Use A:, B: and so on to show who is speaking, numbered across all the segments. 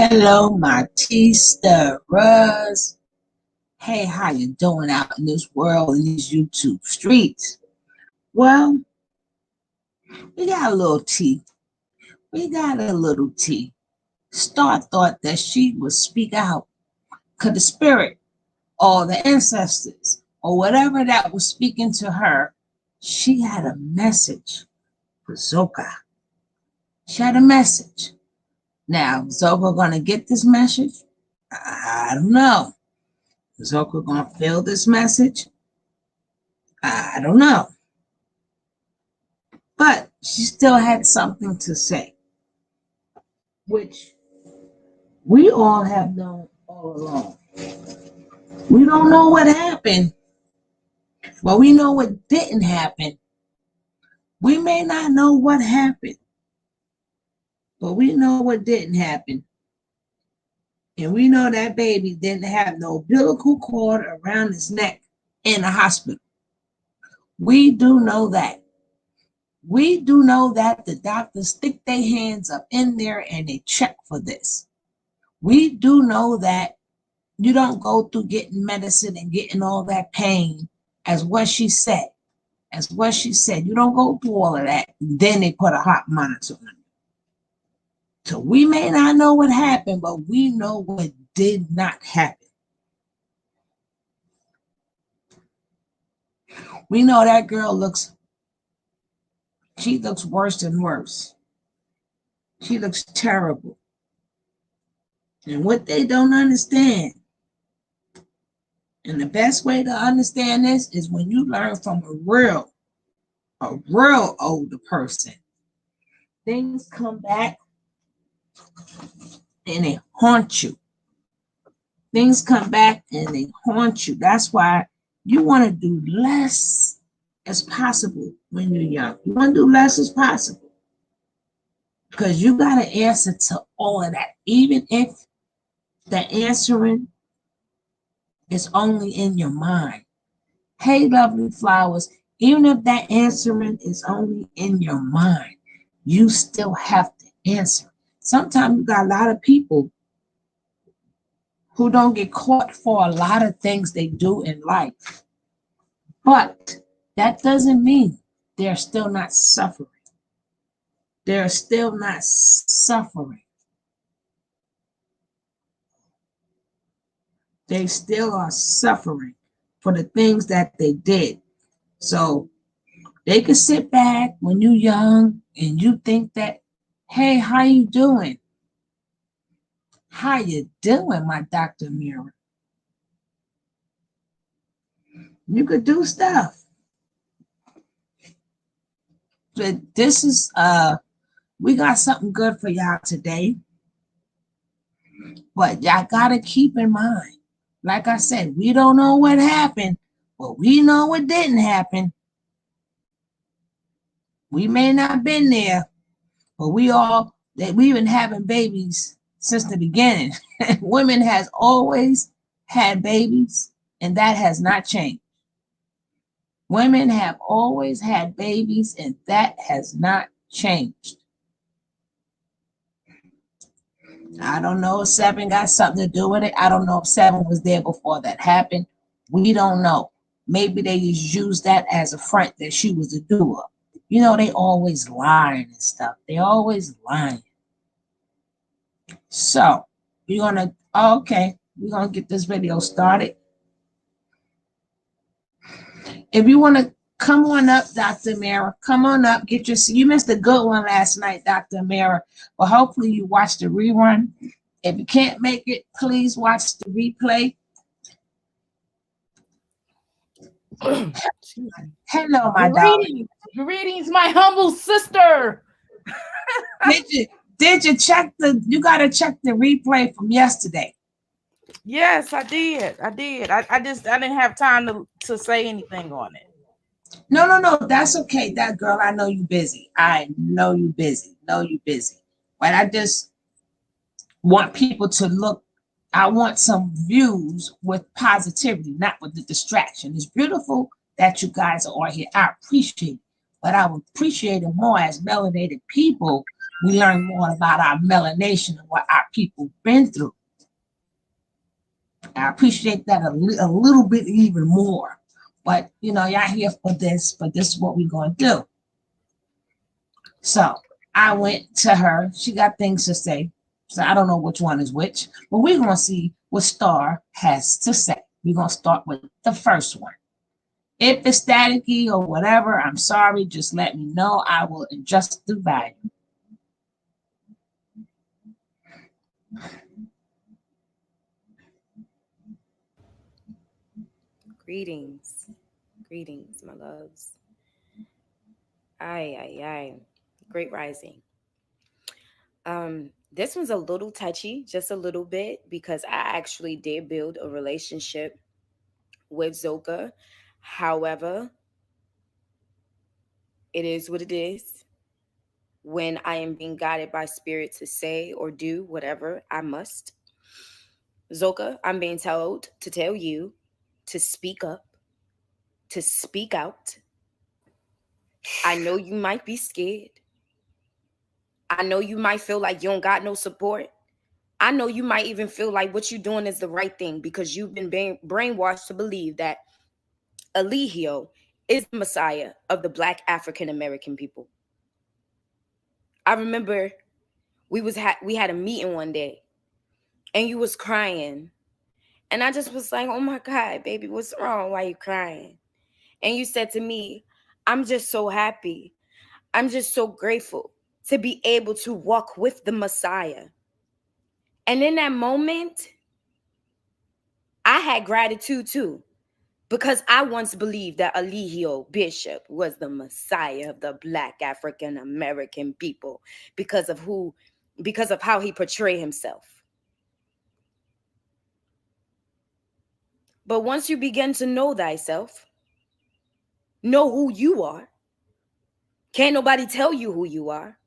A: Hello, my tea stirrers. Hey, how you doing out in this world, in these YouTube streets? Well, we got a little tea. We got a little tea. Star thought that she would speak out because the spirit or the ancestors or whatever that was speaking to her, she had a message for Zoka. She had a message. Now, Zoka gonna get this message? I don't know. Zoka gonna feel this message? I don't know. But she still had something to say, which we all have known all along. We don't know what happened, but we know what didn't happen. We may not know what happened, but we know what didn't happen. And we know that baby didn't have no umbilical cord around his neck in the hospital. We do know that. We do know that the doctors stick their hands up in there and they check for this. We do know that you don't go through getting medicine and getting all that pain as what she said. As what she said. You don't go through all of that. Then they put a heart monitor on you. So we may not know what happened, but we know what did not happen. We know that girl looks worse and worse. She looks terrible. And what they don't understand, and the best way to understand this is when you learn from a real older person. Things come back and they haunt you. Things come back and they haunt you. That's why you want to do less as possible when you're young. You want to do less as possible because you got to answer to all of that, even if the answering is only in your mind. Hey, lovely flowers, even if that answering is only in your mind, you still have to answer. Sometimes you got a lot of people who don't get caught for a lot of things they do in life. But that doesn't mean they're still not suffering. They're still not suffering. They still are suffering for the things that they did. So they can sit back when you're young and you think that, hey, how you doing? How you doing, my Dr. Mirror? You could do stuff. But this is we got something good for y'all today. But y'all gotta keep in mind, like I said, we don't know what happened, but we know what didn't happen. We may not have been there, but we've been having babies since the beginning. Women has always had babies, and that has not changed. Women have always had babies, and that has not changed. I don't know if 7 got something to do with it. I don't know if 7 was there before that happened. We don't know. Maybe they just used that as a front that she was a doer. You know, they always lying and stuff. They always lying. So, we're going to get this video started. If you want to come on up, Dr. Mara, come on up. You missed a good one last night, Dr. Mara. But hopefully you watched the rerun. If you can't make it, please watch the replay. Hello, my darling.
B: Greetings, my humble sister.
A: Did you check you got to check the replay from yesterday?
B: Yes, I did. I didn't have time to say anything on it.
A: No, that's okay. That girl, I know you busy. I know you busy. But I just want people to look. I want some views with positivity, not with the distraction. It's beautiful that you guys are here. I appreciate it. But I would appreciate it more as melanated people we learn more about our melanation and what our people been through. I appreciate that a little bit even more. But y'all here for this, but this is what we're gonna do. So I went to her. She got things to say. So I don't know which one is which, but we're gonna see what Star has to say. We're gonna start with the first one. If it's staticky or whatever, I'm sorry. Just let me know. I will adjust the volume.
C: Greetings. Greetings, my loves. Aye. Great rising. This one's a little touchy, just a little bit, because I actually did build a relationship with Zoka. However, it is what it is. When I am being guided by spirit to say or do whatever I must. Zoka, I'm being told to tell you to speak up, to speak out. I know you might be scared. I know you might feel like you don't got no support. I know you might even feel like what you're doing is the right thing because you've been brainwashed to believe that Eligio is the Messiah of the Black African American people. I remember we had a meeting one day and you was crying. And I just was like, oh my God, baby, what's wrong? Why are you crying? And you said to me, I'm just so happy. I'm just so grateful to be able to walk with the Messiah. And in that moment, I had gratitude too, because I once believed that Eligio Bishop was the Messiah of the Black African American people because of how he portrayed himself. But once you begin to know thyself, know who you are, can't nobody tell you who you are.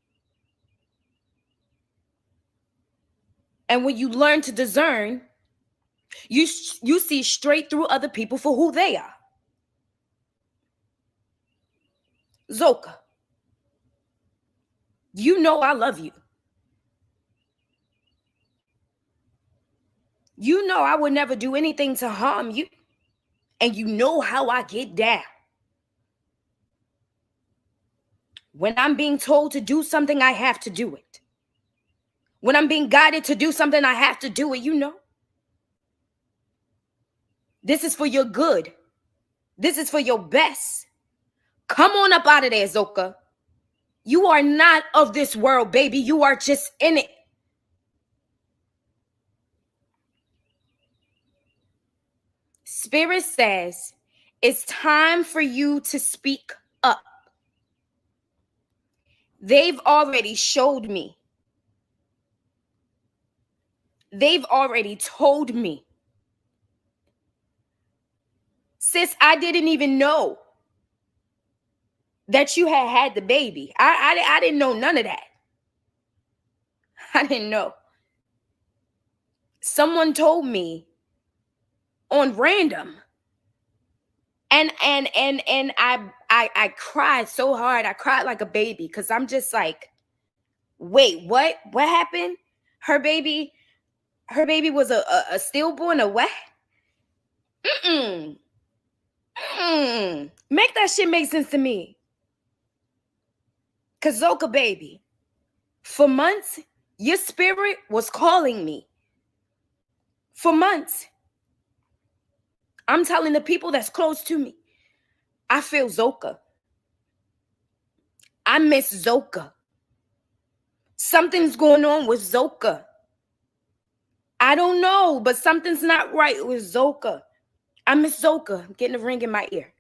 C: And when you learn to discern, you see straight through other people for who they are. Zoka, you know I love you. You know I would never do anything to harm you. And you know how I get down. When I'm being told to do something, I have to do it. When I'm being guided to do something, I have to do it, you know. This is for your good. This is for your best. Come on up out of there, Zoka. You are not of this world, baby. You are just in it. Spirit says it's time for you to speak up. They've already showed me. They've already told me. Sis, I didn't even know that you had the baby. I didn't know none of that. I didn't know. Someone told me on random. And I cried so hard. I cried like a baby because I'm just like, wait, what? What happened? Her baby was a stillborn, a what? Make that shit make sense to me. Cause Zoka, baby, for months, your spirit was calling me. For months. I'm telling the people that's close to me, I feel Zoka. I miss Zoka. Something's going on with Zoka. I don't know, but something's not right with Zoka. I miss Zoka. I'm getting a ring in my ear.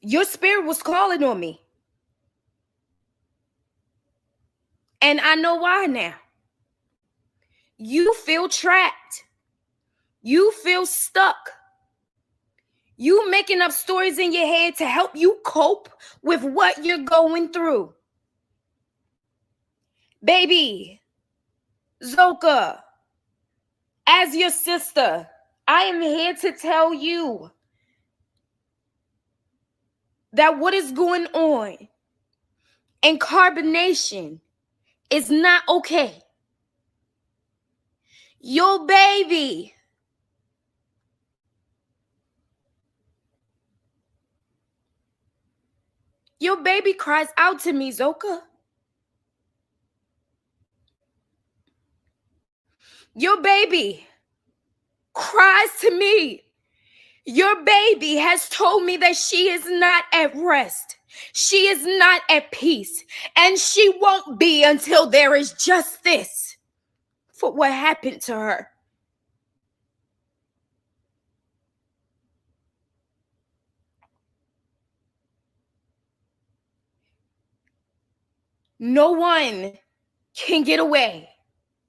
C: Your spirit was calling on me. And I know why now. You feel trapped. You feel stuck. You making up stories in your head to help you cope with what you're going through. Baby, Zoka, as your sister, I am here to tell you that what is going on And carbonation is not okay. Your baby cries out to me, Zoka. Your baby cries to me. Your baby has told me that she is not at rest. She is not at peace. And she won't be until there is justice for what happened to her. No one can get away.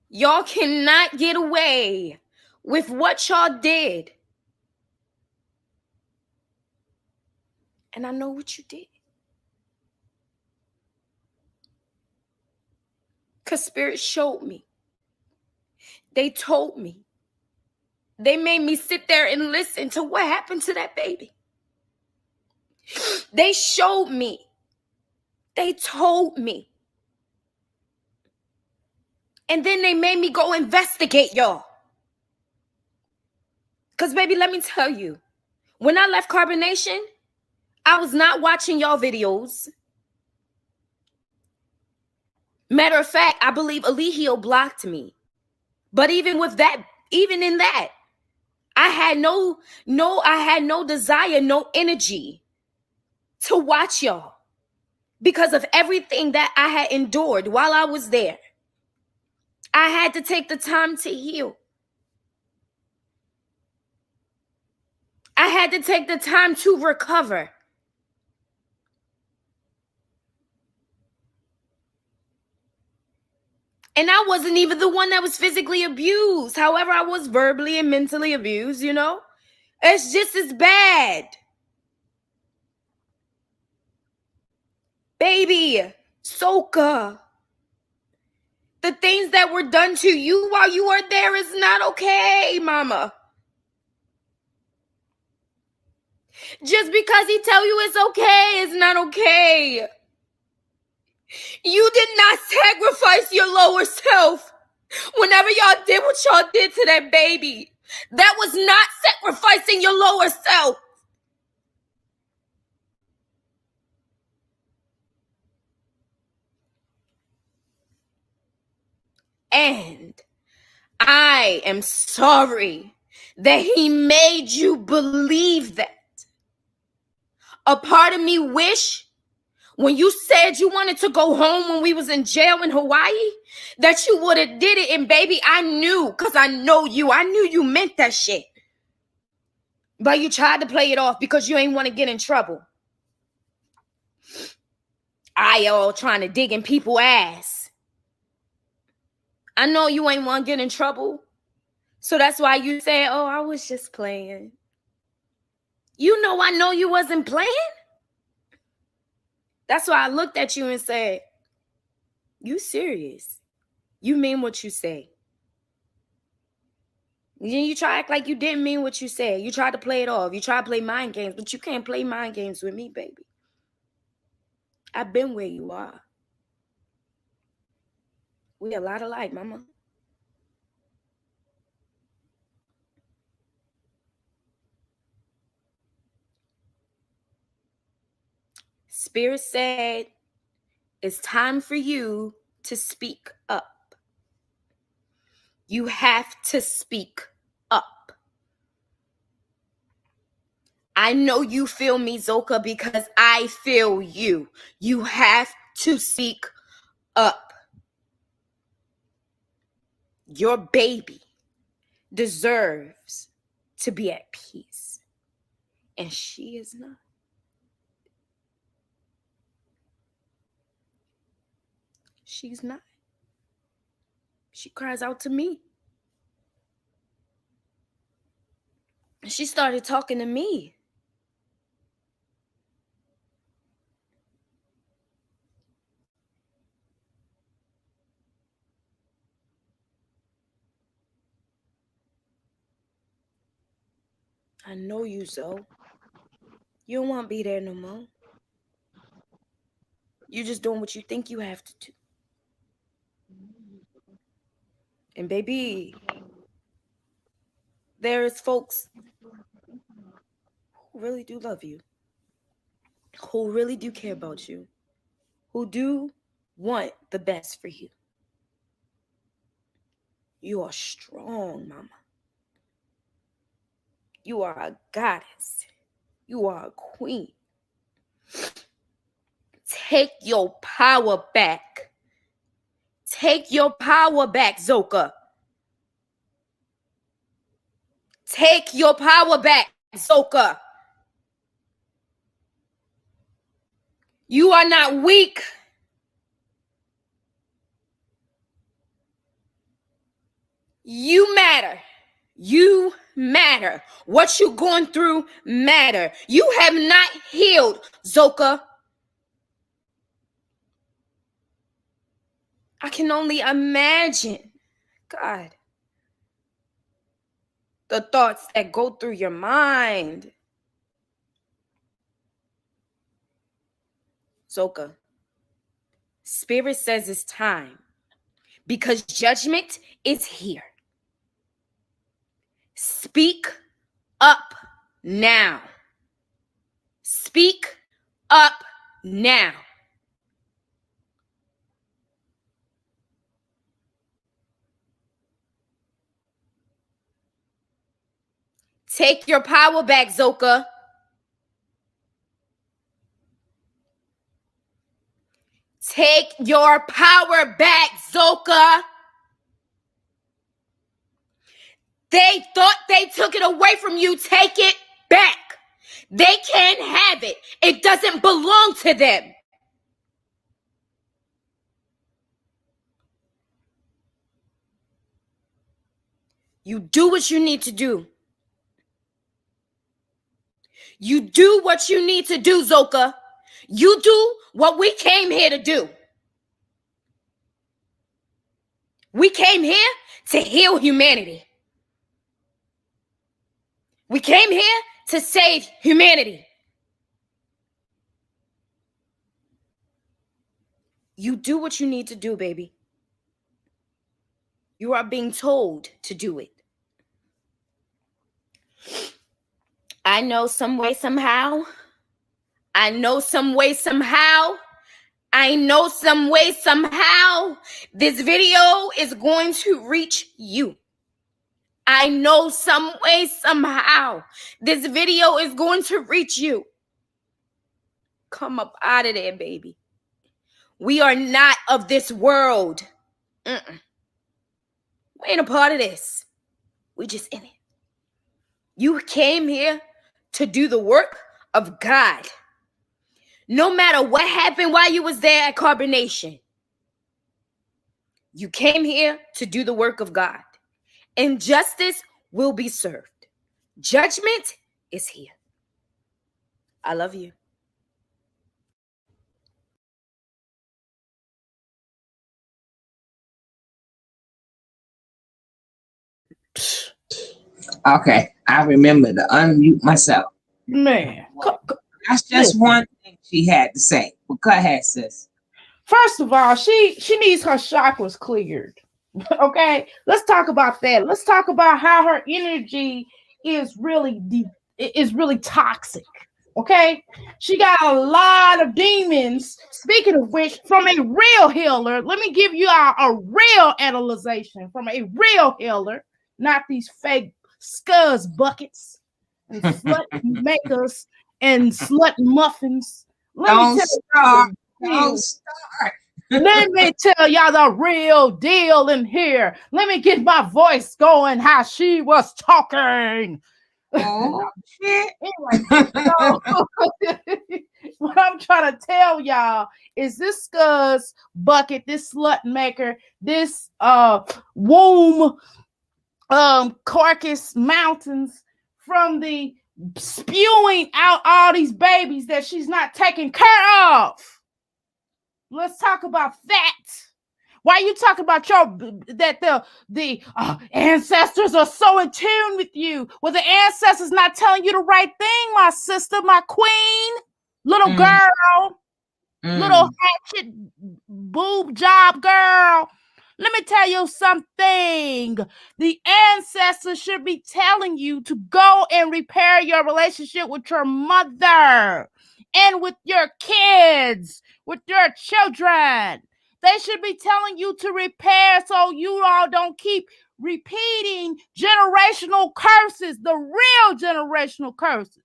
C: Y'all cannot get away with what y'all did. And I know what you did. Because Spirit showed me. They told me. They made me sit there and listen to what happened to that baby. They showed me. They told me. And then they made me go investigate y'all. Because, baby, let me tell you, when I left Carbonation, I was not watching y'all videos. Matter of fact, I believe Alihio blocked me. But even with that, even in that, I had no desire, no energy to watch y'all because of everything that I had endured while I was there. I had to take the time to heal. I had to take the time to recover. And I wasn't even the one that was physically abused. However, I was verbally and mentally abused, you know? It's just as bad. Baby, Zoka, the things that were done to you while you were there is not okay, mama. Just because he tell you it's okay, it's not okay. You did not sacrifice your lower self. Whenever y'all did what y'all did to that baby, that was not sacrificing your lower self. And I am sorry that he made you believe that. A part of me wish when you said you wanted to go home when we was in jail in Hawaii, that you would have did it. And baby, I knew, because I know you. I knew you meant that shit. But you tried to play it off because you ain't want to get in trouble. I all trying to dig in people's ass. I know you ain't want to get in trouble. So that's why you say, oh, I was just playing. You know I know you wasn't playing. That's why I looked at you and said, you serious. You mean what you say. You try to act like you didn't mean what you said. You tried to play it off. You tried to play mind games, but you can't play mind games with me, baby. I've been where you are. We a lot alike, mama. Spirit said, it's time for you to speak up. You have to speak up. I know you feel me, Zoka, because I feel you. You have to speak up. Your baby deserves to be at peace. And she is not. She's not. She cries out to me. And she started talking to me. I know you, Zoe. You don't want to be there no more. You're just doing what you think you have to do. And baby, there is folks who really do love you, who really do care about you, who do want the best for you. You are strong, mama. You are a goddess. You are a queen. Take your power back. Take your power back, Zoka. Take your power back, Zoka. You are not weak. You matter. You matter. What you're going through matter. You have not healed, Zoka. I can only imagine, God, the thoughts that go through your mind. Zoka, Spirit says it's time because judgment is here. Speak up now. Speak up now. Take your power back, Zoka. Take your power back, Zoka. They thought they took it away from you. Take it back. They can't have it. It doesn't belong to them. You do what you need to do. You do what you need to do, Zoka. You do what we came here to do. We came here to heal humanity. We came here to save humanity. You do what you need to do, baby. You are being told to do it. I know some way, somehow. I know some way, somehow. I know some way, somehow. This video is going to reach you. I know some way, somehow. This video is going to reach you. Come up out of there, baby. We are not of this world. We ain't a part of this. We just in it. You came here to do the work of God. No matter what happened while you was there at Carbonation, you came here to do the work of God. And justice will be served. Judgment is here. I love you.
A: Okay, I remember to unmute myself.
B: Man,
A: That's just one thing she had to say. Well, go ahead, sis.
B: first of all, she needs her chakras cleared. Okay, let's talk about that. Let's talk about how her energy is really toxic. Okay, she got a lot of demons. Speaking of which, from a real healer, let me give you a real analyzation from a real healer, not these fake scuzz buckets and slut makers and slut muffins.
A: Don't start. Don't start.
B: Let me tell y'all the real deal in here. Let me get my voice going how she was talking.
A: Oh, shit.
B: Anyway, so, what I'm trying to tell y'all is this scuzz bucket, this slut maker, this womb carcass mountains from the spewing out all these babies that she's not taking care of. Let's talk about that. Why you talking about the ancestors are so in tune with you? Well, the ancestors not telling you the right thing, my sister, my queen, little girl. Little
A: Mm.
B: hatchet boob job girl. Let me tell you something. The ancestors should be telling you to go and repair your relationship with your mother and with your kids, with your children. They should be telling you to repair so you all don't keep repeating generational curses, the real generational curses.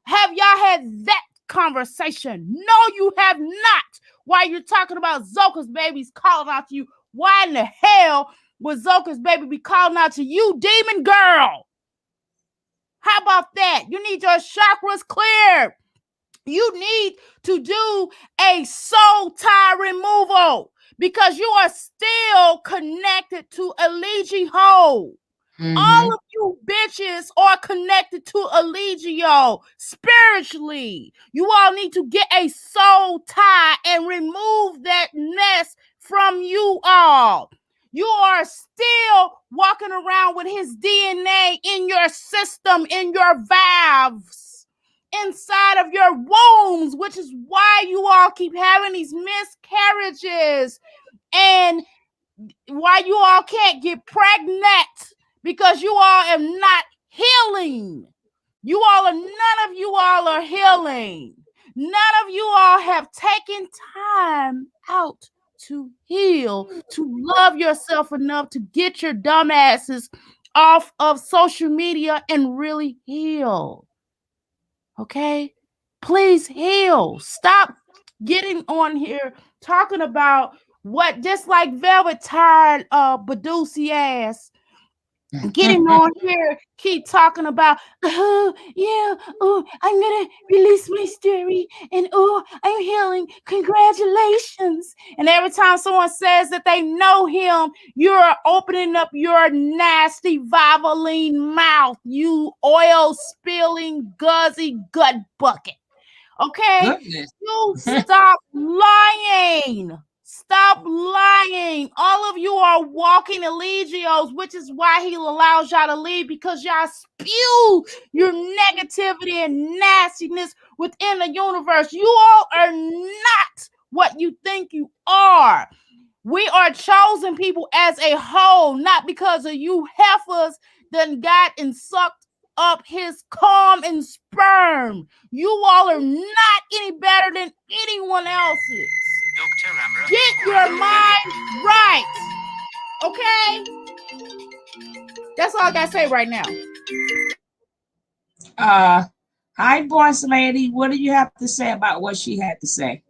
B: Have y'all had that conversation? No, you have not. While you're talking about Zoka's babies calling out to you, why in the hell would Zoka's baby be calling out to you, demon girl? How about that? You need your chakras cleared. You need to do a soul tie removal because you are still connected to a Legion hole. All of you bitches are connected to Allegio spiritually. You all need to get a soul tie and remove that mess from you all. You are still walking around with his DNA in your system, in your valves, inside of your wombs, which is why you all keep having these miscarriages and why you all can't get pregnant. Because you all are not healing. None of you all are healing. None of you all have taken time out to heal, to love yourself enough to get your dumb asses off of social media and really heal. Okay? Please heal. Stop getting on here talking about what, just like Velvet tired Badusi ass getting on here, keep talking about, oh, yeah, oh, I'm gonna release my story, and oh, I'm healing. Congratulations. And every time someone says that they know him, you're opening up your nasty Valvoline mouth, you oil spilling, guzzy gut bucket. Okay?
A: Goodness.
B: You stop lying. Stop lying. All of you are walking Allegios, which is why he allows y'all to leave, because y'all spew your negativity and nastiness within the universe. You all are not what you think you are. We are chosen people as a whole, not because of you heifers that got and sucked up his calm and sperm. You all are not any better than anyone else's. Get your mind right. Okay? That's all I gotta say right now.
A: Hi, boss lady. What do you have to say about what she had to say?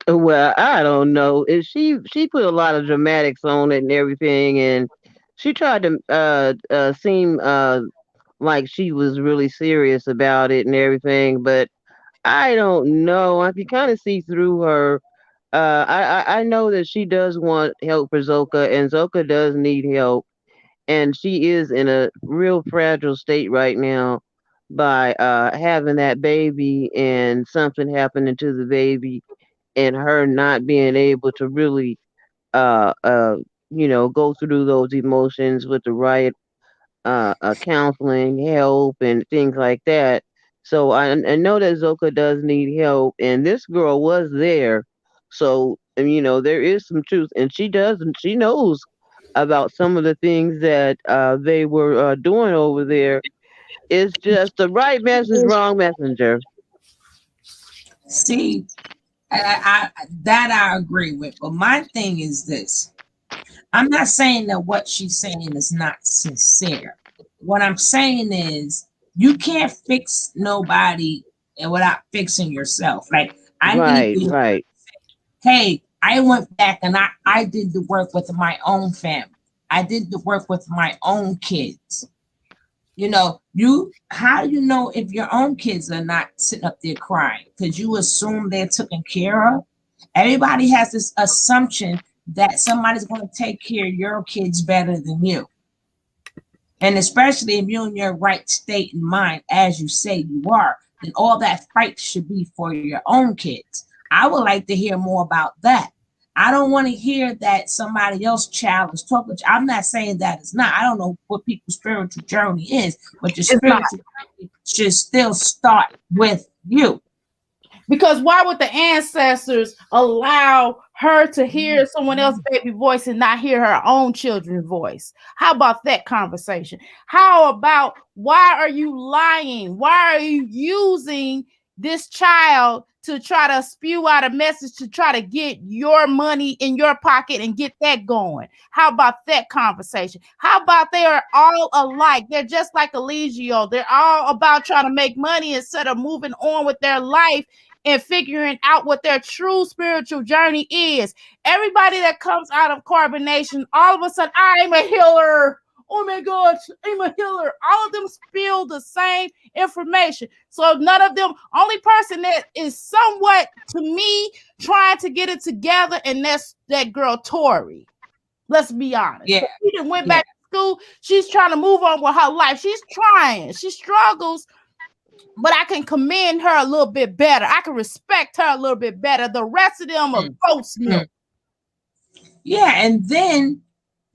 D: Well, I don't know. If she put a lot of dramatics on it and everything, and she tried to seem like she was really serious about it and everything, but I don't know. I can kind of see through her. I know that she does want help for Zoka, and Zoka does need help, and she is in a real fragile state right now by having that baby and something happening to the baby and her not being able to really uh uh go through those emotions with the right counseling help and things like that. So I know that Zoka does need help, and this girl was there. So there is some truth, and she knows about some of the things that they were doing over there. It's just the right message, wrong messenger.
A: See, that I agree with. But my thing is this. I'm not saying that what she's saying is not sincere. What I'm saying is you can't fix nobody and without fixing yourself. Like I need
D: Right,
A: to,
D: right,
A: hey, I went back and I did the work with my own family. I did the work with my own kids. How do you know if your own kids are not sitting up there crying? Because you assume they're taken care of. Everybody has this assumption that somebody's going to take care of your kids better than you. And especially if you're in your right state and mind, as you say you are, then all that fight should be for your own kids. I would like to hear more about that. I don't want to hear that somebody else's child is talking. I'm not saying that it's not. I don't know what people's spiritual journey is, but your
B: It's not.
A: spiritual journey should still start with you.
B: Because why would the ancestors allow her to hear someone else's baby voice and not hear her own children's voice? How about that conversation? How about why are you lying? Why are you using this child to try to spew out a message to try to get your money in your pocket and get that going? How about that conversation? How about they are all alike? They're just like Eligio. They're all about trying to make money instead of moving on with their life and figuring out what their true spiritual journey is. Everybody that comes out of carbonation, all of a sudden, I'm a healer. Oh my God, I'm a healer. All of them spill the same information. So none of them, only person that is somewhat to me trying to get it together, and that's that girl Tori. Let's be honest.
A: Yeah.
B: She done went back to school. She's trying to move on with her life. She's trying. She struggles, but I can commend her a little bit better. I can respect her a little bit better. The rest of them are goat's milk.
A: Yeah, and then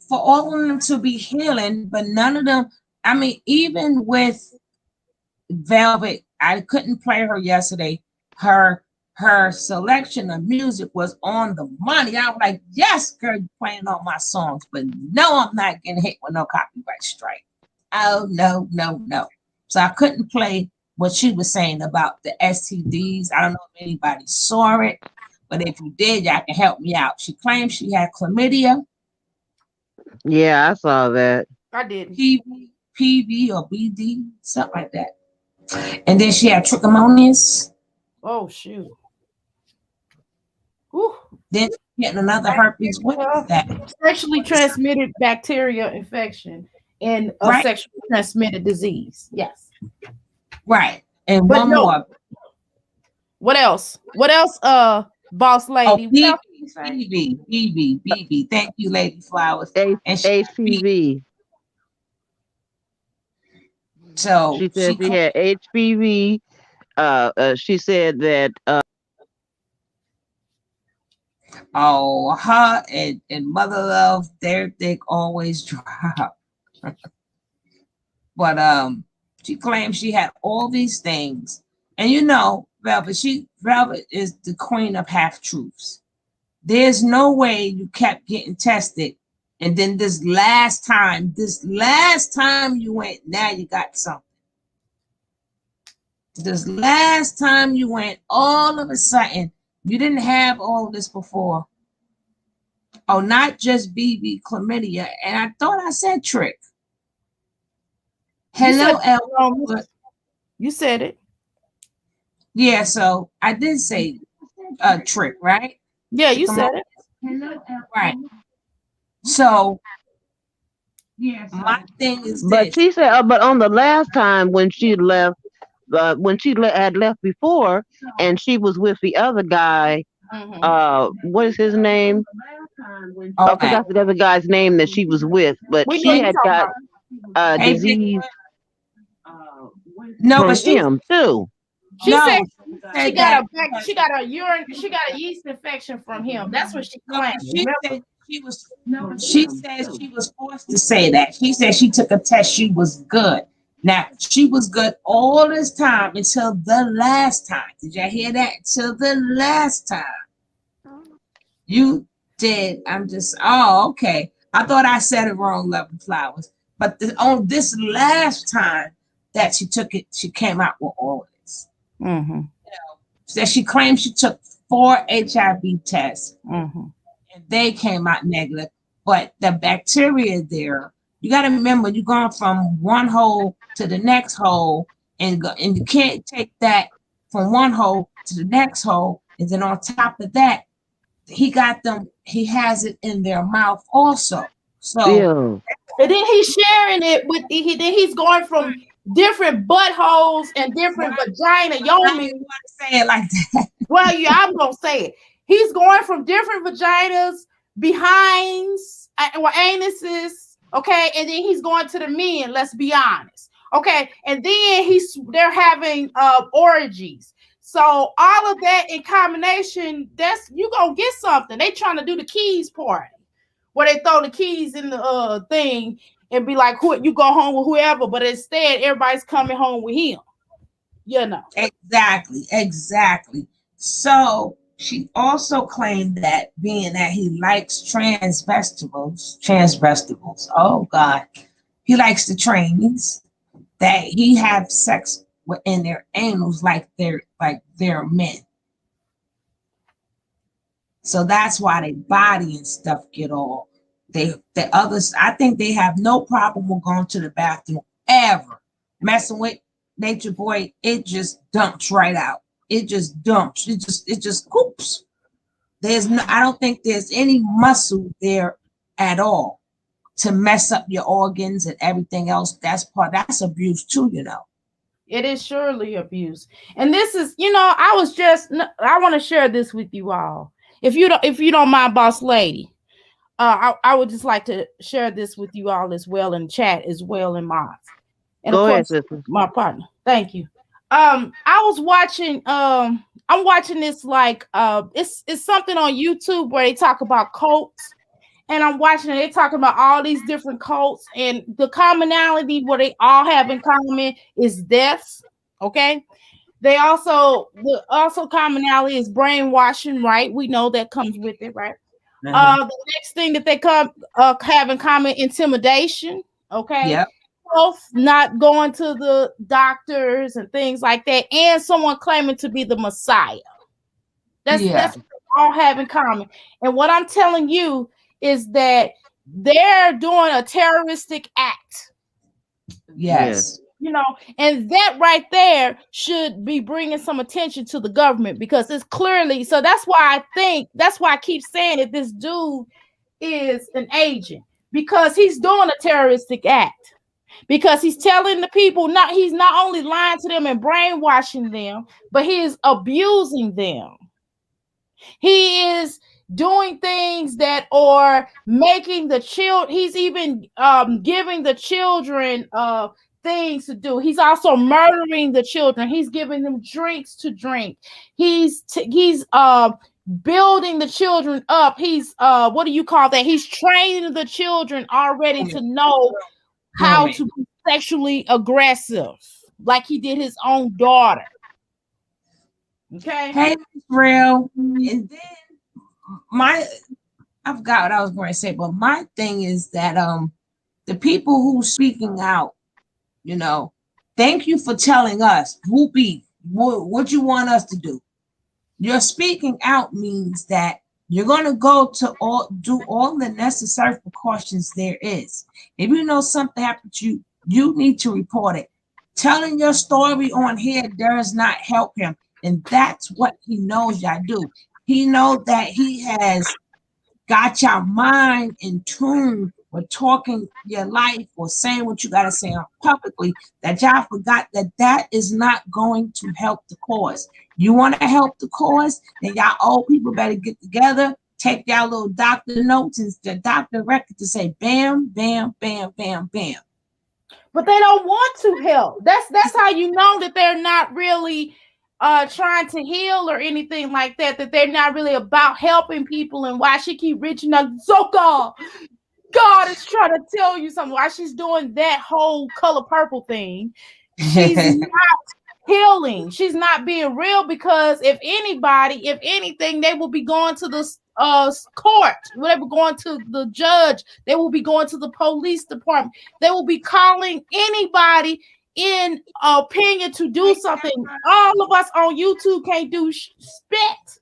A: for all of them to be healing, but none of them, I mean, even with Velvet, I couldn't play her yesterday. Her selection of music was on the money. I was like, yes, girl, you're playing all my songs, but no, I'm not getting hit with no copyright strike. Oh, no, no, no. So I couldn't play what she was saying about the STDs. I don't know if anybody saw it, but if you did, y'all can help me out. She claimed she had chlamydia.
D: Yeah, I saw that.
B: I didn't.
A: PV or BD, something like that. And then she had trichomonias.
B: Oh, shoot. Whew.
A: Then getting another herpes. What is that?
B: Sexually transmitted bacteria infection and a sexually transmitted disease. Yes.
A: Right. And
B: but
A: one more.
B: What else? What else, boss lady?
A: BB. Thank you, Lady Flowers.
D: HPV.
A: So
D: she said she had HPV. She said that
A: her and Mother Love, their dick always drop. But she claimed she had all these things. And you know, Velvet is the queen of half truths. There's no way you kept getting tested. And then this last time you went, now you got something. This last time you went, all of a sudden, you didn't have all of this before. Oh, not just BB, chlamydia. And I thought I said trick. Hello, Elwood.
B: You said it.
A: Yeah, so I did say trick, right?
B: Yeah, you said it.
A: Hello, right. So, yeah, my thing is
D: but
A: this.
D: She said, but on the last time when she left, had left before, and she was with the other guy. What is his name? I forgot the other guy's name that she was with, but she had got disease.
A: No, but
D: him too.
B: She said she got a yeast infection from him. That's what she claimed.
A: She said she was forced to say that. She said she took a test. She was good. Now she was good all this time until the last time. Did y'all hear that? Until the last time. You did. I'm just. Oh, okay. I thought I said it wrong, Love and Flowers. But on this last time that she took it, she came out with all of this.
B: Mm-hmm.
A: You know, so she claimed she took 4 HIV tests, and they came out negative. But the bacteria there, you got to remember, you're going from one hole to the next hole, and you can't take that from one hole to the next hole. And then on top of that, he has it in their mouth also. So,
B: and then he's sharing it with then he's going from different buttholes and different vagina. You don't
A: want to say it like that.
B: Well, yeah, I'm gonna say it. He's going from different vaginas, behinds, or anuses, okay, and then he's going to the men. Let's be honest, okay, and then they're having orgies. So all of that in combination, that's you gonna get something. They trying to do the keys party, where they throw the keys in the thing and be like, you go home with whoever, but instead everybody's coming home with him. You know.
A: Exactly. So she also claimed that being that he likes trans vegetables, oh God, he likes the trains, that he have sex in their anals like they're men. So that's why their body and stuff get all the others. I think they have no problem with going to the bathroom ever. Messing with Nature Boy, it just dumps right out. It just dumps. It just oops. There's no, I don't think there's any muscle there at all to mess up your organs and everything else. That's abuse too, you know.
B: It is surely abuse. And this is, I want to share this with you all. If you don't mind, boss lady, I would just like to share this with you all as well in chat as well in mine. And of
D: Go ahead,
B: course,
D: sister.
B: my partner. Thank you. I was watching I'm watching this like it's something on YouTube where they talk about cults, and I'm watching it. They talking about all these different cults, and the commonality what they all have in common is deaths. Okay. The also commonality is brainwashing, right? We know that comes with it, right?
A: Uh-huh.
B: The next thing that they have in common, intimidation. Okay.
A: Yep.
B: Both not going to the doctors and things like that, and someone claiming to be the Messiah. That's
A: Yeah.
B: what they all have in common. And what I'm telling you is that they're doing a terroristic act,
D: Yes.
A: Yes.
B: and that right there should be bringing some attention to the government, because it's clearly so. That's why I keep saying that this dude is an agent, because he's doing a terroristic act, because he's telling the people, he's not only lying to them and brainwashing them, but he is abusing them. He is doing things that are making the children. He's even giving the children things to do. He's also murdering the children. He's giving them drinks to drink. He's building the children up. He's what do you call that? He's training the children already to know how
A: Grooming.
B: to be sexually aggressive, like he did his own daughter. Okay.
A: Hey, Real. And then my I forgot what I was going to say, but my thing is that the people who speaking out, you know, thank you for telling us, Whoopi, what you want us to do. Your speaking out means that you're going to do all the necessary precautions there is. If you know something happened to you, you need to report it. Telling your story on here does not help him, and that's what he knows y'all do. He knows that he has got your mind in tune with talking your life or saying what you got to say publicly, that y'all forgot that is not going to help the cause. You want to help the cause, then y'all old people better get together, take y'all little doctor notes and the doctor record to say bam, bam, bam, bam, bam.
B: But they don't want to help. That's how you know that they're not really trying to heal or anything like that. That they're not really about helping people. And why she keep reaching out, Zoka, God is trying to tell you something. Why she's doing that whole color purple thing. She's not healing. She's not being real, because if anything, they will be going to the court. They will be going to the judge. They will be going to the police department. They will be calling anybody in opinion to do something. All of us on YouTube can't do spit.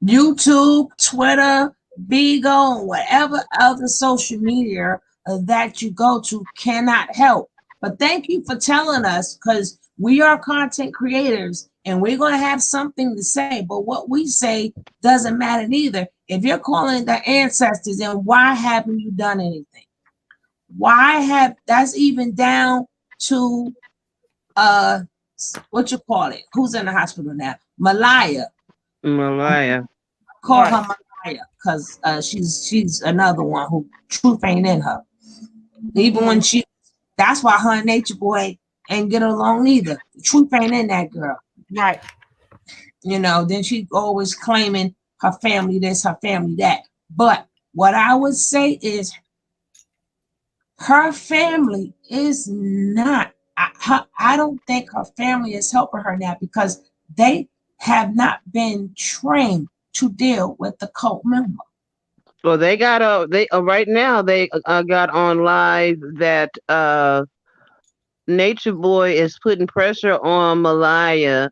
A: YouTube, Twitter, Bigo, whatever other social media that you go to cannot help. But thank you for telling us, because we are content creators and we're going to have something to say. But what we say doesn't matter neither. If you're calling the ancestors, then why haven't you done anything? That's even down to what you call it? Who's in the hospital now? Malaya.
D: Malaya.
A: Call her Malaya, because she's another one who truth ain't in her. Even when that's why her and Nature Boy ain't get along either. The truth ain't in that girl.
B: Right.
A: Then she always claiming her family this, her family that. But what I would say is her family is not, I don't think her family is helping her now, because they have not been trained to deal with the cult member.
D: Well, they got right now they got on live that Nature Boy is putting pressure on Malaya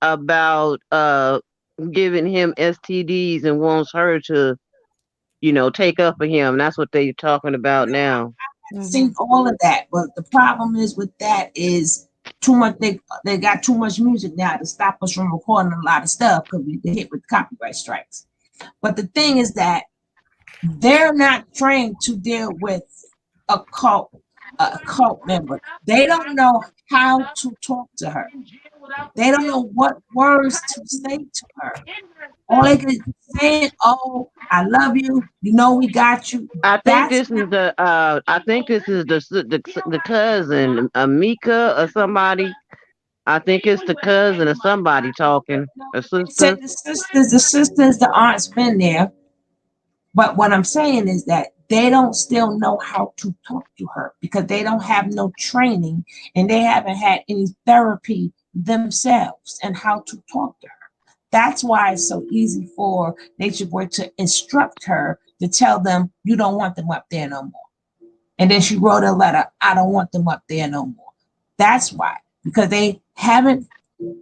D: about giving him STDs and wants her to, take up for him. That's what they're talking about now.
A: Seen all of that, but the problem is with that is too much. They got too much music now to stop us from recording a lot of stuff because we get hit with copyright strikes. But the thing is that they're not trained to deal with a cult member. They don't know how to talk to her. They don't know what words to say to her. All they can say, "Oh, I love you. You know we got you."
D: I think
A: That's
D: this is the cousin, Amika or somebody. I think it's the cousin or somebody talking, a
A: said
D: sister.
A: the sisters, the aunts been there. But what I'm saying is that they don't still know how to talk to her because they don't have no training and they haven't had any therapy themselves and how to talk to her. That's why it's so easy for Nature Boy to instruct her to tell them you don't want them up there no more. And then she wrote a letter, I don't want them up there no more. That's why, because they haven't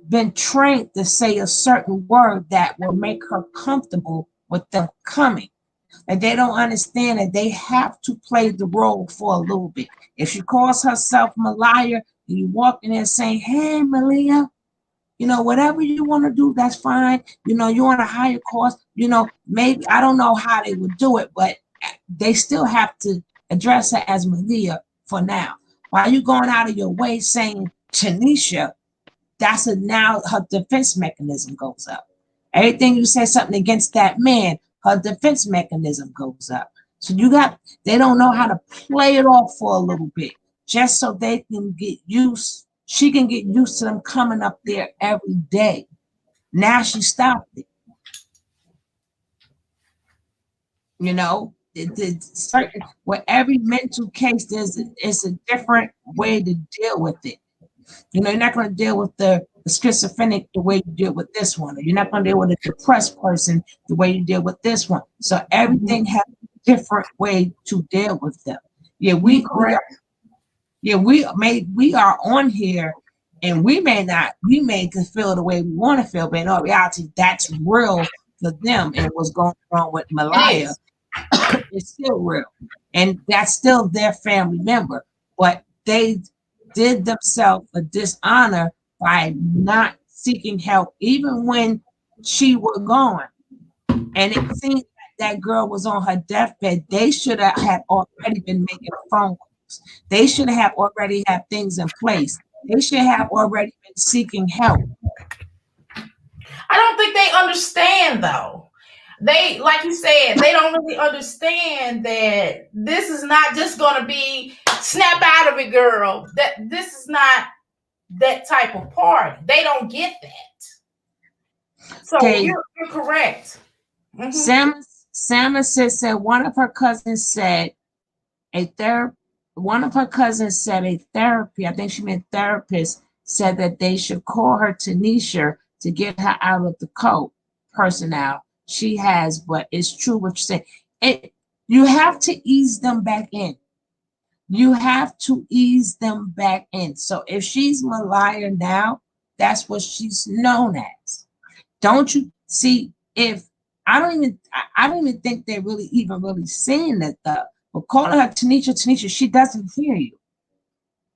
A: been trained to say a certain word that will make her comfortable with them coming. And they don't understand that they have to play the role for a little bit. If she calls herself Malaya and you walk in there saying, "Hey, Malia, whatever you want to do, that's fine. You want a higher course, maybe I don't know how they would do it, but they still have to address her as Malia for now. Why are you going out of your way saying Tanisha? That's now her defense mechanism goes up. Everything you say something against that man, her defense mechanism goes up. So they don't know how to play it off for a little bit, just so they can get used. She can get used to them coming up there every day. Now she stopped it. It's certain with every mental case, it's a different way to deal with it. You're not going to deal with the schizophrenic the way you deal with this one. Or you're not going to deal with a depressed person the way you deal with this one. So everything has a different way to deal with them. Yeah, we are on here, and we may feel the way we want to feel, but in all reality, that's real for them. And what's going on with Malaya is still real, and that's still their family member. But they did themselves a dishonor by not seeking help, even when she was gone. And it seemed that girl was on her deathbed. They should have had already been making phone calls. They should have already had things in place. They should have already been seeking help.
B: I don't think they understand, though. They, like you said, they don't really understand that this is not just going to be snap out of it, girl. That this is not that type of party. They don't get that. So you're correct.
A: Mm-hmm. Sama said one of her cousins said a therapy, I think she meant therapist, said that they should call her Tanisha to get her out of the cult personnel she has. But it's true what you say. You have to ease them back in. You have to ease them back in. So if she's Malaya now, that's what she's known as. Don't you see? If I don't even think they're really saying that though. But calling her Tanisha, she doesn't hear you.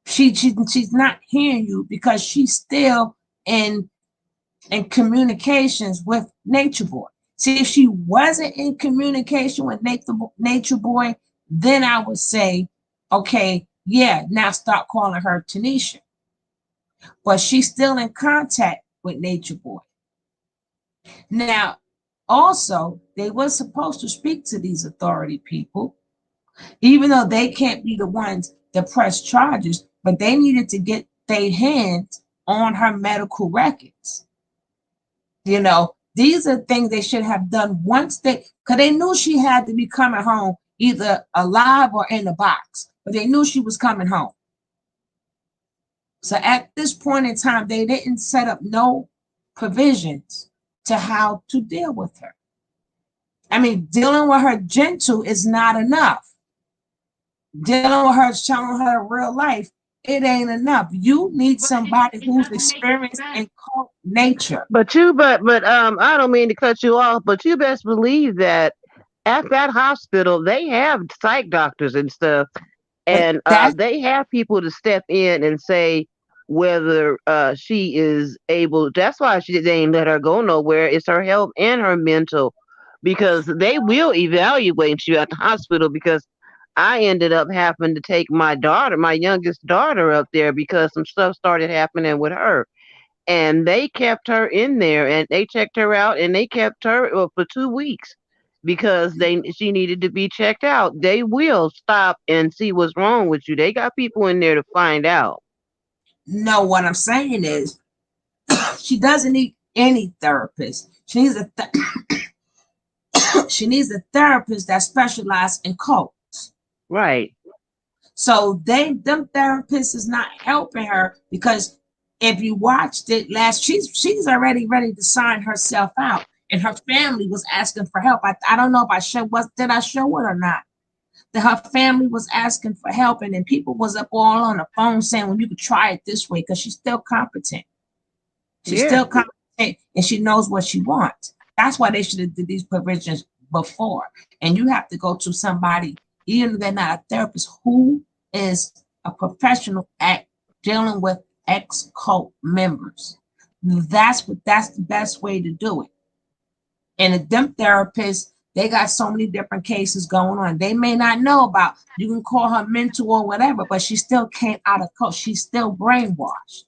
A: She's not hearing you because she's still in communications with Nature Boy. See, if she wasn't in communication with Nature Boy, then I would say, okay, yeah, now start calling her Tanisha. But she's still in contact with Nature Boy. Now, also, they were supposed to speak to these authority people, even though they can't be the ones that press charges, but they needed to get their hands on her medical records. These are things they should have done because they knew she had to be coming home either alive or in a box, but they knew she was coming home. So at this point in time, they didn't set up no provisions to how to deal with her. I mean, dealing with her gentle is not enough. Dealing with her, showing her real life, it ain't enough. You need somebody who's experienced in cult nature.
D: But I don't mean to cut you off, but you best believe that at that hospital they have psych doctors and stuff,
A: But
D: and
A: that's
D: they have people to step in and say whether she is able. That's why they ain't let her go nowhere. It's her health and her mental, because they will evaluate you at the hospital. Because I ended up having to take my daughter, my youngest daughter, up there because some stuff started happening with her, and they kept her in there and they checked her out and they kept her for 2 weeks because she needed to be checked out. They will stop and see what's wrong with you. They got people in there to find out.
A: no. What I'm saying is, she doesn't need any therapist. She needs she needs a therapist that specializes in cults.
D: Right.
A: So them therapists is not helping her, because if you watched it last, she's already ready to sign herself out, and her family was asking for help. I don't know if did I show it or not. That her family was asking for help, and then people was up all on the phone saying, well, you could try it this way, because she's still competent. She's
D: Yeah.
A: still competent, and she knows what she wants. That's why they should have did these provisions before. And you have to go to somebody, even if they're not a therapist, who is a professional at dealing with ex-cult members. That's the best way to do it. And them therapists, they got so many different cases going on. They may not know about, you can call her mental or whatever, but she still can't out of cult. She's still brainwashed.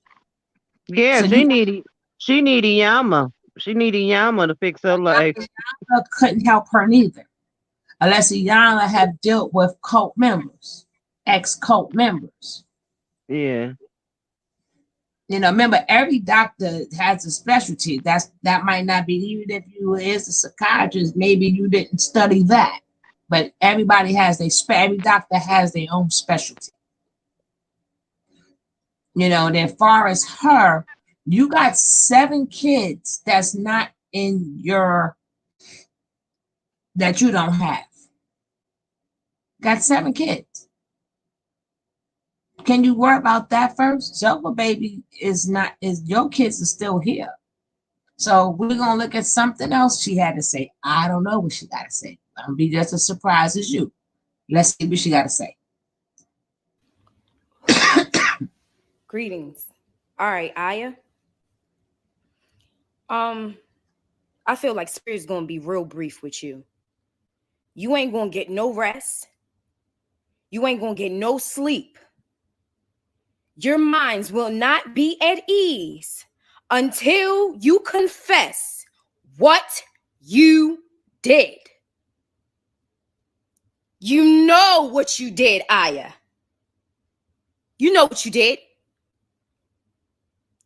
D: Yeah,
A: So you
D: she need a Yama. She need a Yama to fix her life.
A: couldn't help her neither, unless Iyanla have dealt with cult members, ex-cult members.
D: Yeah.
A: Remember, every doctor has a specialty. That might not be, even if you is a psychiatrist, maybe you didn't study that. But everybody has every doctor has their own specialty. And as far as her, you got 7 kids that's not in that you don't have. Got 7 kids. Can you worry about that first? Zoka baby is your kids are still here. So we're gonna look at something else she had to say. I don't know what she got to say. I'll be just as surprised as you. Let's see what she got to say.
C: Greetings. All right, Aya. I feel like Spirit's gonna be real brief with you. You ain't gonna get no rest. You ain't gonna get no sleep. Your minds will not be at ease until you confess what you did. You know what you did, Aya. You know what you did.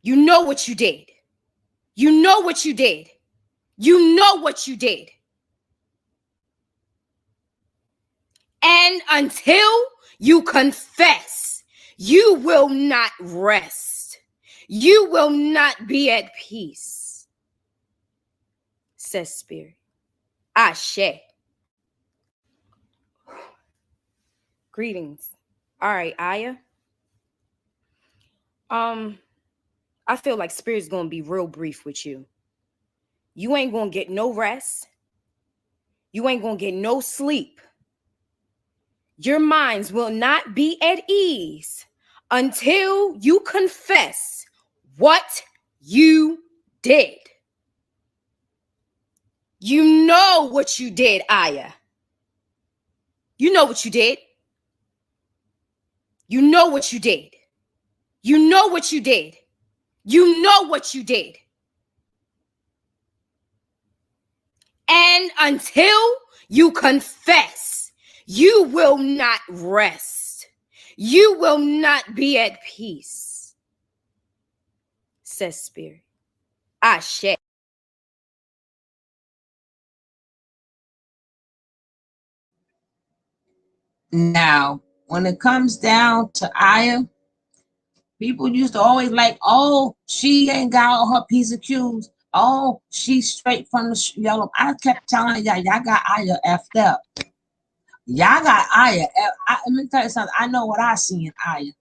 C: You know what you did. You know what you did. You know what you did. And until you confess, you will not rest. You will not be at peace, says Spirit. Ashe. Greetings. All right, Aya. I feel like Spirit's gonna be real brief with you. You ain't gonna get no rest. You ain't gonna get no sleep. Your minds will not be at ease until you confess what you did. You know what you did, Aya. You know what you did. You know what you did. You know what you did. You know what you did. And until you confess, you will not rest. You will not be at peace, says Spirit. Ashe.
A: Now, when it comes down to Aya, people used to always like, oh, she ain't got all her P's and Q's. oh, she's straight from the yellow. I kept telling y'all got Aya effed up. Y'all got Aya. Let me tell you something. I know what I see in Aya.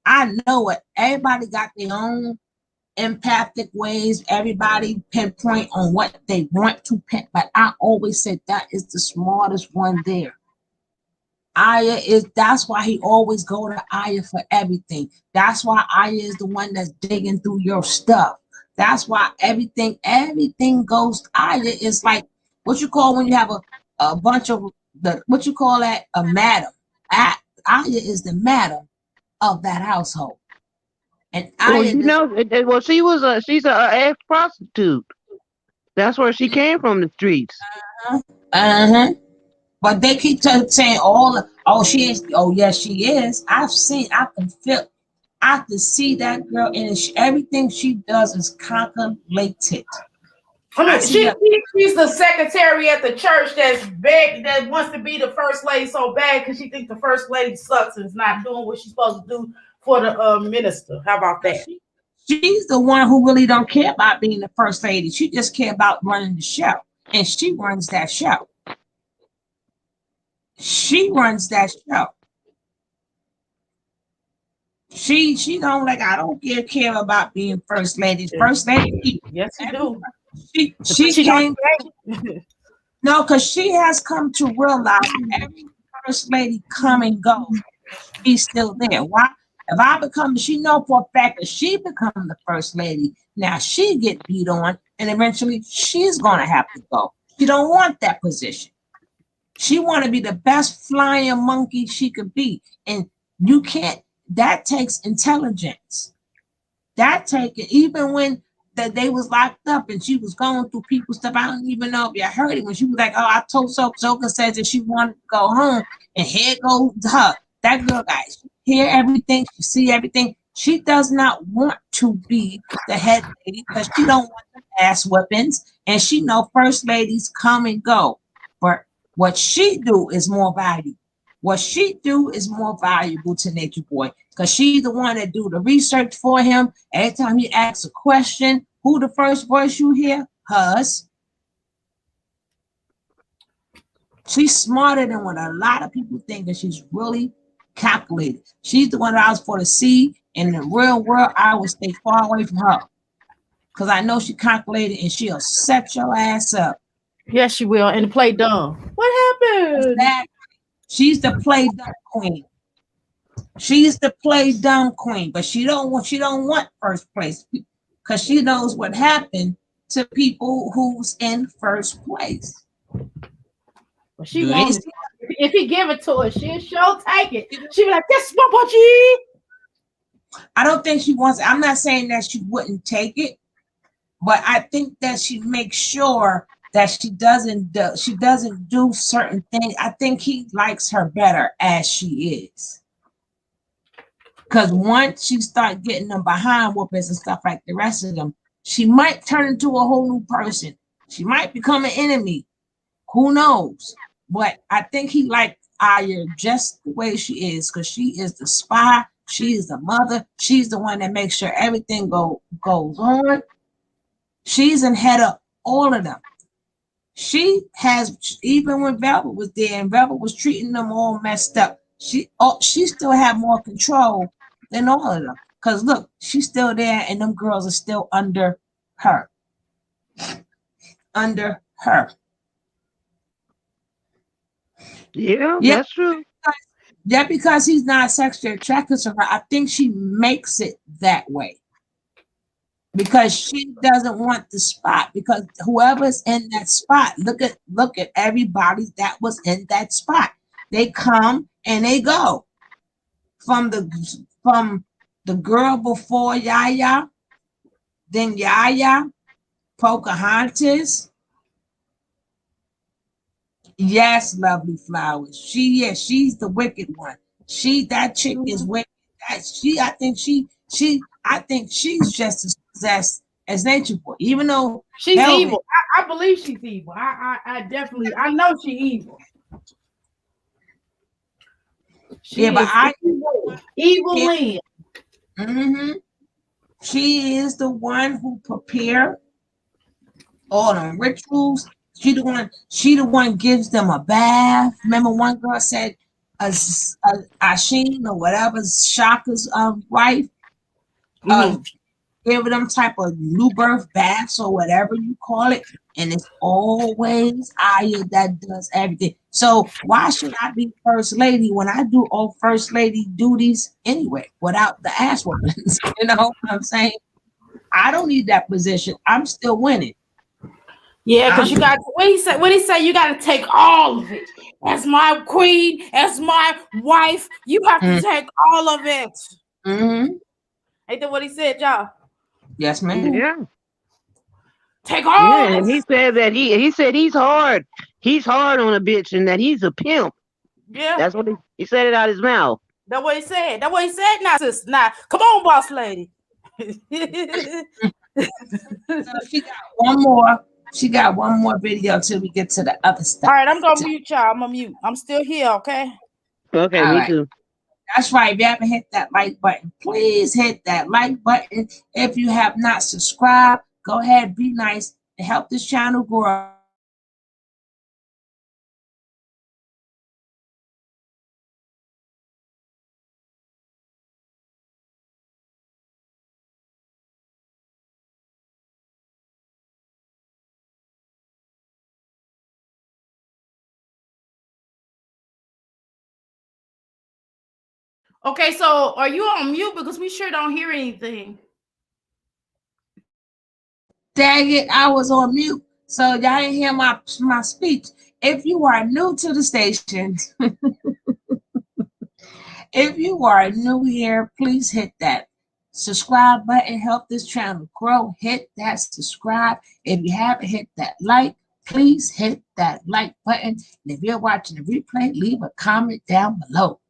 A: I know it. Everybody got their own empathic ways. Everybody pinpoint on what they want to pin. But I always said that is the smartest one there. Aya is, that's why he always go to Aya for everything. That's why Aya is the one that's digging through your stuff. That's why everything goes. Aya is like what you call when you have a bunch of the, what you call that, a madam. Aya is the madam of that household. And
D: Well,
A: Aya,
D: well, she's a ex prostitute. That's where she came from, the streets.
A: uh-huh. But they keep saying oh, she is, oh yes, she is. I've seen, I can feel, I can see that girl, and everything she does is calculated.
B: I mean, she's the secretary at the church that's big, that wants to be the first lady so bad because she thinks the first lady sucks and is not doing what she's supposed to do for the minister. How about that?
A: She's the one who really don't care about being the first lady. She just care about running the show, and she runs that show. She runs that show. She don't, like, I don't care about being first lady. First lady.
B: Yes, you do.
A: She came. No, because she has come to realize every first lady come and go. She's still there. Why? If I become, she know for a fact that she become the first lady. Now she get beat on, and eventually she's gonna have to go. She don't want that position. She want to be the best flying monkey she could be, and you can't. That takes intelligence. That take it. Even when that they was locked up and she was going through people's stuff. I don't even know if you heard it when she was like, "Oh, I told Zoka says that she wanted to go home, and here goes her." That girl, guys, hear everything, she see everything. She does not want to be the head lady because she don't want the ass whippings, and she know first ladies come and go. But what she do is more valuable. What she do is more valuable to Nature Boy because she's the one that do the research for him. Every time he asks a question, who the first voice you hear? Hers. She's smarter than what a lot of people think, that she's really calculated. She's the one that I was for to see. In the real world, I would stay far away from her because I know she calculated and she'll set your ass up.
B: Yes, she will. And play dumb. What happened?
A: Exactly. She's the play dumb queen. She's the play dumb queen, but she don't want first place because she knows what happened to people who's in first place.
B: Well, she wants, if he give it to her, she'll take it. She'll be like, "This is my budgie."
A: I don't think she wants it. I'm not saying that she wouldn't take it, but I think that she makes sure that she doesn't do certain things. I think he likes her better as she is. Because once she start getting them behind whoopers and stuff like the rest of them, she might turn into a whole new person. She might become an enemy. Who knows? But I think he liked Aya just the way she is, because she is the spy. She is the mother. She's the one that makes sure everything goes on. She's in head of all of them. She has, even when Velvet was there and Velvet was treating them all messed up, she still had more control than all of them. Because look, she's still there and them girls are still under her. Under her.
D: Yeah, that's true.
A: Yeah, because he's not sexually attracted to her, I think she makes it that way. Because she doesn't want the spot. Because whoever's in that spot, look at everybody that was in that spot. They come and they go. From the girl before Yaya, then Yaya, Pocahontas. Yes, Lovely Flowers. She's the wicked one. That chick is wicked. I think she's just as possessed as Nature Boy, even though
B: she's evil. I believe she's evil. I definitely, I know she's evil. But evil Lynn.
A: She is the one who prepared all them rituals. She the one gives them a bath. Remember one girl said Asheen or whatever, Shaka's wife, uh
B: Mhm.
A: give them type of new birth baths or whatever you call it. And it's always Aya that does everything. So why should I be first lady when I do all first lady duties anyway without the ass whoopings? You know what I'm saying? I don't need that position. I'm still winning.
B: Yeah, because
A: I'm
B: you got what he said. What he say? You got to take all of it. As my queen, as my wife, you have to take all of it.
A: mm-hmm.
B: Ain't that what he said, y'all?
A: Yes, ma'am.
D: Yeah.
B: Take
D: Yeah.
B: all.
D: And he said that he said he's hard. He's hard on a bitch and that he's a pimp.
B: Yeah,
D: That's what he said it out his mouth.
B: that's what he said. That's what he said. Now, sis, now, come on, boss lady.
A: So she got one more. She got one more video till we get to the other
B: All
A: stuff.
B: right, I'm gonna mute y'all. I'm gonna mute. I'm still here, okay?
D: Okay,
A: All
D: me
A: right.
D: too.
A: That's right. If you haven't hit that like button, please hit that like button. If you have not subscribed, go ahead, be nice to help this channel grow.
B: Okay, so are you on mute because we sure don't hear anything?
A: Dang it, I was on mute. So y'all didn't hear my speech. If you are new to the station, if you are new here, please hit that subscribe button. Help this channel grow. Hit that subscribe. If you haven't hit that like, please hit that like button. And if you're watching the replay, leave a comment down below.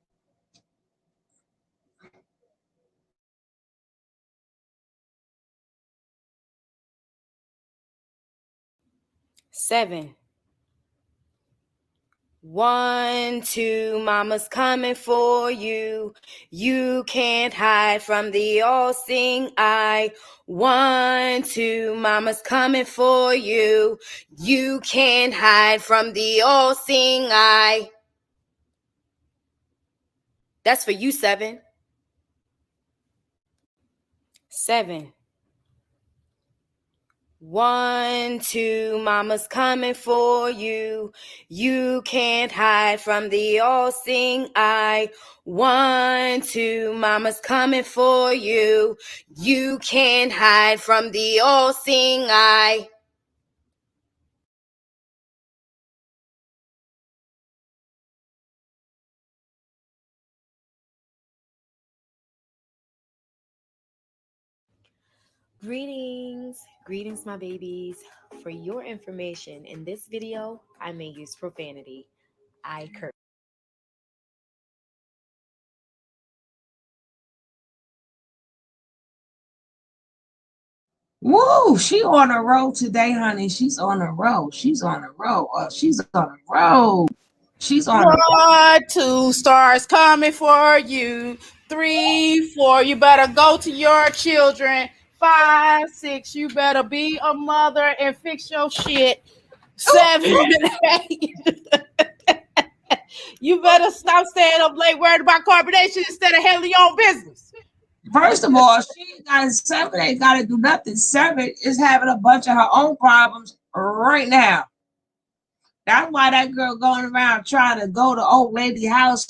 C: Seven. 1, 2, mama's coming for you. You can't hide from the all-seeing eye. 1, 2, mama's coming for you. You can't hide from the all-seeing eye. That's for you, 7. 7. 1, 2, mama's coming for you. You can't hide from the all-seeing eye. 1, 2, mama's coming for you. You can't hide from the all-seeing eye. Greetings, my babies. For your information, in this video, I may use profanity. I curse.
A: Woo, she on a roll today, honey. She's on a roll. She's on a roll. Oh, she's on a roll. She's on a
B: 1, 2 stars coming for you. 3, 4, you better go to your children. 5, 6, you better be a mother and fix your shit. 7, 8, you better stop staying up late worried about carbonation instead of handling your own business.
A: First of all, she ain't got 7 ain't got to do nothing. 7 is having a bunch of her own problems right now. That's why that girl going around trying to go to old lady house.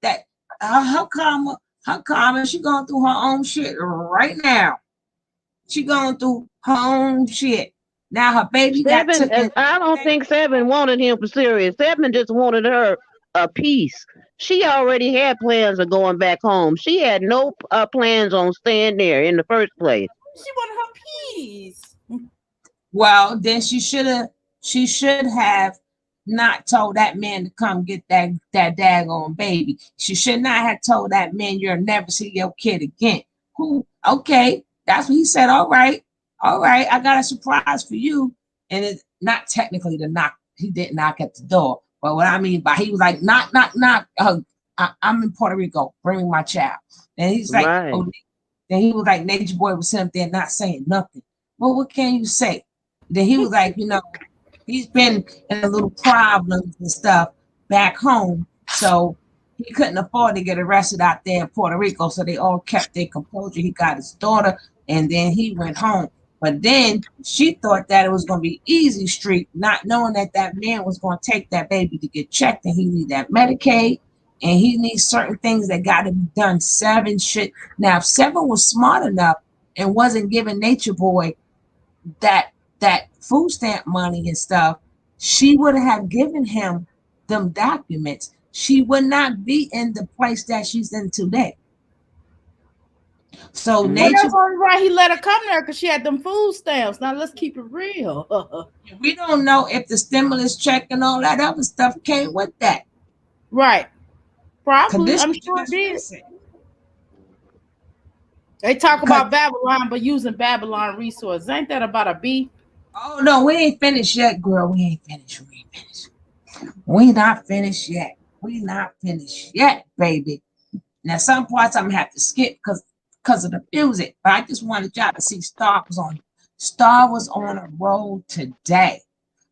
A: That her karma, she going through her own shit right now. She going through her own shit. Now her baby got
D: Seven,
A: taken.
D: I don't think Seven wanted him for serious. Seven just wanted her a piece. She already had plans of going back home. She had no plans on staying there in the first place.
B: She wanted her peace.
A: Well, then she should have not told that man to come get that daggone baby. She should not have told that man you'll never see your kid again. Who? Okay, that's what he said. All right, I got a surprise for you. And it's not technically the knock. He didn't knock at the door, but what I mean by he was like knock, knock, knock. I'm in Puerto Rico. Bring me my child. And he's like,
D: Right.
A: oh. Then he was like, Nature Boy was sitting there not saying nothing. Well, what can you say? Then he was like, he's been in a little problems and stuff back home. So he couldn't afford to get arrested out there in Puerto Rico. So they all kept their composure. He got his daughter and then he went home. But then she thought that it was going to be easy street, not knowing that that man was going to take that baby to get checked and he need that Medicaid and he needs certain things that got to be done. Seven shit. Now, if Seven was smart enough and wasn't giving Nature Boy that food stamp money and stuff, she would have given him them documents. She would not be in the place that she's in today. So
B: Well,
A: Nature,
B: that's only right he let her come there because she had them food stamps. Now let's keep it real.
A: we don't know if the stimulus check and all that other stuff came with that.
B: Right. Probably.
A: This
B: I'm
A: is
B: sure it
A: just
B: did.
A: recent.
B: They talk
A: Because-
B: about Babylon, but using Babylon resources. Ain't that about a beef?
A: Oh no, we ain't finished yet, girl. We ain't finished. We ain't finished. We not finished yet. We not finished yet, baby. Now some parts I'm gonna have to skip because of the music. But I just wanted y'all to see Star was on a roll today.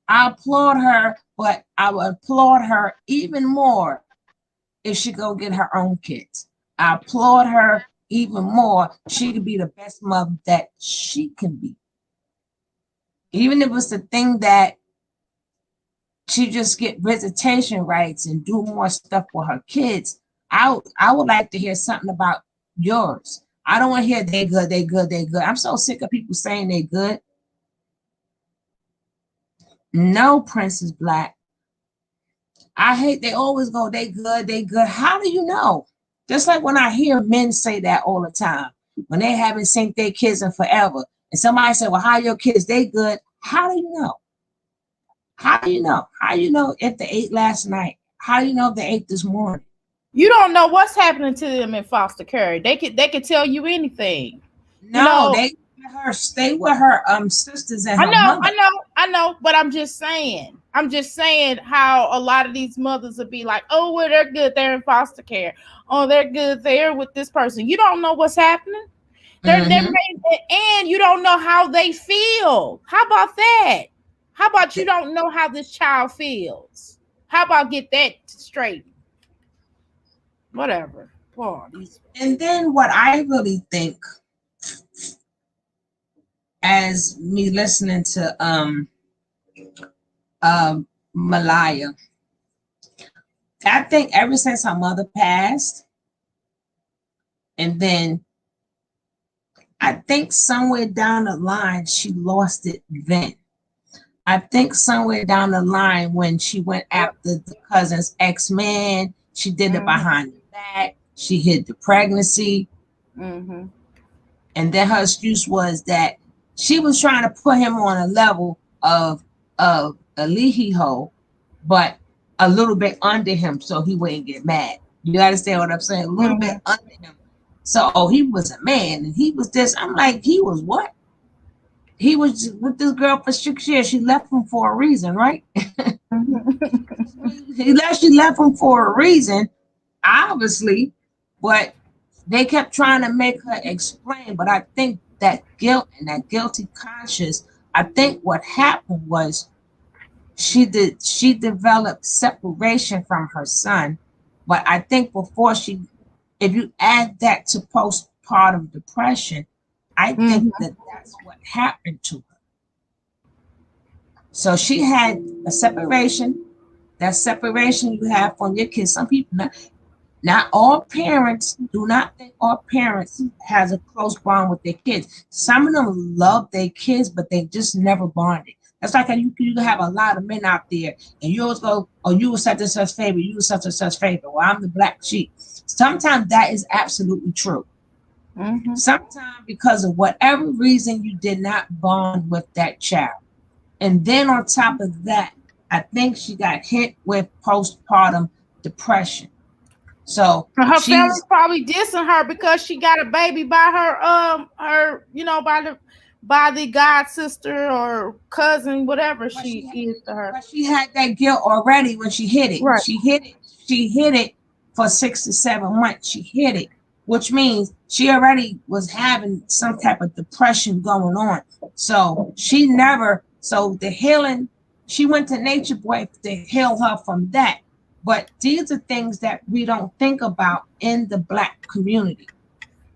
A: I applaud her, but I would applaud her even more if she go get her own kids. I applaud her even more. She could be the best mother that she can be. Even if it's the thing that she just get visitation rights and do more stuff for her kids. I would like to hear something about yours. I don't want to hear they good, they good, they good. I'm so sick of people saying they good. No, Princess Black. I hate they always go, they good, they good. How do you know? Just like when I hear men say that all the time, when they haven't seen their kids in forever. And somebody say, well, how your kids, they good. How do you know? How do you know? How do you know if they ate last night? How do you know if they ate this morning?
B: You don't know what's happening to them in foster care. They could tell you anything.
A: No, they stay with her sisters and her mother.
B: I know, but I'm just saying how a lot of these mothers would be like, oh, well, they're good, they're in foster care. Oh, they're good, they're with this person. You don't know what's happening. They're and you don't know how they feel. How about that? How about you don't know how this child feels? How about get that straight? Whatever. Oh,
A: and then what I really think, as me listening to Malaya, I think ever since her mother passed, and then I think somewhere down the line she lost it then. I think somewhere down the line when she went after the cousin's ex-man, she did it behind the back. She hid the pregnancy.
B: Mm-hmm.
A: And then her excuse was that she was trying to put him on a level of Elihiho, but a little bit under him so he wouldn't get mad. You understand what I'm saying? A little bit under him. So, he was a man and he was this. I'm like, he was what? He was with this girl for 6 years. She left him for a reason, right? She left him for a reason, obviously, but they kept trying to make her explain. But I think that guilt and that guilty conscience, I think what happened was she developed separation from her son. But I think if you add that to postpartum depression, I think that's what happened to her. So she had a separation. That separation you have from your kids. Some people, not all parents, do not think all parents has a close bond with their kids. Some of them love their kids, but they just never bonded. That's like you have a lot of men out there, and you always go, oh, you were such and such favorite, you were such and such favorite. Well, I'm the black sheep. Sometimes that is absolutely true. Sometimes because of whatever reason you did not bond with that child. And then on top of that, I think she got hit with postpartum depression. So
B: her family's probably dissing her because she got a baby by by the god sister or cousin, whatever she is to her.
A: But she had that guilt already when she hit it.
B: Right.
A: She hid it for 6 to 7 months. She hid it, which means she already was having some type of depression going on. So she never So the healing, she went to Nature Boy to heal her from that. But these are things that we don't think about in the Black community.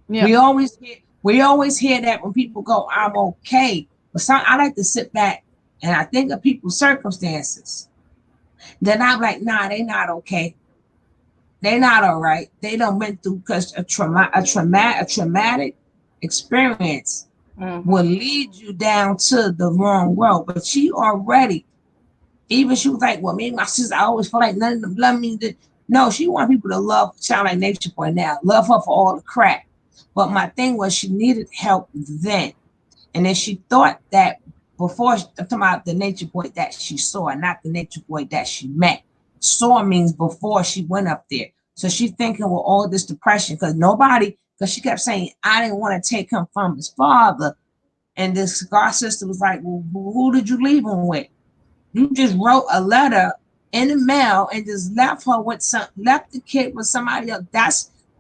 B: Yeah.
A: We always hear that when people go, I'm okay. But I like to sit back and I think of people's circumstances. Then I'm like, nah, they not okay. They not all right. They done went through because a traumatic experience will lead you down to the wrong road. But she already, even she was like, well, me and my sister, I always feel like none of them love me. No, she want people to love Child Like Nature Boy now, love her for all the crap. But my thing was she needed help then. And then she thought that before, I'm talking about the Nature Boy that she saw, not the Nature Boy that she met. Saw means before she went up there. So she's thinking with all this depression, because she kept saying, I didn't want to take him from his father. And this God sister was like, well, who did you leave him with? You just wrote a letter in the mail and just left the kid with somebody else.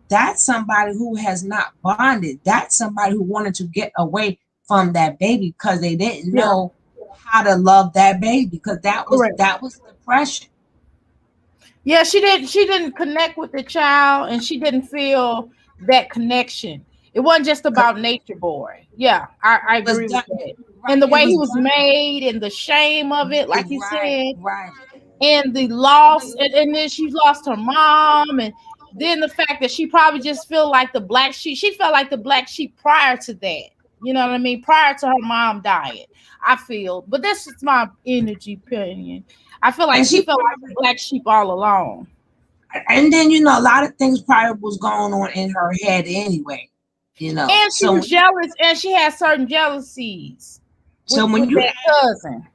A: That's somebody who has not bonded. That's somebody who wanted to get away from that baby because they didn't know how to love that baby, because that was depression.
B: Yeah, she didn't connect with the child, and she didn't feel that connection. It wasn't just about Nature Boy. Yeah, I agree with that. And the way he was made, and the shame of it, like you said,
A: Right.
B: and the loss, and then she lost her mom, and then the fact that she probably just feel like the black sheep. She felt like the black sheep prior to that. You know what I mean? Prior to her mom dying, I feel. But this is my energy opinion. I feel like she felt like the black sheep all along.
A: And then a lot of things probably was going on in her head anyway.
B: And she was jealous, and she had certain jealousies with that cousin.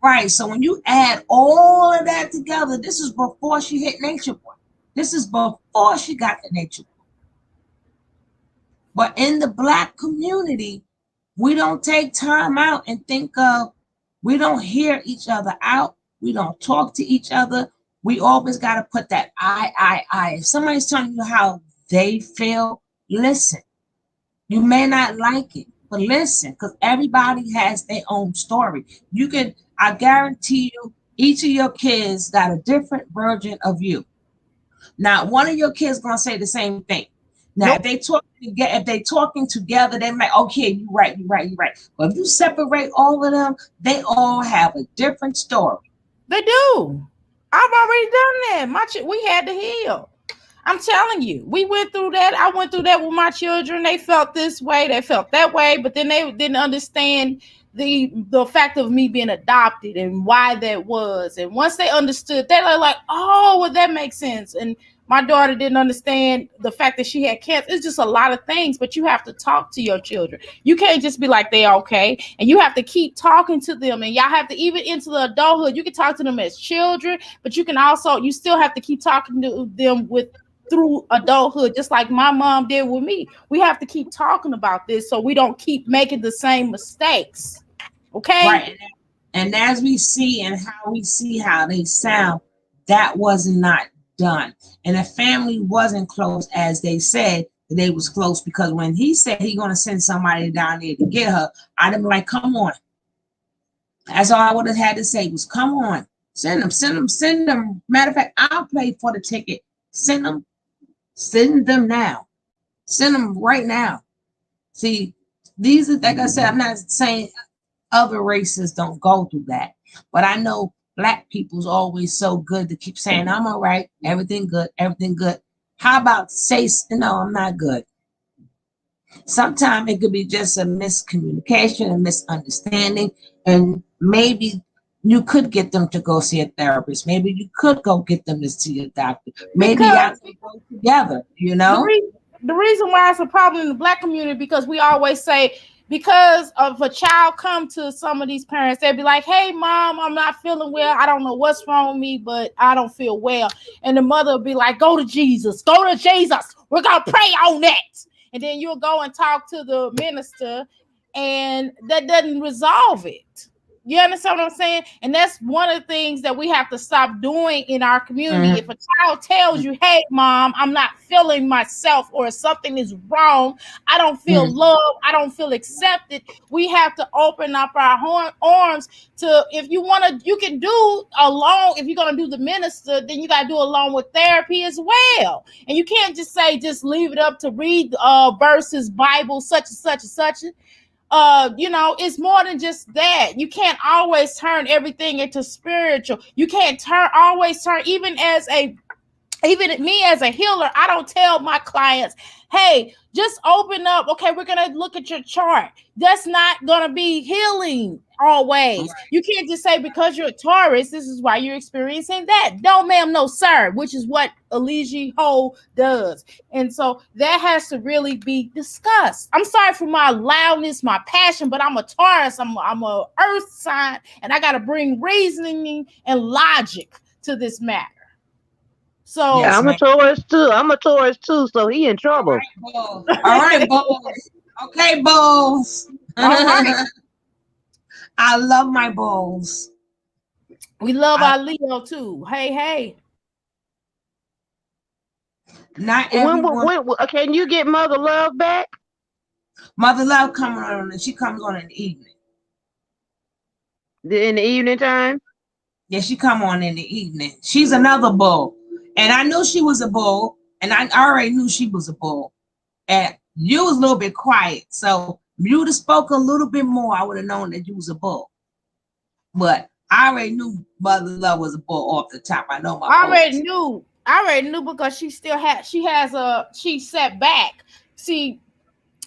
A: Right. So when you add all of that together, this is before she hit Nature Boy. This is before she got to Nature Boy. But in the Black community, we don't take time out and we don't hear each other out. We don't talk to each other. We always got to put that I. If somebody's telling you how they feel, listen. You may not like it, but listen, because everybody has their own story. I guarantee you, each of your kids got a different version of you. Now, one of your kids gonna say the same thing. Now, if they talking together, they might, okay, you're right. But if you separate all of them, they all have a different story.
B: They do. I've already done that. We had to heal. I'm telling you, we went through that. I went through that with my children. They felt this way, they felt that way, but then they didn't understand the fact of me being adopted and why that was. And once they understood, they were like, oh, well, that makes sense. And my daughter didn't understand the fact that she had cancer. It's just a lot of things, but you have to talk to your children. You can't just be like, they're okay. And you have to keep talking to them. And y'all have to, even into the adulthood, you can talk to them as children, but you still have to keep talking to them through adulthood, just like my mom did with me. We have to keep talking about this so we don't keep making the same mistakes. Okay?
A: Right. And as we see how they sound, that was not done. And the family wasn't close as they said that they was close, because when he said he gonna send somebody down there to get her, I'd have been like, come on. That's all I would have had to say was, come on, send them. Matter of fact, I'll pay for the ticket. Send them now. Send them right now. See, these are, like I said, I'm not saying other races don't go through that, but I know Black people's always so good to keep saying, I'm all right, everything good. How about say, no, I'm not good? Sometimes it could be just a miscommunication, a misunderstanding, and maybe you could get them to go see a therapist. Maybe you could go get them to see a doctor. Maybe y'all could go together,
B: The reason why it's a problem in the Black community, because we always say, because of a child come to some of these parents, they'll be like, hey, mom, I'm not feeling well. I don't know what's wrong with me, but I don't feel well. And the mother will be like, go to Jesus. We're going to pray on that. And then you'll go and talk to the minister, and that doesn't resolve it. You understand what I'm saying? And that's one of the things that we have to stop doing in our community. If a child tells you, hey, mom, I'm not feeling myself, or something is wrong, I don't feel love, I don't feel accepted, we have to open up our arms to, if you want to, you can do alone. If you're going to do the minister, then you got to do along with therapy as well. And you can't just say, just leave it up to read verses, Bible, such and such and such. It's more than just that. You can't always turn everything into spiritual. You can't always turn, even me as a healer, I don't tell my clients, hey, just open up. Okay, we're going to look at your chart. That's not going to be healing always. Right. You can't just say, because you're a Taurus, this is why you're experiencing that. No, ma'am, no, sir, which is what Elijah Ho does. And so that has to really be discussed. I'm sorry for my loudness, my passion, but I'm a Taurus. I'm a earth sign, and I got to bring reasoning and logic to this matter. So
D: yeah, I'm a Taurus too. So he in trouble.
A: All right, bulls. Okay, bulls.
B: All right.
A: I love my bulls.
B: We love our Leo too. Hey.
A: Not everyone.
D: Can you get Mother Love back?
A: Mother Love coming on, and she comes on in the evening.
D: In the evening time?
A: Yeah, she come on in the evening. She's another bull. And I knew she was a bull, and I already knew she was a bull. And you was a little bit quiet, so if you would have spoken a little bit more, I would have known that you was a bull. But I already knew Mother Love was a bull off the top. I know my.
B: I already knew because she sat back. See,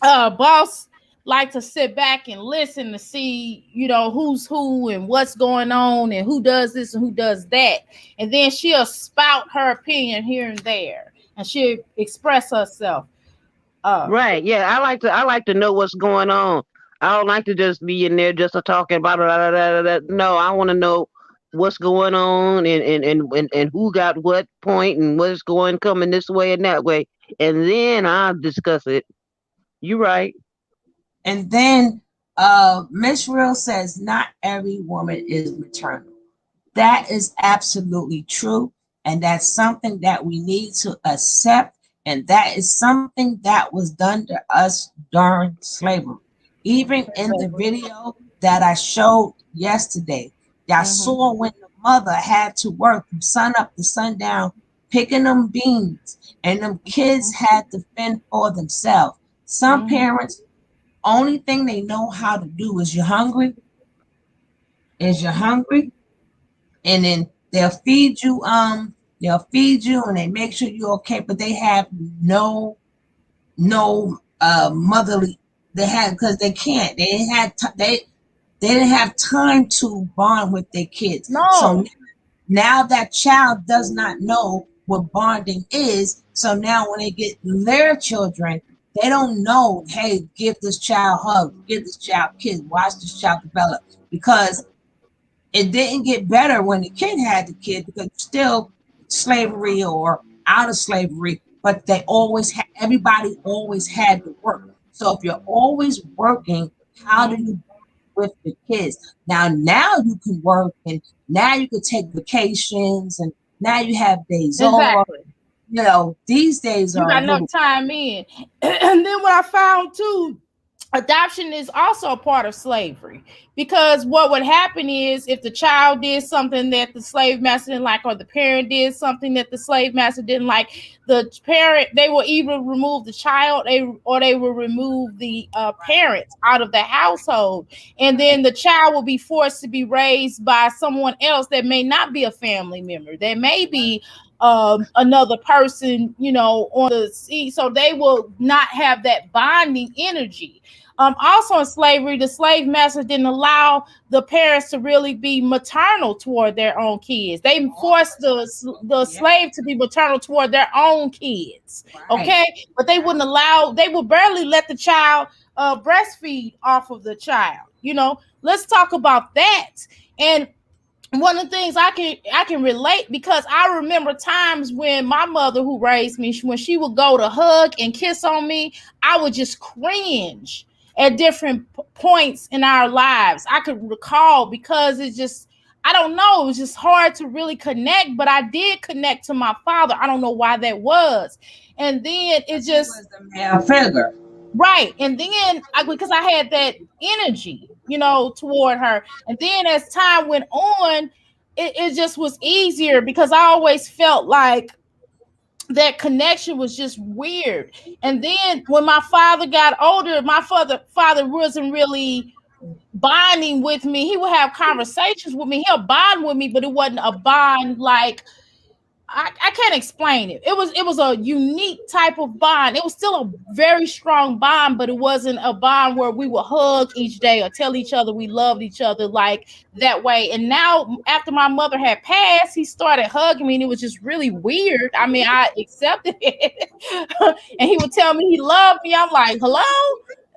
B: boss like to sit back and listen to see, who's who and what's going on and who does this and who does that. And then she'll spout her opinion here and there, and she'll express herself.
D: Right. Yeah. I like to know what's going on. I don't like to just be in there just talking about it. No, I want to know what's going on and who got what point and what's coming this way and that way. And then I'll discuss it. You're right.
A: And then Miss Real says, not every woman is maternal. That is absolutely true. And that's something that we need to accept. And that is something that was done to us during slavery. Even in the video that I showed yesterday, I saw when the mother had to work from sun up to sundown, picking them beans, and them kids had to fend for themselves. Some parents, only thing they know how to do is, you're hungry? Is you're hungry? And then they'll feed you and they make sure you're okay, but they have no motherly, because they can't. They didn't have time to bond with their kids.
B: No.
A: So now that child does not know what bonding is. So now when they get their children, they don't know, hey, give this child hugs, give this child kiss, watch this child develop, because it didn't get better when the kid had the kid, because still slavery or out of slavery, but everybody always had to work. So if you're always working, how do you with the kids? Now you can work, and now you can take vacations, and now you have days off. These days
B: you got enough time in. And then what I found too, adoption is also a part of slavery, because what would happen is, if the child did something that the slave master didn't like, or the parent did something that the slave master didn't like, the parent, they will either remove the child or they will remove the parents out of the household. And then the child will be forced to be raised by someone else that may not be a family member. There may be another person, on the sea, so they will not have that bonding energy. Also in slavery, the slave master didn't allow the parents to really be maternal toward their own kids. They forced the slave to be maternal toward their own kids. Okay, but they would barely let the child breastfeed off of the child. Let's talk about that. And one of the things I can relate, because I remember times when my mother, who raised me, when she would go to hug and kiss on me, I would just cringe. at different points in our lives. I could recall because it's just, I don't know, it was just hard to really connect, but I did connect to my father. I don't know why that was. And then it just
A: was the male figure.
B: right. And then because I had that energy, toward her. And then as time went on, it just was easier because I always felt like that connection was just weird. And then when my father got older, my father wasn't really bonding with me. He would have conversations with me. He'll bond with me, but it wasn't a bond like I can't explain it. It was a unique type of bond. It was still a very strong bond, but it wasn't a bond where we would hug each day or tell each other we loved each other like that way. And now after my mother had passed, he started hugging me and it was just really weird. I mean, I accepted it. And he would tell me he loved me. I'm like, hello?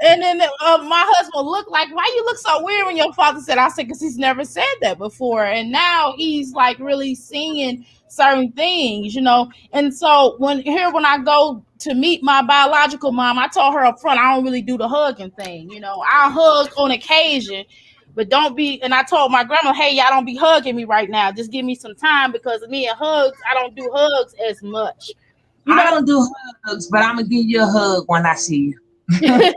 B: And then my husband looked like, why you look so weird when your father said? I said, because he's never said that before. And now he's like really seeing certain things, And so when I go to meet my biological mom, I told her up front, I don't really do the hugging thing. I'll hug on occasion, but don't be. And I told my grandma, hey, y'all don't be hugging me right now. Just give me some time because me and hugs, I don't do hugs as much.
A: I don't do hugs, but I'm going to give you a hug when I see you. I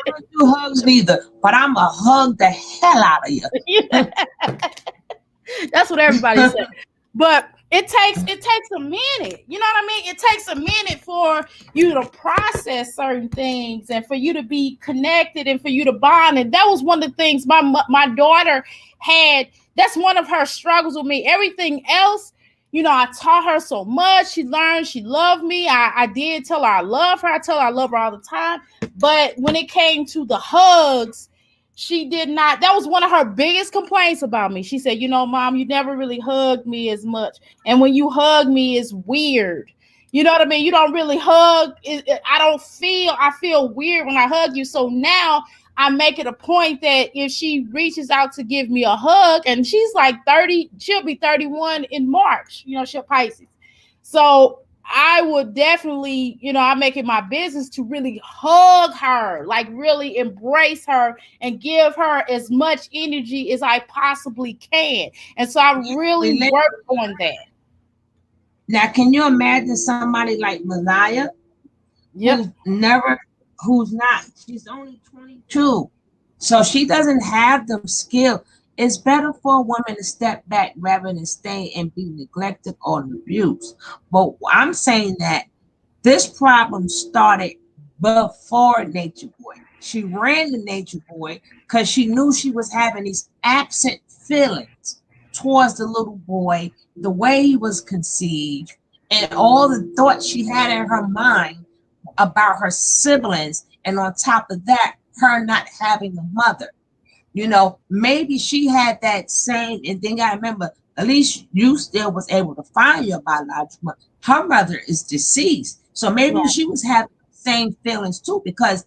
A: don't do hugs neither, but I'm going to hug the hell out of you.
B: That's what everybody said. But it takes a minute. You know what I mean? It takes a minute for you to process certain things and for you to be connected and for you to bond. And that was one of the things my daughter had. That's one of her struggles with me. Everything else, I taught her so much. She learned. She loved me. I did tell her I love her. I tell her I love her all the time. But when it came to the hugs, she did not. That was one of her biggest complaints about me. She said, Mom, you never really hugged me as much. And when you hug me, it's weird. You know what I mean? You don't really hug. I feel weird when I hug you. So now I make it a point that if she reaches out to give me a hug, and she's like 30, she'll be 31 in March, she'll Pisces. So I would definitely, I make it my business to really hug her, like really embrace her and give her as much energy as I possibly can. And so I really work on that.
A: Now, can you imagine somebody like Messiah?
B: Yep.
A: She's only 22. So she doesn't have them skills. It's better for a woman to step back rather than stay and be neglected or abused. But I'm saying that this problem started before Nature Boy. She ran to Nature Boy because she knew she was having these absent feelings towards the little boy, the way he was conceived, and all the thoughts she had in her mind about her siblings. And on top of that, her not having a mother. Maybe she had that same, and then I remember, at least you still was able to find your biological mother. Her mother is deceased. So maybe she was having the same feelings too, because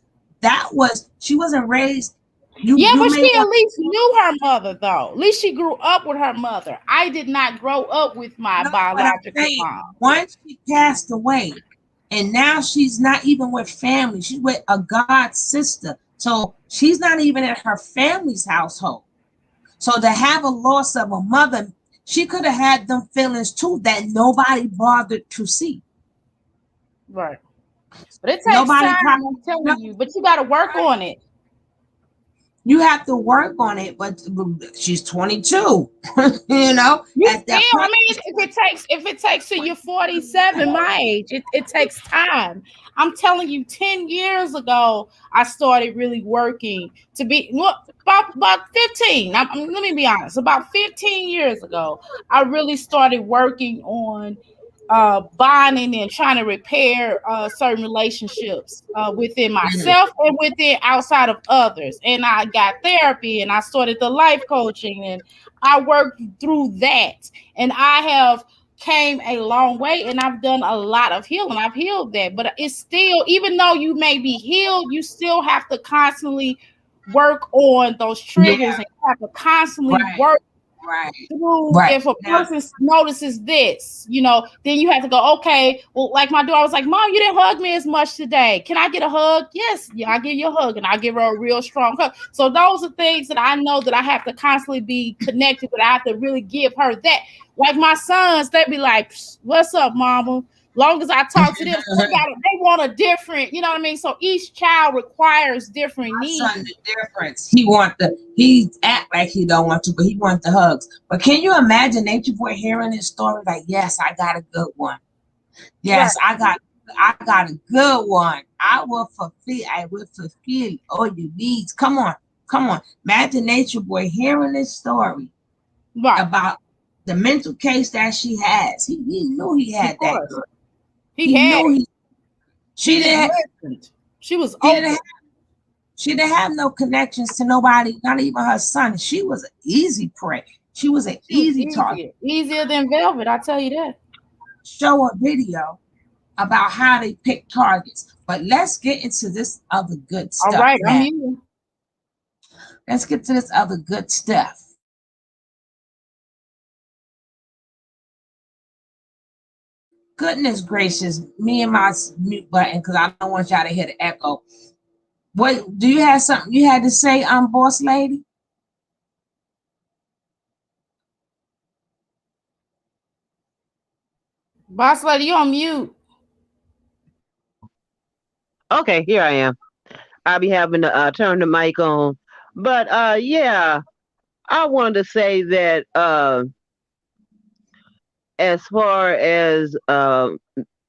A: she wasn't raised.
B: But she at least knew her mother, though. At least she grew up with her mother. I did not grow up with my biological mom.
A: Once she passed away, and now she's not even with family. She's with a god sister. So she's not even in her family's household. So to have a loss of a mother, she could have had them feelings too that nobody bothered to see.
B: Right. But it takes time, I'm telling you. But you got to work on it.
A: You have to work on it, but she's 22. At that point,
B: I mean, if it takes till you're 47, my age, it takes time. I'm telling you, 10 years ago, I started really working to be about 15. Let me be honest. About 15 years ago, I really started working on bonding and trying to repair certain relationships within myself and within outside of others. And I got therapy and I started the life coaching and I worked through that. And I have came a long way and I've done a lot of healing. I've healed that, but it's still, even though you may be healed, you still have to constantly work on those triggers and you have to constantly work
A: Right.
B: If a person notices this, then you have to go, okay, well, like my daughter was like, Mom, you didn't hug me as much today. Can I get a hug? Yes, yeah, I'll give you a hug, and I'll give her a real strong hug. So those are things that I know that I have to constantly be connected with. I have to really give her that. Like my sons, they be like, what's up, mama? Long as I talk to them, they want a different, you know what I mean? So each child requires different needs.
A: Son, the difference. He act like he don't want to, but he wants the hugs. But can you imagine Nature Boy hearing this story? Like, yes, I got a good one. Yes, right. I got a good one. I will fulfill all your needs. Come on. Imagine Nature Boy hearing this story about the mental case that she has. He knew he had that girl. She was open. She didn't have no connections to nobody, not even her son. She was an easy prey. She was an easy target.
B: Easier than Velvet, I tell you that.
A: Show a video about how they pick targets. But let's get into this other good stuff.
B: All right, I'm here.
A: Let's get to this other good stuff. Goodness gracious, me and my mute button, because I don't want y'all to hear the echo. What do you have something you had to say, boss lady?
B: Boss lady, you on mute.
D: Okay, here I am. I'll be having to turn the mic on. But yeah, I wanted to say that as far as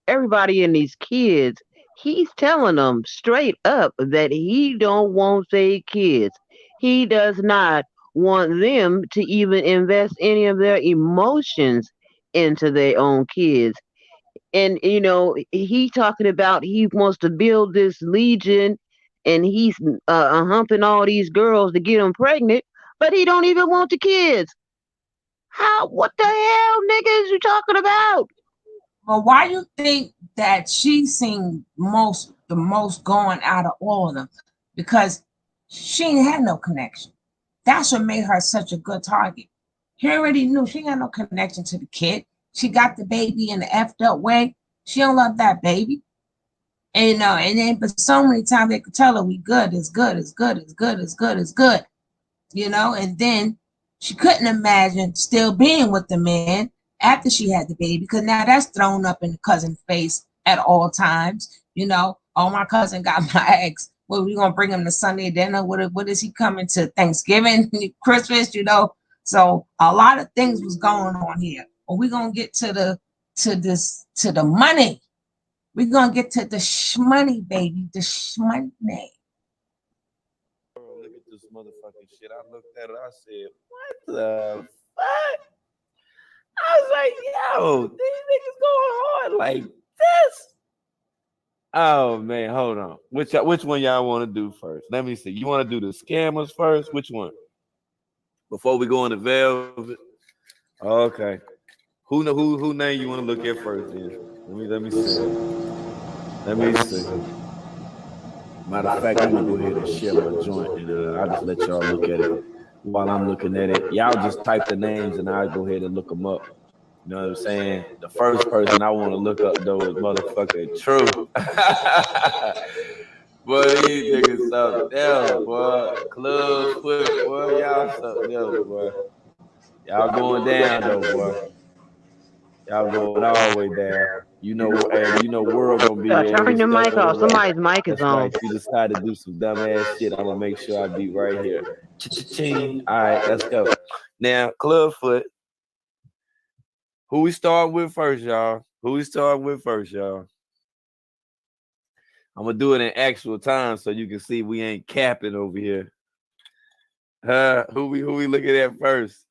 D: everybody and these kids, he's telling them straight up that he don't want their kids. He does not want them to even invest any of their emotions into their own kids. And he talking about he wants to build this legion, and he's humping all these girls to get them pregnant, but he don't even want the kids. What the hell, nigga, is you talking about?
A: Well, why you think that she seen the most going out of all of them? Because she ain't had no connection. That's what made her such a good target. He already knew she had no connection to the kid. She got the baby in the effed up way. She don't love that baby. And but so many times they could tell her we good, it's good, it's good, it's good, it's good, it's good. And then she couldn't imagine still being with the man after she had the baby, because now that's thrown up in the cousin's face at all times. Oh, my cousin got my ex. Well, we gonna bring him to Sunday dinner. What is he coming to? Thanksgiving, Christmas, So a lot of things was going on here. But we're gonna get to the money. We're gonna get to the shmoney, baby. The shmoney.
E: Look at this motherfucking shit. I looked at it. I said, what the fuck? I was like, yo, these niggas going hard like this. Oh man, hold on. Which one y'all want to do first? Let me see. You want to do the scammers first? Which one? Before we go into Velvet. Okay. Who name you want to look at first then? Let me see. Let me see. Matter of fact, I'm gonna go ahead and share my joint, and I'll just let y'all look at it while I'm looking at it. Y'all just type the names, and I'll go ahead and look them up. You know what I'm saying? The first person I want to look up though is motherfucking True. Boy, these niggas something else, boy. Clubfoot, boy, y'all something else, boy. Y'all going down though, boy. Y'all going all the way down. World gonna be there.
D: Turn your mic off. Somebody's mic is on.
E: Right. She decided to do some dumbass shit. I'm gonna make sure I be right here. Cha-cha-ching. All right, let's go. Now, Clubfoot. Who we start with first, y'all? I'm gonna do it in actual time so you can see we ain't capping over here. Who we looking at first?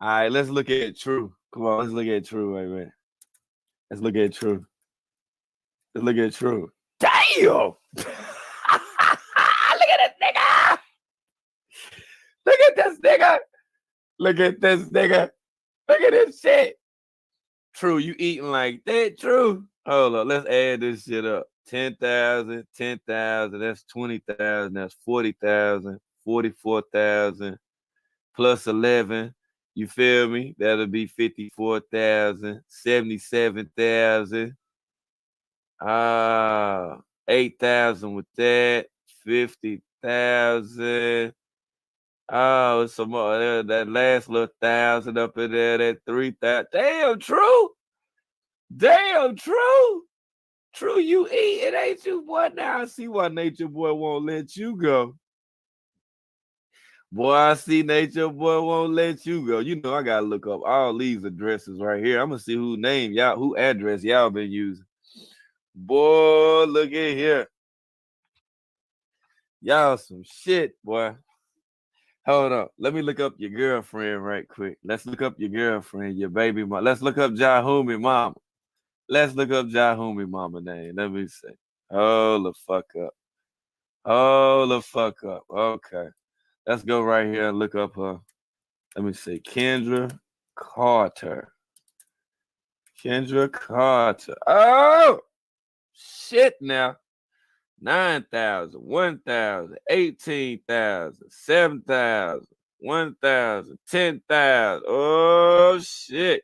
E: All right, let's look at True. Come on, let's look at True, wait a minute. Let's look at True. Damn! Look at this nigga! Look at this shit. True, you eating like that, True? Hold on, let's add this shit up. 10,000, that's 20,000, that's 40,000, 44,000, plus 11, You feel me? That'll be 54,000, 77,000. 8,000 with that, 50,000. Oh, some more. That last little thousand up in there, that 3,000. Damn, true. Damn, true. True, you eat it, ain't you, boy? Now I see why Nature Boy won't let you go. Boy, I see Nature Boy won't let you go. You know I gotta look up all these addresses right here. I'm gonna see who name y'all, who address y'all been using. Boy, look at here. Y'all some shit, boy. Hold up. Let me look up your girlfriend right quick. Let's look up your girlfriend, your baby mama. Let's look up Jahumi mama. Let's look up Jahumi mama name. Let me see. Hold the fuck up. Hold the fuck up. Okay. Let's go right here and look up her. Let me see. Kendra Carter. Kendra Carter. Oh! Shit now. 9,000, 1,000, 18,000, 7,000, 1,000, 10,000. Oh, shit.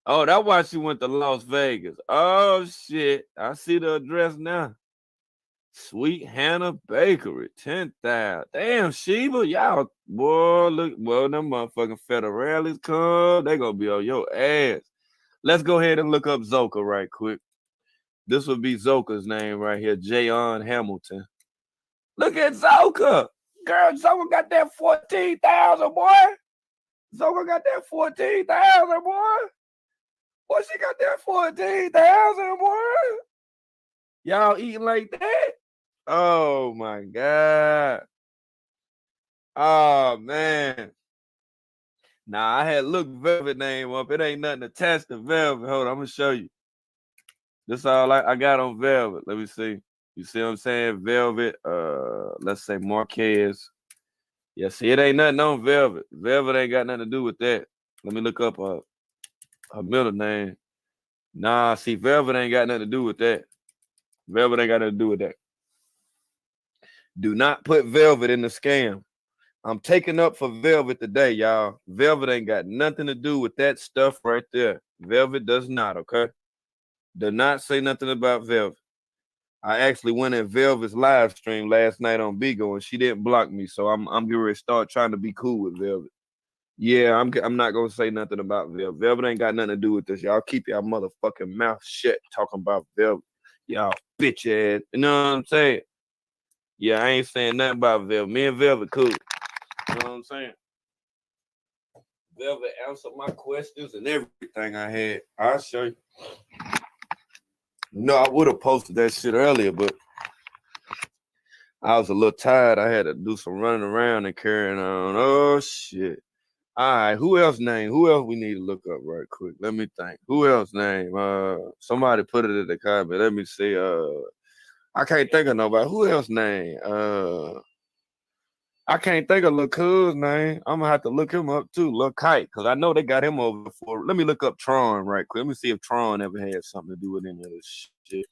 E: Oh, that's why she went to Las Vegas. Oh, shit. I see the address now. Sweet Hannah Bakery, 10,000. Damn, Sheba, y'all, boy, look, well, them motherfucking federales come. They gonna be on your ass. Let's go ahead and look up Zoka right quick. This would be Zoka's name right here, Jayon Hamilton. Look at Zoka. Girl, Zoka got that 14,000, boy. Zoka got that 14,000, boy. Boy, she got that 14,000, boy. Y'all eating like that? Oh, my God. Oh, man. Nah, I had looked Velvet name up. It ain't nothing attached to Velvet. Hold on, I'm going to show you. This all I got on Velvet. Let me see. You see what I'm saying? Velvet. Let's say Marquez. Yeah, see, it ain't nothing on Velvet. Velvet ain't got nothing to do with that. Let me look up her middle name. Nah, see, Velvet ain't got nothing to do with that. Velvet ain't got nothing to do with that. Do not put Velvet in the scam. I'm taking up for Velvet today, y'all. Velvet ain't got nothing to do with that stuff right there. Velvet does not, okay? Do not say nothing about Velvet. I actually went in Velvet's live stream last night on Bigo, and she didn't block me, so I'm getting ready to start trying to be cool with Velvet. Yeah, I'm not gonna say nothing about Velvet. Velvet ain't got nothing to do with this. Y'all keep your motherfucking mouth shut talking about Velvet. Y'all bitch ass. You know what I'm saying? Yeah, I ain't saying nothing about Velvet. Me and Velvet cool. You know what I'm saying? Velvet answered my questions and everything I had. I'll show you. No, I would have posted that shit earlier, but I was a little tired. I had to do some running around and carrying on. Oh, shit. All right, who else name? Who else we need to look up right quick? Let me think. Who else name? Somebody put it in the comment. Let me see. I can't think of nobody. Who else name? I can't think of Lil Cuz name. I'm gonna have to look him up too, Lil Kite, because I know they got him over before. Let me look up Tron right quick. Let me see if Tron ever had something to do with any of this shit.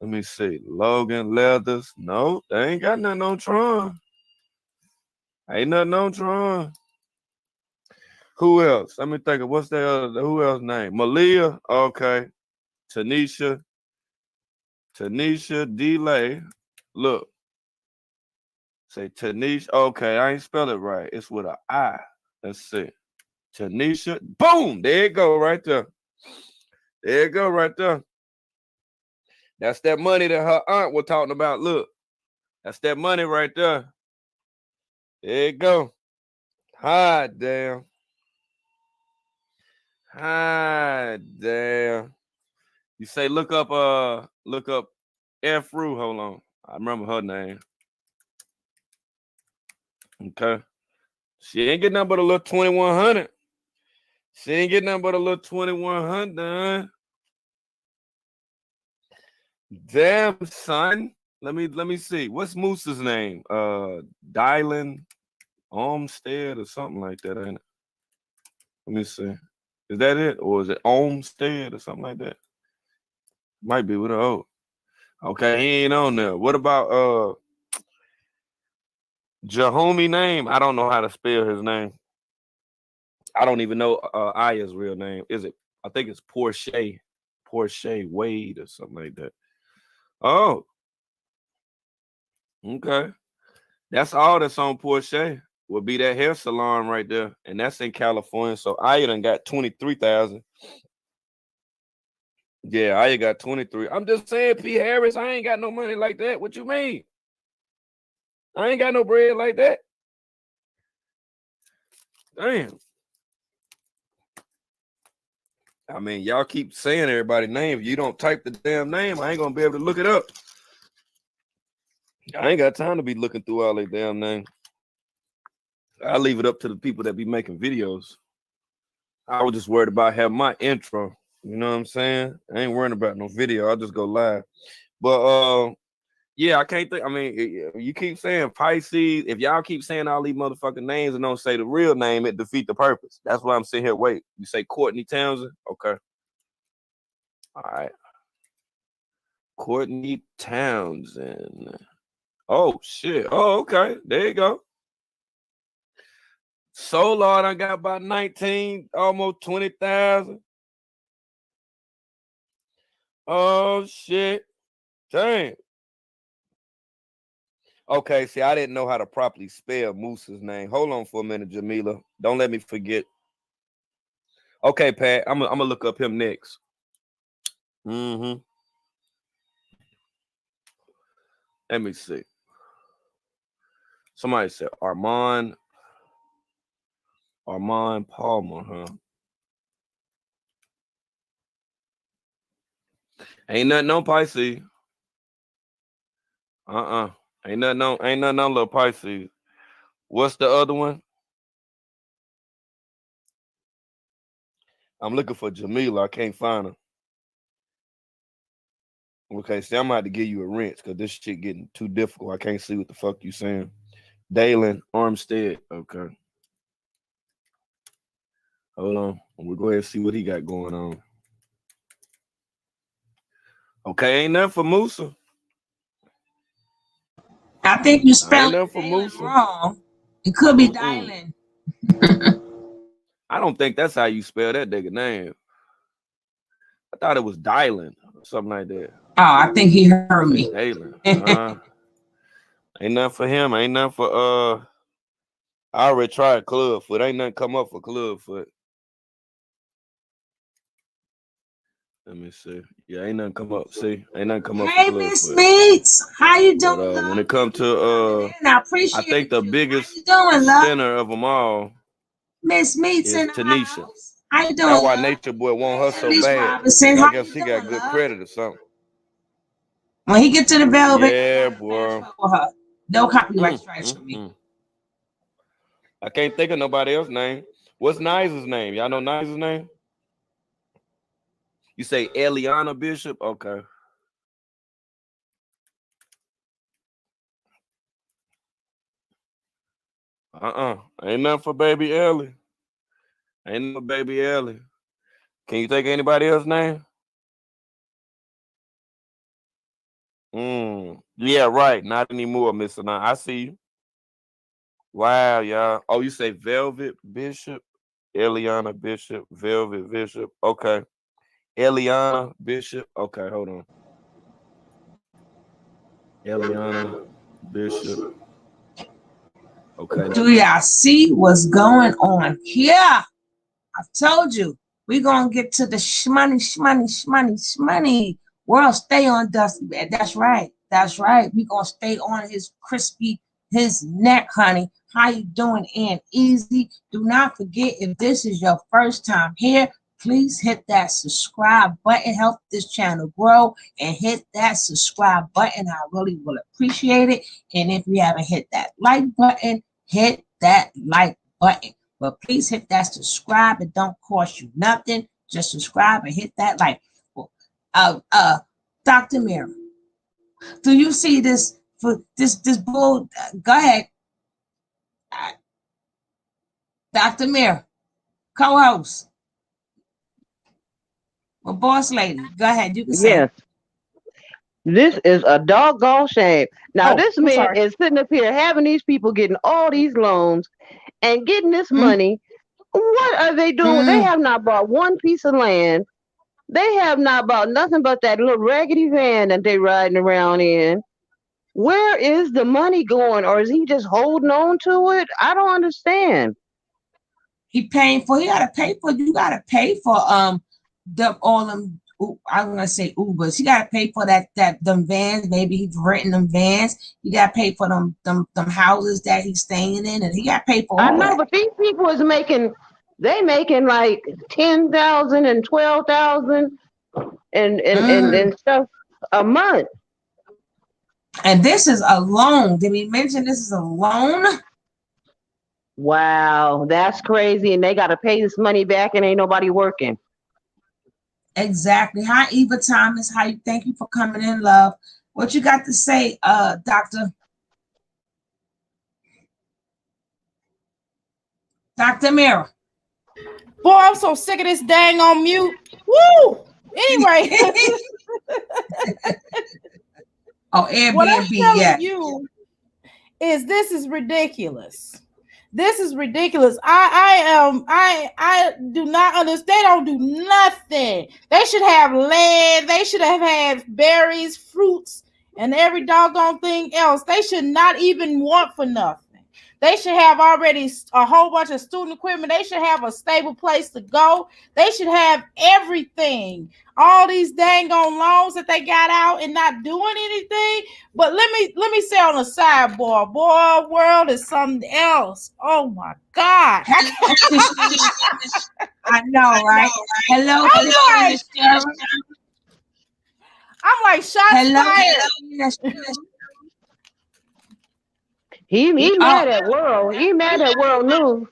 E: Let me see. Logan Leathers. No, they ain't got nothing on Tron. Ain't nothing on Tron. Who else? Let me think of what's that other, who else name? Malia. Okay. Tanisha Delay. Look. Say Tanisha. Okay, I ain't spell it right. It's with an I. Let's see. Tanisha. Boom. There you go right there. There you go right there. That's that money that her aunt was talking about. Look. That's that money right there. There you go. Hi, damn. Hi, damn. You say look up F. Rue. Hold on. I remember her name. Okay. She ain't getting nothing but a little 2,100. She ain't getting nothing but a little 2,100. Damn, son. Let me see. What's Moose's name? Dylan Olmstead or something like that, ain't it? Let me see. Is that it? Or is it Olmstead or something like that? Might be with an O. Okay, he ain't on there. What about Jahomie name? I don't know how to spell his name. I don't even know Aya's real name. Is it? I think it's Porsche Wade or something like that. Oh, okay. That's all that's on Porsche. Will be that hair salon right there, and that's in California. So Aya done got 23,000. Yeah, Aya got 23. I'm just saying, P. Harris, I ain't got no money like that. What you mean? I ain't got no bread like that. Damn. I mean, y'all keep saying everybody's name. If you don't type the damn name, I ain't gonna be able to look it up. I ain't got time to be looking through all their damn names. I leave it up to the people that be making videos. I was just worried about having my intro. You know what I'm saying? I ain't worrying about no video. I'll just go live. But yeah, I can't think. I mean, you keep saying Pisces. If y'all keep saying all these motherfucking names and don't say the real name, it defeat the purpose. That's why I'm sitting here. Wait, you say Courtney Townsend? Okay. All right. Courtney Townsend. Oh shit. Oh, okay. There you go. So Lord, I got about 19, almost 20,000. Oh shit. Damn. Okay, see, I didn't know how to properly spell Moose's name. Hold on for a minute, Jamila. Don't let me forget. Okay, Pat, I'm gonna look up him next. Mm-hmm. Let me see. Somebody said Armand Palmer, huh? Ain't nothing on Pisces. Ain't nothing on little Pisces. What's the other one? I'm looking for Jamila. I can't find her. Okay, see, I'm about to give you a wrench because this shit getting too difficult. I can't see what the fuck you saying. Dalen Armstead. Okay. Hold on. We'll go ahead and see what he got going on. Okay, ain't nothing for Musa.
A: I think you spelled
E: Ain't nothing for
A: Dylan
E: Musa.
A: wrong. It could be Dylan.
E: I don't think that's how you spell that nigga name. I thought it was Dylan or something like that.
A: Oh, I think he heard
E: Say
A: me.
E: Dalen. Ain't nothing for him. Ain't nothing for I already tried Clubfoot. Ain't nothing come up for Clubfoot. Let me see. Yeah, ain't nothing come up. See, ain't nothing come up for
A: Hey, Miss
E: Clubfoot.
A: Meats, how you doing,
E: But
A: love?
E: when it comes
A: Thank you for coming
E: to
A: in. I
E: I think
A: appreciate
E: the
A: you. How
E: biggest
A: you doing, love?
E: sinner of them all
A: Miss Meats
E: is
A: in the
E: Tanisha.
A: house. How you
E: That's
A: doing,
E: why
A: love?
E: Nature Boy want her
A: Hey,
E: so
A: Elise
E: bad.
A: Robinson,
E: I
A: how you
E: guess he got
A: doing,
E: good
A: love?
E: credit or something.
A: When he get to the velvet, I
E: Yeah,
A: gotta fast
E: boy.
A: forward her. No copyright
E: Mm,
A: strikes
E: mm,
A: for me.
E: mm. I can't think of nobody else's name. What's Nice's name? Y'all know Nice's name? You say Eliana Bishop? Okay. Ain't nothing for baby Ellie. Ain't no baby Ellie. Can you think of anybody else's name? Yeah, right. Not anymore, Mr. Nine. I see you. Wow, y'all. Oh, you say Velvet Bishop? Eliana Bishop, Velvet Bishop. Okay. Eliana Bishop. Okay, hold on. Eliana Bishop. Okay.
A: Do y'all see what's going on here? I told you, we're going to get to the shmoney. World, stay on Dusty. That's right. That's right. We're going to stay on his neck, honey. How you doing, Aunt Easy? Do not forget, if this is your first time here, please hit that subscribe button. Help this channel grow and hit that subscribe button. I really will appreciate it. And if you haven't hit that like button, hit that like button. But please hit that subscribe. It don't cost you nothing. Just subscribe and hit that like. Uh, uh, Dr. Mira, do you see this for this bull? Go ahead, uh, Dr. Mira, co-host, well, boss lady. Go ahead, you can say.
D: Yes, this is a doggone shame. Now,
B: Oh,
D: this
B: I'm
D: man
B: sorry.
D: is sitting up here having these people getting all these loans and getting this
A: Hmm?
D: money What are they doing? They have not bought one piece of land. They have not bought nothing but that little raggedy van that they riding around in. Where is the money going, or is he just holding on to it? I don't understand.
A: He paying for. He gotta pay for. You gotta pay for all them. I'm gonna say Ubers. He gotta pay for them vans. Maybe he's renting them vans. He gotta pay for them houses that he's staying in, and he gotta pay for
D: I
A: all
D: know,
A: that.
D: but these people is making. They making like 10,000 and 12,000 and stuff a month.
A: And this is a loan. Did we mention this is a loan?
D: Wow, that's crazy. And they got to pay this money back and ain't nobody working.
A: Exactly. Hi, Eva Thomas. How you? Thank you for coming in, love. What you got to say, Doctor Mira?
B: Boy, I'm so sick of this dang on mute. Woo! Anyway.
A: Oh, Airbnb.
B: What I'm telling you is this is ridiculous. This is ridiculous. I do not understand. They don't do nothing. They should have land. They should have had berries, fruits, and every doggone thing else. They should not even want for nothing. They should have already a whole bunch of student equipment. They should have a stable place to go. They should have everything. All these dang on loans that they got out and not doing anything. But let me say on the sidebar, boy, world is something else. Oh my God.
A: I know, right? Hello,
B: I'm like shots fired.
D: He mad at World. He mad at World News.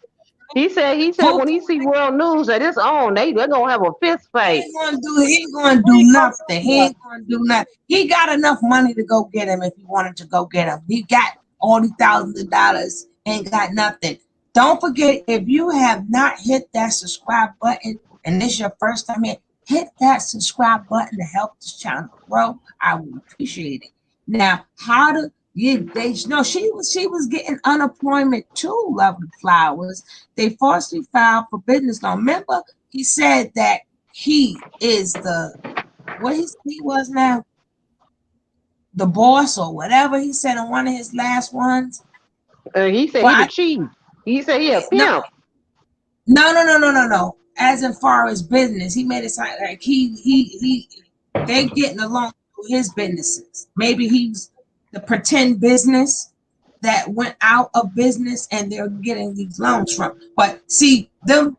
D: He said when he see World News at his own, they're gonna have a fist fight.
A: He ain't gonna do nothing. He ain't gonna do nothing. He got enough money to go get him if he wanted to go get him. He got all these thousands of dollars, ain't got nothing. Don't forget, if you have not hit that subscribe button and this is your first time here, hit that subscribe button to help this channel grow. I would appreciate it. Now, how to they know she was getting unemployment too, Lovely Flowers. They falsely filed for business loan. Remember, he said that he is what he was now, the boss or whatever he said in one of his last ones.
D: He said he the chief. He said he a pimp.
A: No. As in far as business, he made it sound like they getting along with his businesses. Maybe he's the pretend business that went out of business and they're getting these loans from. But see, them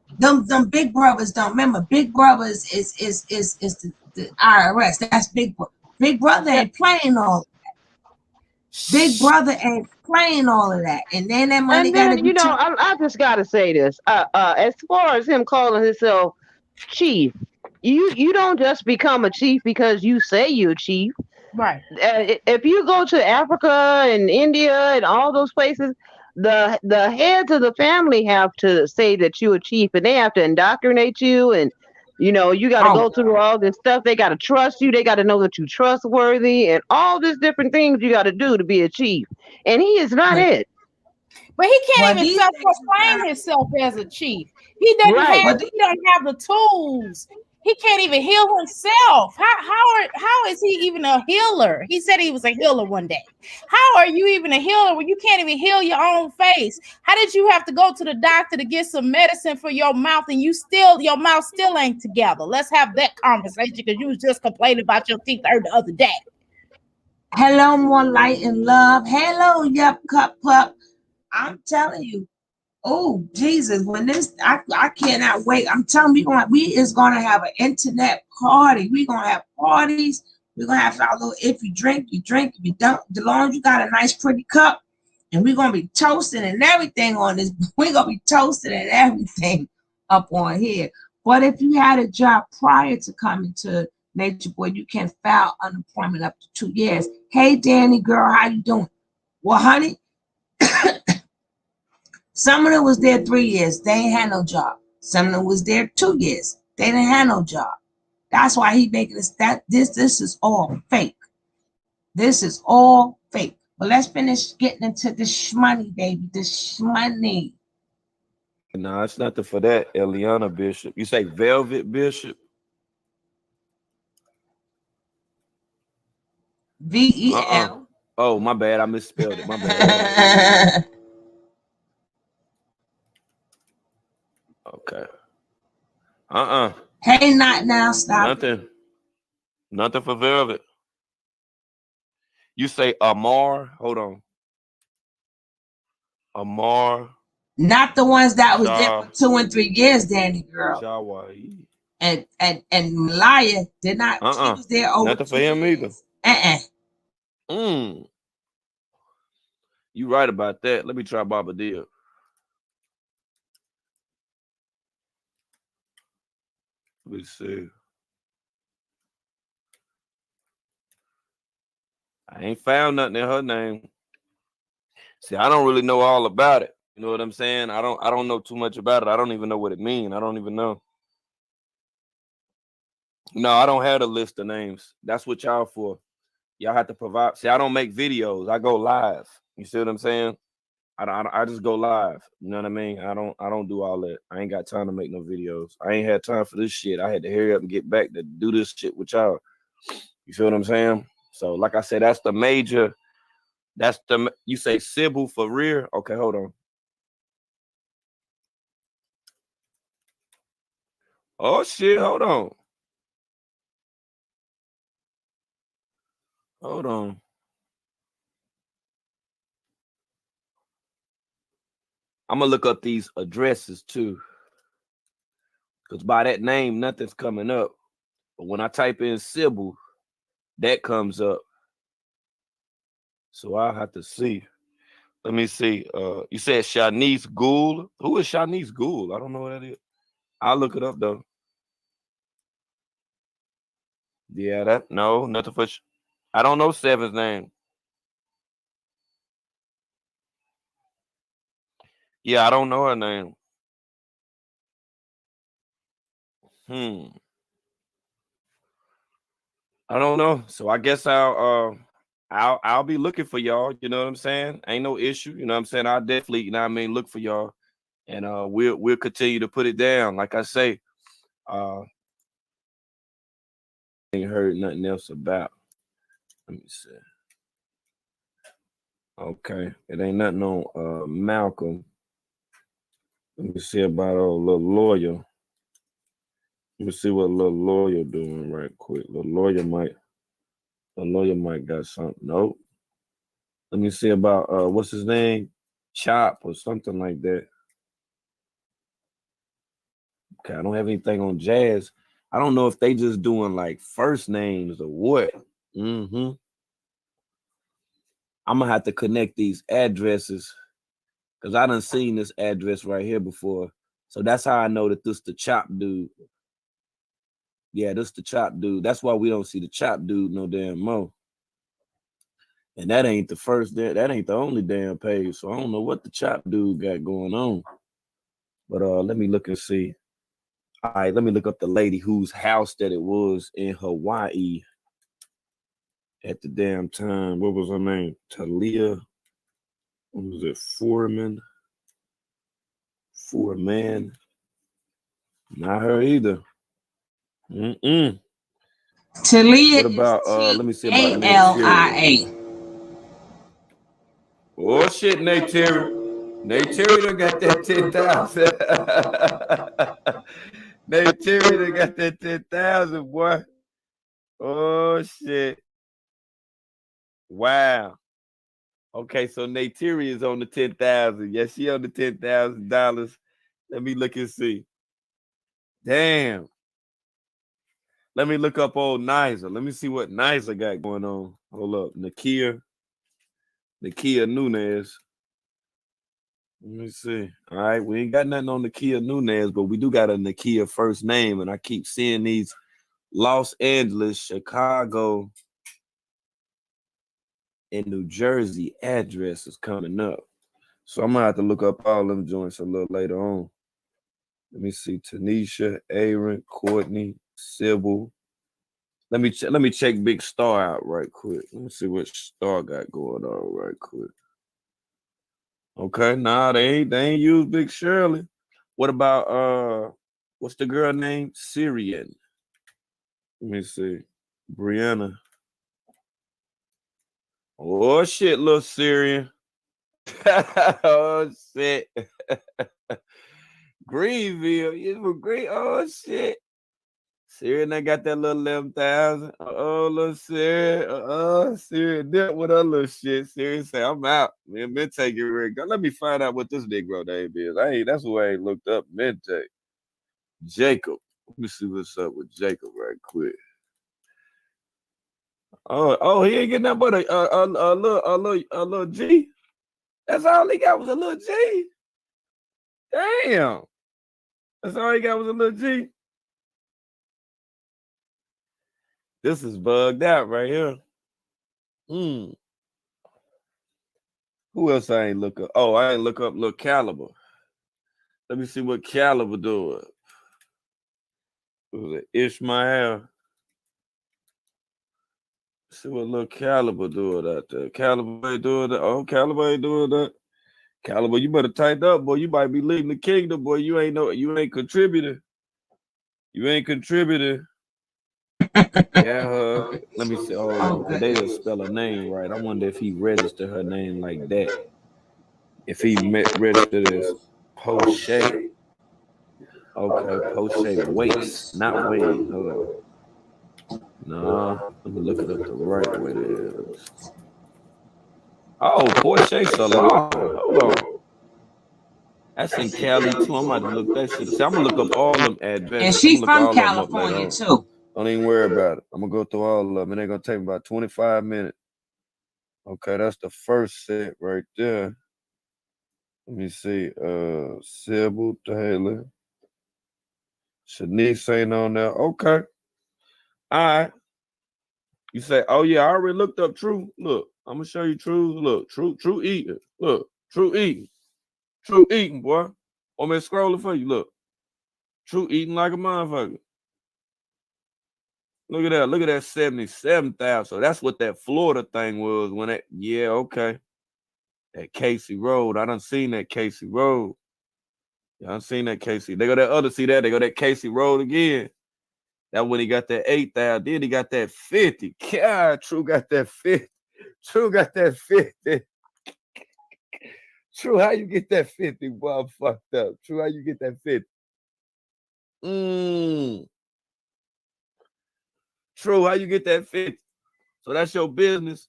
A: big brothers don't remember. Big brothers is the IRS. That's Big Brother. Big Brother ain't playing all of that. Big Brother ain't playing all of that. And then that money got to be.
D: I just gotta say this. As far as him calling himself chief, you don't just become a chief because you say you're chief.
B: Right.
D: If you go to Africa and India and all those places, the heads of the family have to say that you're a chief, and they have to indoctrinate you, and you got to go through all this stuff. They got to trust you. They got to know that you're trustworthy, and all these different things you got to do to be a chief. And he is not it.
B: But he can't even self-proclaim himself as a chief. He doesn't have. He don't have the tools. He can't even heal himself. How is he even a healer? He said he was a healer one day. How are you even a healer when you can't even heal your own face? How did you have to go to the doctor to get some medicine for your mouth and your mouth still ain't together? Let's have that conversation because you was just complaining about your teeth the other day.
A: Hello, more light and love. Hello, yup, cup pup. I'm telling you. Oh Jesus! When I cannot wait. I'm telling you, we is gonna have an internet party. We're gonna have parties. We're gonna have our little. If you drink, you drink. If you don't, as long as you got a nice, pretty cup, and we're gonna be toasting and everything on this. We're gonna be toasting and everything up on here. But if you had a job prior to coming to Nature Boy, you can file unemployment up to 2 years. Hey, Danny girl, how you doing? Well, honey. Some of them was there 3 years. They ain't had no job. Some of them was there 2 years. They didn't have no job. That's why he making this. This is all fake. This is all fake. But let's finish getting into the shmoney, baby. The shmoney.
E: No, it's nothing for that, Eliana Bishop. You say Velvet Bishop?
A: VEL.
E: Oh, my bad. I misspelled it. My bad. Okay.
A: Hey, not now. Stop.
E: Nothing. Nothing for Velvet. You say Amar. Hold on. Amar.
A: Not the ones that was there for 2 and 3 years, Danny girl.
E: Shawai.
A: And Malaya did not. She was there over
E: Nothing for him
A: years.
E: either. You right about that. Let me try Baba Deal. Let me see. I ain't found nothing in her name. See, I don't really know all about it. You know what I'm saying? I don't know too much about it. I don't even know what it means. I don't even know. No, I don't have a list of names. That's what y'all for. Y'all have to provide. See, I don't make videos. I go live. You see what I'm saying? I just go live. You know what I mean? I don't do all that. I ain't got time to make no videos. I ain't had time for this shit. I had to hurry up and get back to do this shit with y'all. You feel what I'm saying? So, like I said, that's the major. That's the, you say Sybil for rear? Okay, hold on. Oh shit, hold on. Hold on. I'm gonna look up these addresses too. Because by that name, nothing's coming up. But when I type in Sybil, that comes up. So I'll have to see. Let me see. You said Shanice Gould. Who is Shanice Gould? I don't know what that is. I'll look it up though. Yeah, nothing for. I don't know Seven's name. Yeah, I don't know her name. I don't know. So I guess I'll be looking for y'all. You know what I'm saying? Ain't no issue. You know what I'm saying? I'll definitely, you know what I mean, look for y'all, and we'll continue to put it down. Like I say, ain't heard nothing else about. Let me see. Okay, it ain't nothing on Malcolm. Let me see about a little lawyer. Let me see what little lawyer doing right quick. The lawyer might got something. Nope. Let me see about what's his name? Chop or something like that. Okay, I don't have anything on Jazz. I don't know if they just doing like first names or what. I'm gonna have to connect these addresses because I done seen this address right here before. So that's how I know that this the Chop dude. Yeah, this the Chop dude. That's why we don't see the Chop dude no damn more. And that ain't the first, that ain't the only damn page. So I don't know what the Chop dude got going on. But let me look and see. All right, let me look up the lady whose house that it was in Hawaii at the damn time. What was her name? Talia. What was it? Foreman. Not her either.
A: Talia.
E: What about let me see about
A: ALIA.
E: Oh shit, Nate Terry. Nate Terry done got that 10,000. Nate Terry done got that 10,000, boy. Oh shit. Wow. Okay, so Nate Terry is on the 10,000. Yes, she on the $10,000. Let me look and see. Damn. Let me look up old Niza. Let me see what Niza got going on. Hold up. Nakia Nunez. Let me see. All right, we ain't got nothing on Nakia Nunez, but we do got a Nakia first name, and I keep seeing these Los Angeles, Chicago, and New Jersey addresses coming up. So I'm gonna have to look up all them joints a little later on. Let me see. Tanisha, Aaron, Courtney, Sybil. Let me check Big Star out right quick. Let me see what Star got going on right quick. Okay, nah, they ain't used Big Shirley. What about what's the girl name? Syrian. Let me see. Brianna. Oh shit, little Syrian. Oh shit. Greenville. You from Green? Oh shit. Syrian, I got that little 11,000. Oh, little Syrian. Syrian dip with her little shit. Syrian say, I'm out. Man, Mente get ready. Let me find out what this Negro name is. That's who I ain't looked up. Mente. Jacob. Let me see what's up with Jacob right quick. Oh, he ain't getting nothing but a little G. That's all he got was a little G. Damn. That's all he got was a little G. This is bugged out right here. Who else I ain't look up? Oh, I ain't look up Lil Caliber. Let me see what Caliber doing. What was it? Ishmael. See what Lil Caliber doing out there. Caliber ain't doing that. Oh, Caliber ain't doing that. Caliber, you better tighten up, boy. You might be leaving the kingdom, boy. You ain't contributing. You ain't contributing. Yeah, let me see. Hold on. They didn't spell her name right. I wonder if he registered her name like that. If he registered as Poche. Okay, Poche Waits, not Wade. Hold on. Nah, let me look it up the right way there. Oh, Porsche Salon. Hold on. That's in Cali too. I'm about to look that shit. See, I'm gonna look up all them addresses.
A: And she
E: I'm gonna look
A: from
E: all of them up later
A: California
E: on.
A: too.
E: Don't even worry about it. I'm gonna go through all of them. And they're gonna take me about 25 minutes. Okay, that's the first set right there. Let me see. Sybil Taylor. Shanice ain't on there. Okay. All right. You say, oh yeah, I already looked up True. Look, I'm gonna show you True. Look, True eating. Look, True eating. True eating, boy. I'm gonna scrolling for you. Look. True eating like a motherfucker. Look at that. Look at that 77,000. So that's what that Florida thing was when that, yeah, okay. That Casey Road. I done seen that Casey Road. Yeah, I done seen that Casey. They go that other, see that? They go that Casey Road again. That when he got that 8,000. Then he got that 50. God, True got that 50. True got that 50. True, how you get that 50? Boy, I'm fucked up. True, how you get that 50? True, how you get that 50? So that's your business.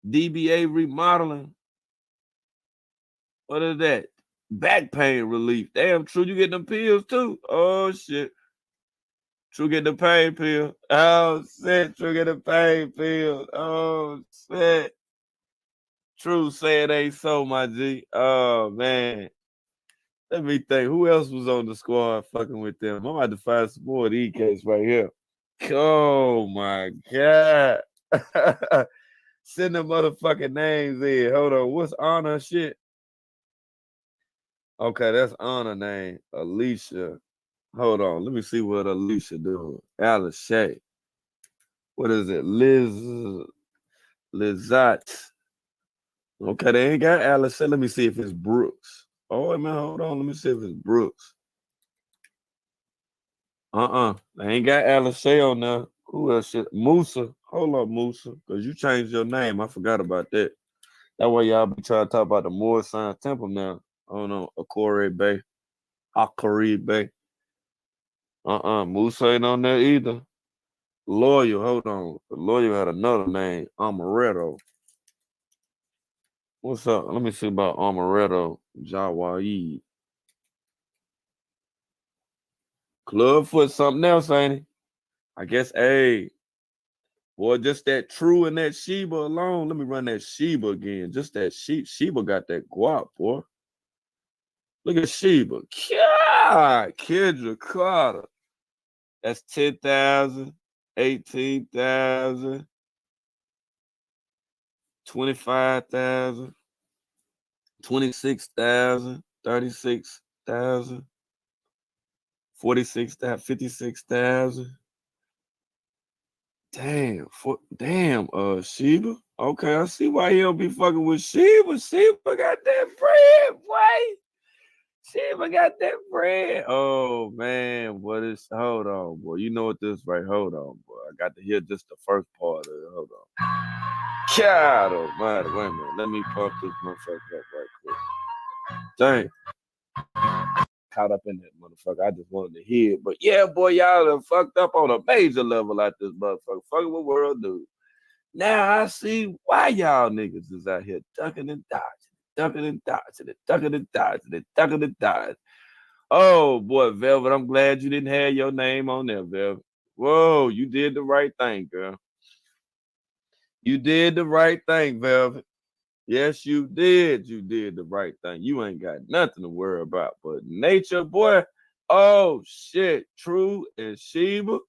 E: DBA remodeling. What is that? Back pain relief. Damn, True, you get them pills too? Oh, shit. True get the pain pill. Oh, shit. True get the pain pill. Oh, shit. True say it ain't so, my G. Oh, man. Let me think. Who else was on the squad fucking with them? I'm about to find some more of these cases right here. Oh, my God. Send the motherfucking names in. Hold on. What's Honor shit? Okay, that's Honor name. Alicia. Hold on. Let me see what Alicia doing. Alice Shay. What is it? Lizette. Okay, they ain't got Alice Shay. Let me see if it's Brooks. Oh, man, hold on. Let me see if it's Brooks. They ain't got Alice Shay on there. Who else shit? Musa. Hold up, Musa. Because you changed your name. I forgot about that. That way y'all be trying to talk about the Moore Sign Temple now. Oh no, Akore Bay. Akari Bay. Musa ain't on there either. Lawyer, hold on. The lawyer had another name, Amaretto. What's up? Let me see about Amaretto. Jawai. Clubfoot something else, ain't it? I guess, hey, boy, just that True and that Sheba alone. Let me run that Sheba again. Just that Sheba got that guap, boy. Look at Sheba. God, Kendra Carter. That's 10,000, 18,000, 25,000, 26,000, 36,000, 46,000, 56,000. Damn, Sheba. Okay, I see why he don't be fucking with Sheba. Sheba got that bread, boy. Sheba got that bread. Oh man, what is? Hold on, boy. You know what this right? Hold on, boy. I got to hear just the first part of it. Hold on. God almighty. Wait a minute. Let me pump this motherfucker up right quick. Dang. Caught up in that motherfucker. I just wanted to hear it. But yeah, boy, y'all done fucked up on a major level out this motherfucker. Fucking what world do. Now I see why y'all niggas is out here ducking and dodging, ducking and dodging, ducking and dodging, ducking and dodging. Oh boy, Velvet, I'm glad you didn't have your name on there, Velvet. Whoa, you did the right thing, girl. You did the right thing, Velvet. Yes, you did. You did the right thing. You ain't got nothing to worry about. But nature, boy, oh shit, True and Sheba.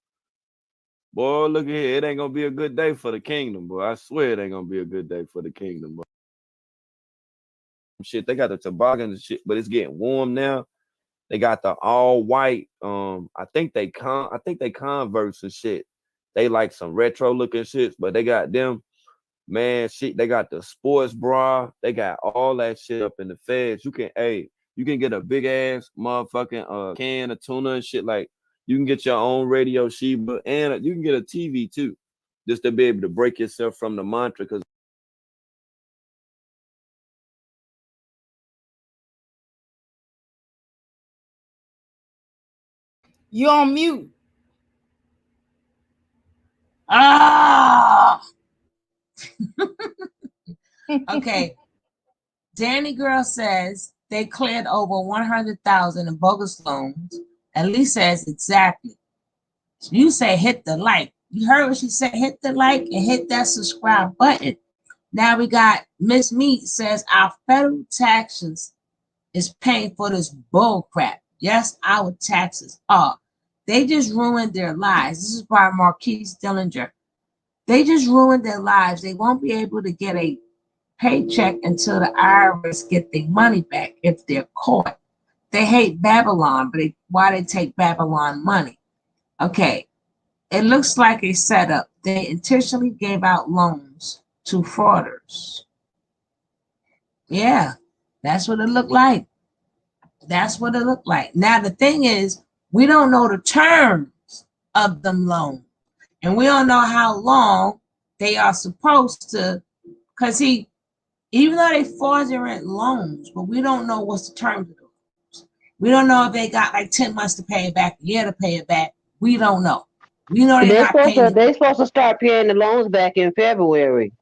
E: Boy, look at here. It ain't gonna be a good day for the kingdom, boy. I swear it ain't gonna be a good day for the kingdom, boy. Shit, they got the toboggan and shit, but it's getting warm now. They got the all white. I think they Converse and shit. They like some retro looking shits, but they got them. Man, shit, they got the sports bra. They got all that shit up in the feds. You can get a big ass motherfucking can of tuna and shit. Like you can get your own radio Sheba, and you can get a TV too, just to be able to break yourself from the mantra. Cause
B: You on mute.
A: Ah. Okay. Danny Girl says they cleared over 100,000 in bogus loans. Ellie says exactly. You say hit the like. You heard what she said. Hit the like and hit that subscribe button. Now we got Miss Meat says our federal taxes is paying for this bull crap. Yes, our taxes are. They just ruined their lives. This is by Marquise Dillinger. They just ruined their lives. They won't be able to get a paycheck until the IRS get their money back if they're caught. They hate Babylon, but why they take Babylon money? Okay, it looks like a setup. They intentionally gave out loans to frauders. Yeah, that's what it looked like. That's what it looked like. Now the thing is, we don't know the terms of them loans, and we don't know how long they are supposed to. Because even though they fraudulent loans, but we don't know what's the terms of those. We don't know if they got like 10 months to pay it back, a year to pay it back. We don't know. We know they're not paying.
D: They're supposed to start paying the loans back in February.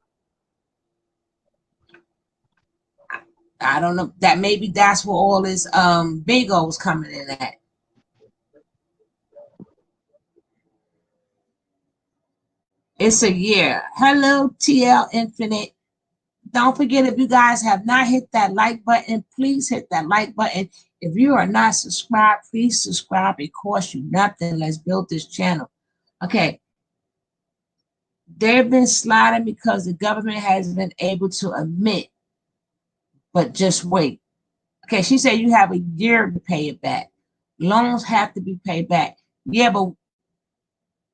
A: I don't know. That maybe that's where all this bingo's coming in at. It's a year. Hello, TL Infinite. Don't forget, if you guys have not hit that like button, please hit that like button. If you are not subscribed, please subscribe. It costs you nothing. Let's build this channel. Okay. They've been sliding because the government has been able to admit, but just wait. Okay, she said you have a year to pay it back. Loans have to be paid back. Yeah, but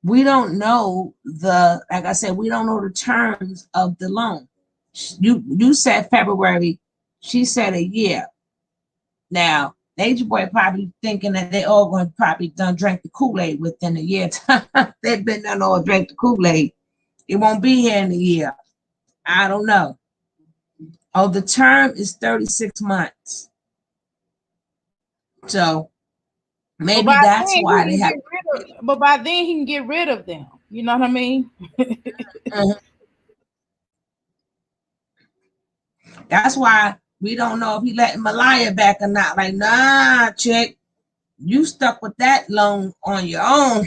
A: we don't know like I said, we don't know the terms of the loan. You said February, she said a year. Now, Nature Boy probably thinking that they all going to probably done drink the Kool-Aid within a year time. They've been done all drink the Kool-Aid. It won't be here in a year. I don't know. Oh, the term is 36 months. So maybe that's why they have.
B: But by then he can get rid of them. You know what I mean?
A: That's why we don't know if he letting Malaya back or not. Like, nah, chick, you stuck with that loan on your own.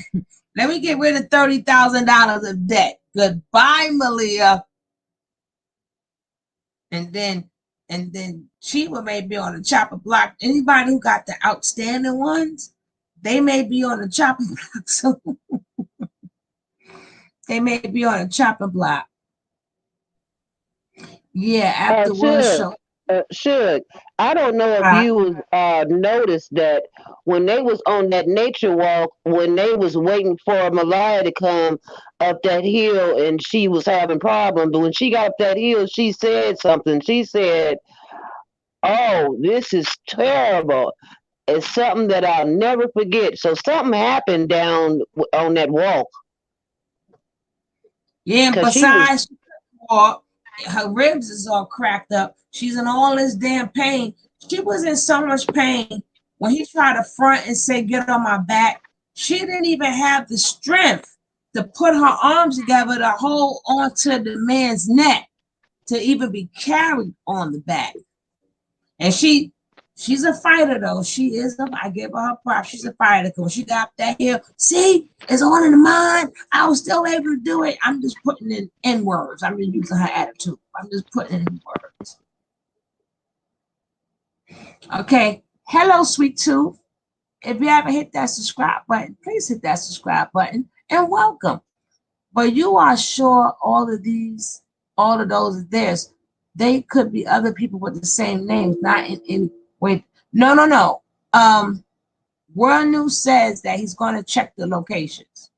A: Let me get rid of $30,000 of debt. Goodbye, Malia. And then Sheba may be on the chopper block. Anybody who got the outstanding ones, they may be on the chopper block. So they may be on a chopper block. Yeah, afterwards.
D: Should I don't know if you noticed that when they was on that nature walk, when they was waiting for Malaya to come up that hill and she was having problems, but when she got up that hill, she said something. She said, oh, this is terrible. It's something that I'll never forget. So something happened down on that walk
A: Yeah,
D: because she was.
A: besides walk, her ribs is all cracked up. She's in all this damn pain. She was in so much pain when he tried to front and say, "Get on my back." She didn't even have the strength to put her arms together to hold onto the man's neck to even be carried on the back. And she's a fighter though. She is I give her props. She's a fighter because when she got up that hill, see, it's all in the mind. I was still able to do it. I'm just putting in words. I'm just using her attitude. I'm just putting in words. Okay. Hello, sweet tooth. If you haven't hit that subscribe button, please hit that subscribe button and welcome. But you are sure all of those are theirs. They could be other people with the same names, not in wait. No. World News says that he's going to check the locations.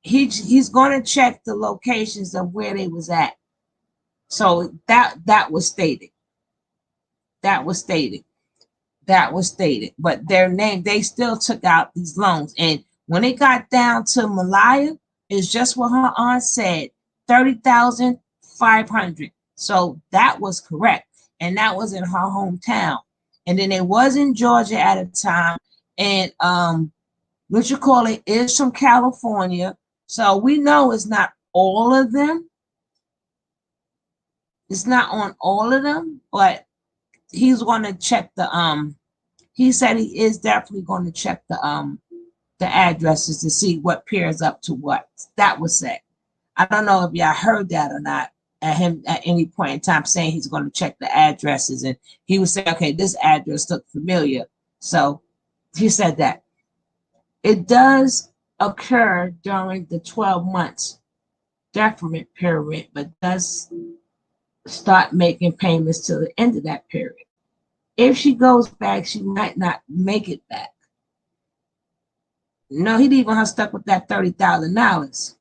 A: He's going to check the locations of where they was at. So that was stated. That was stated. But their name, they still took out these loans. And when it got down to Malaya, it's just what her aunt said, 30,500. So that was correct. And that was in her hometown. And then it was in Georgia at a time. And what you call it is from California. So we know it's not all of them. It's not on all of them, but he's going to check the he said he is definitely going to check the addresses to see what pairs up to what. That was said. I don't know if y'all heard that or not at him at any point in time saying he's going to check the addresses, and he would say, okay, this address looked familiar. So he said that. It does occur during the 12 months deferment period, but does start making payments till the end of that period. If she goes back, she might not make it back. No, he leaving her stuck with that $30,000.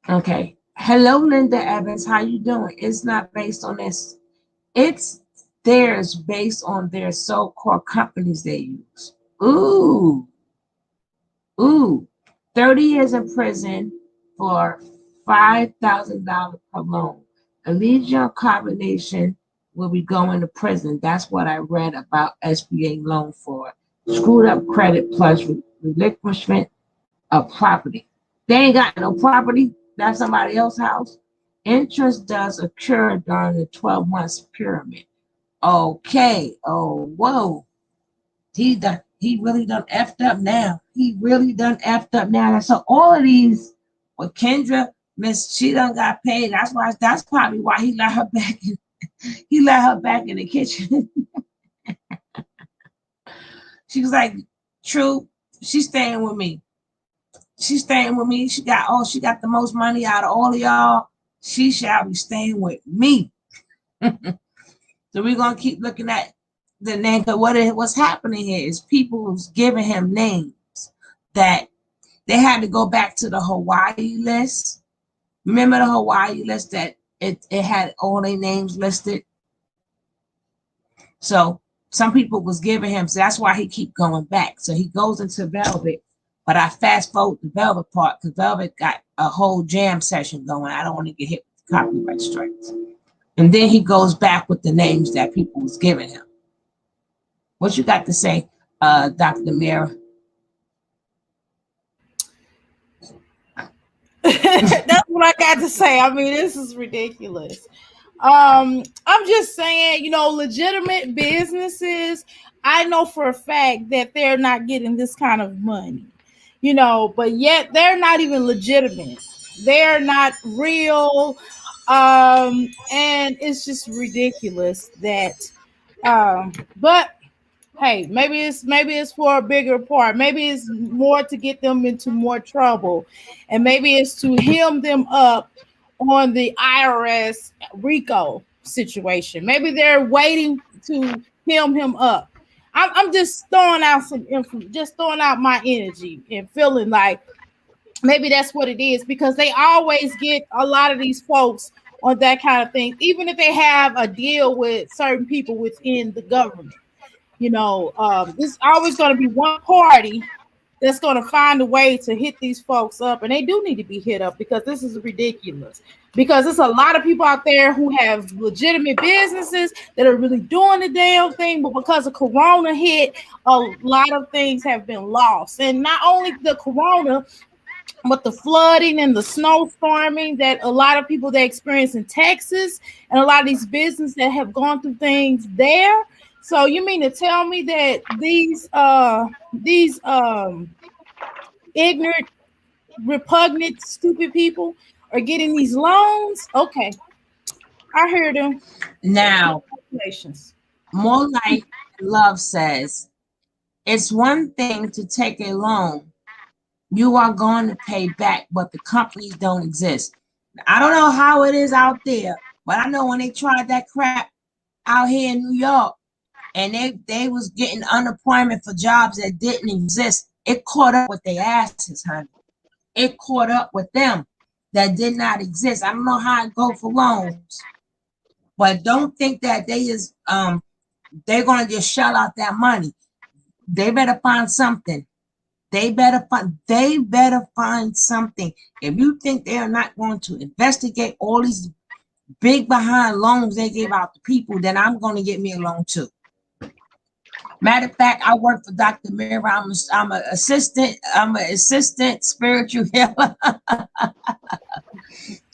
A: Okay. Hello, Linda Evans. How you doing? It's not based on this. It's theirs based on their so-called companies they use. Ooh. 30 years in prison for $5,000 per loan. Allegiance Carbonation will be going to prison. That's what I read about SBA loan for. Screwed up credit plus relinquishment of property. They ain't got no property. That's somebody else's house. Interest does occur during the 12 months pyramid. Okay. Oh, whoa. He really done effed up now. He really done effed up now. So all of these, well, Kendra, she done got paid. That's probably why he let her back in. He let her back in the kitchen. She was like, true, she's staying with me. She's staying with me. She got the most money out of all of y'all. She shall be staying with me. So we're gonna keep looking at the name. But what's happening here is people was giving him names that they had to go back to the Hawaii list. Remember the Hawaii list that it had all their names listed? So some people was giving him, so that's why he keep going back. So he goes into Velvet, but I fast forward the Velvet part because Velvet got a whole jam session going. I don't want to get hit with copyright strikes. And then he goes back with the names that people was giving him. What you got to say, Dr. Mira?
B: That's what I got to say. I mean, this is ridiculous. I'm just saying, legitimate businesses, I know for a fact that they're not getting this kind of money, but yet they're not even legitimate. They're not real. And it's just ridiculous that, but hey, maybe it's for a bigger part. Maybe it's more to get them into more trouble, and maybe it's to hem them up on the IRS RICO situation. Maybe they're waiting to hem him up. I'm just throwing out just throwing out my energy and feeling like maybe that's what it is, because they always get a lot of these folks on that kind of thing, even if they have a deal with certain people within the government. There's always going to be one party that's going to find a way to hit these folks up, and they do need to be hit up because this is ridiculous. Because there's a lot of people out there who have legitimate businesses that are really doing the damn thing, but because of Corona hit, a lot of things have been lost. And not only the Corona, but the flooding and the snowstorming that a lot of people they experience in Texas, and a lot of these businesses that have gone through things there. So you mean to tell me that these ignorant, repugnant, stupid people are getting these loans? Okay, I heard them.
A: Now,
B: Congratulations.
A: More Life and Love says it's one thing to take a loan. You are going to pay back, but the companies don't exist. I don't know how it is out there, but I know when they tried that crap out here in New York, and they was getting unemployment for jobs that didn't exist, it caught up with their asses, honey. It caught up with them that did not exist. I don't know how it go for loans, but don't think that they're gonna just shell out that money. They better find something. They better find something. If you think they are not going to investigate all these big behind loans they give out to people, then I'm going to get me a loan too. Matter of fact, I work for Dr. Mira. I'm an assistant. I'm an assistant spiritual healer.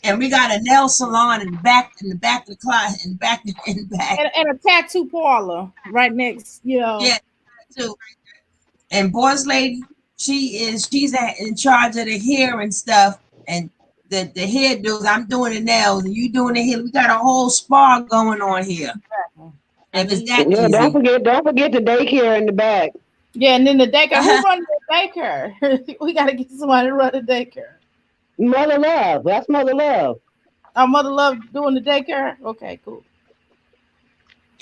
A: And we got a nail salon in the back of the closet, in back.
B: And a tattoo parlor right next,
A: Yeah, too. And boss lady, she's in charge of the hair and stuff. And the hair dudes, I'm doing the nails and you doing the hair. We got a whole spa going on here. If it's that
D: Yeah,
A: easy.
D: don't forget the daycare in the back.
B: Yeah, and then the daycare. Who runs the daycare? We got to get somebody to run the daycare.
D: Mother Love. That's Mother Love.
B: Our Mother Love doing the daycare? Okay, cool.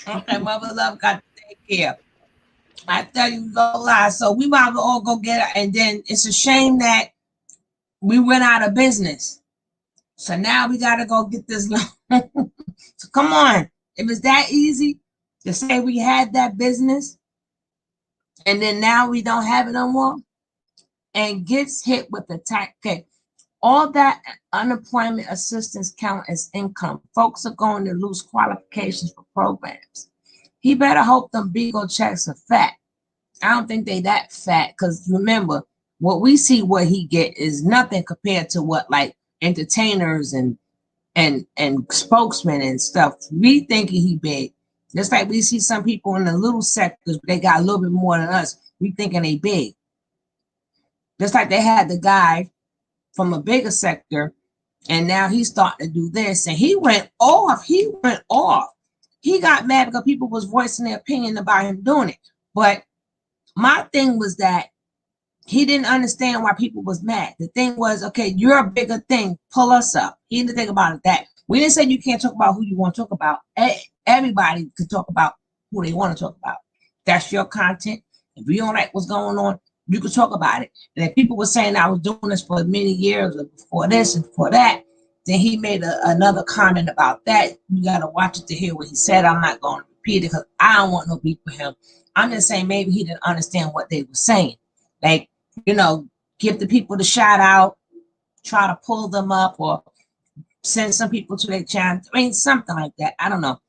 A: Okay, Mother Love got the daycare. I tell you no lie. So we might all go get it. And then it's a shame that we went out of business. So now we got to go get this loan. So come on. If it's that easy to say we had that business and then now we don't have it no more and gets hit with the tax. Okay. All that unemployment assistance count as income. Folks are going to lose qualifications for programs. He better hope them Beagle checks are fat. I don't think they that fat because remember, what we see what he get is nothing compared to what like entertainers and spokesmen and stuff. We thinking he big. Just like we see some people in the little sectors, but they got a little bit more than us. We thinking they big. Just like they had the guy from a bigger sector, and now he's starting to do this, and he went off. He got mad because people was voicing their opinion about him doing it. But my thing was that he didn't understand why people was mad. The thing was, okay, you're a bigger thing. Pull us up. He didn't think about it that. We didn't say you can't talk about who you want to talk about. Everybody can talk about who they want to talk about. That's your content. If you don't like what's going on, you can talk about it. And if people were saying I was doing this for many years or before this and before that, then he made another comment about that. You got to watch it to hear what he said. I'm not going to repeat it because I don't want no beef with him. I'm just saying maybe he didn't understand what they were saying. Like, give the people the shout out, try to pull them up or send some people to their channel. I mean, something like that. I don't know.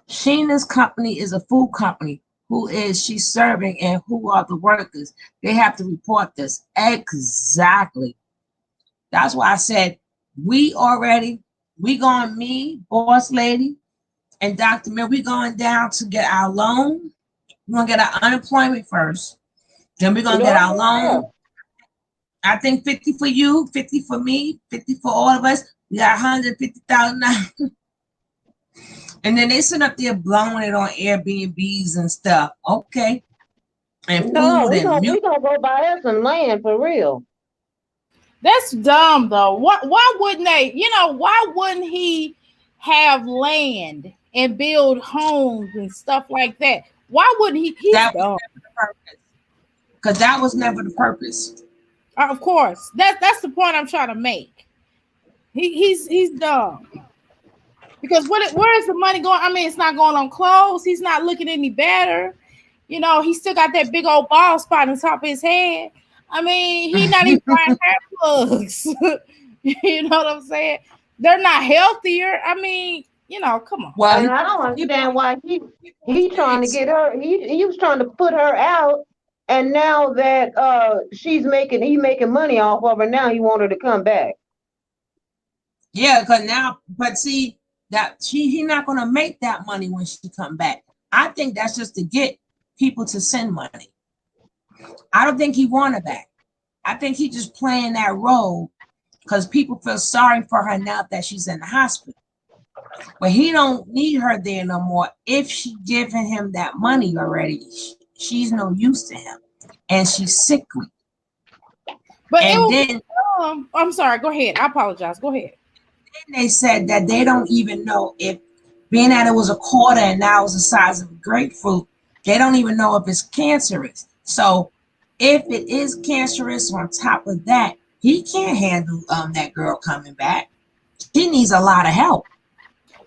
A: Sheena's company is a food company. Who is she serving and who are the workers? They have to report this. Exactly. That's why I said me, boss lady, and Dr. Mill, we going down to get our loan. We're going to get our unemployment first. Then we're going to get our loan. I think 50 for you, 50 for me, 50 for all of us. We got $150,000. And then they sit up there blowing it on Airbnbs and stuff. Okay. And
D: No,
A: food
D: we
A: and
D: gonna
A: music.
D: go buy us some land for real.
B: That's dumb though. Why wouldn't they? Why wouldn't he have land and build homes and stuff like that? Why wouldn't he? He's dumb.
A: Because that was never the purpose.
B: Of course. That's the point I'm trying to make. He's dumb. Because where is the money going? I mean, it's not going on clothes. He's not looking any better. You know, he still got that big old bald spot on top of his head. I mean, he not even buying hair plugs. You know what I'm saying? They're not healthier. I mean, you know, come on.
A: Well,
D: And I don't understand why he trying to get her. He was trying to put her out, and now that he making money off of her. Now he want her to come back.
A: yeah, because now, but see that he not gonna make that money when she come back. I think that's just to get people to send money. I don't think he want her back. I think he just playing that role because people feel sorry for her now that she's in the hospital. But he don't need her there no more. If she giving him that money already, she's no use to him, and she's sickly.
B: But
A: And then
B: I'm sorry. Go ahead. I apologize. Go ahead.
A: they said that they don't even know if, being that it was a quarter and now it's the size of a grapefruit, they don't even know if it's cancerous. So if it is cancerous, on top of that, he can't handle that girl coming back. He needs a lot of help.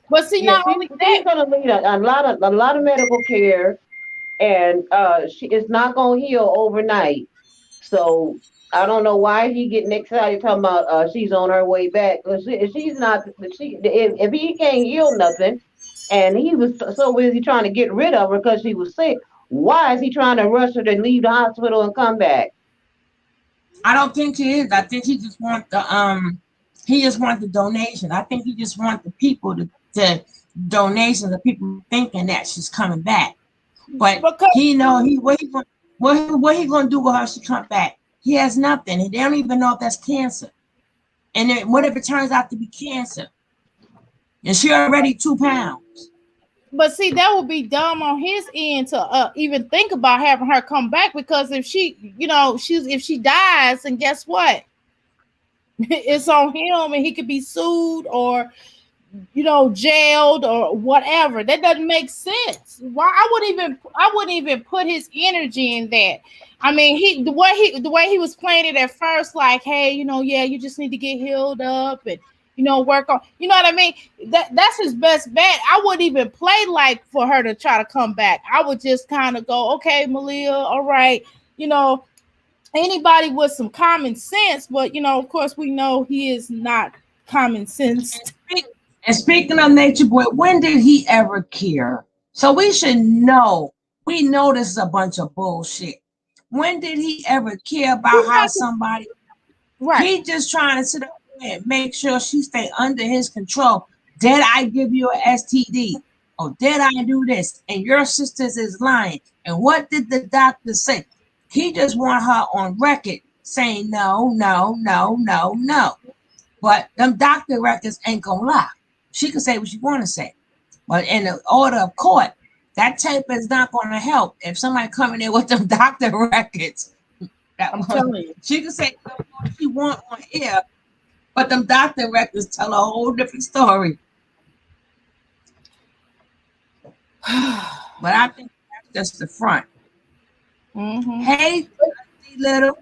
B: But see,
D: Yeah,
B: not only
D: she's
B: that,
D: gonna need a lot of medical care, and it's not gonna heal overnight. So I don't know why he getting excited talking about she's on her way back. She's not. If he can't heal nothing, and he was so busy trying to get rid of her because she was sick, why is he trying to rush her to leave the hospital and come back?
A: I don't think he is. I think he just want the donation. I think he just want the people to donation, the people thinking that she's coming back. But
B: because
A: he know what he gonna do with her if she come back? He has nothing. They don't even know if that's cancer. And then what if it turns out to be cancer? And she already 2 pounds.
B: but see, that would be dumb on his end to even think about having her come back, because if she, you know, if she dies, and guess what? It's on him, and he could be sued or, you know, jailed or whatever. That doesn't make sense. Why? I wouldn't even put his energy in that. I mean, the way he was playing it at first, like, hey, you know, yeah, you just need to get healed up and, you know, work on, you know what I mean? That's his best bet. I wouldn't even play like for her to try to come back. I would just kind of go, okay, Malia, all right, you know, anybody with some common sense, but you know, of course, we know he is not common sense.
A: And speaking of Nature Boy, when did he ever care? So we should know. We know this is a bunch of bullshit. When did he ever care about how somebody?
B: Right.
A: He just trying to sit up and make sure she stay under his control. Did I give you an STD? Or did I do this? And your sisters is lying. And what did the doctor say? He just want her on record saying no, no, no, no, no. But them doctor records ain't gonna lie. She can say what she want to say. But in the order of court, that tape is not going to help. If somebody coming in with them doctor records,
B: I'm telling you.
A: she can say what she want on air, but them doctor records tell a whole different story. But I think that's just the front.
B: Mm-hmm.
A: Hey, little.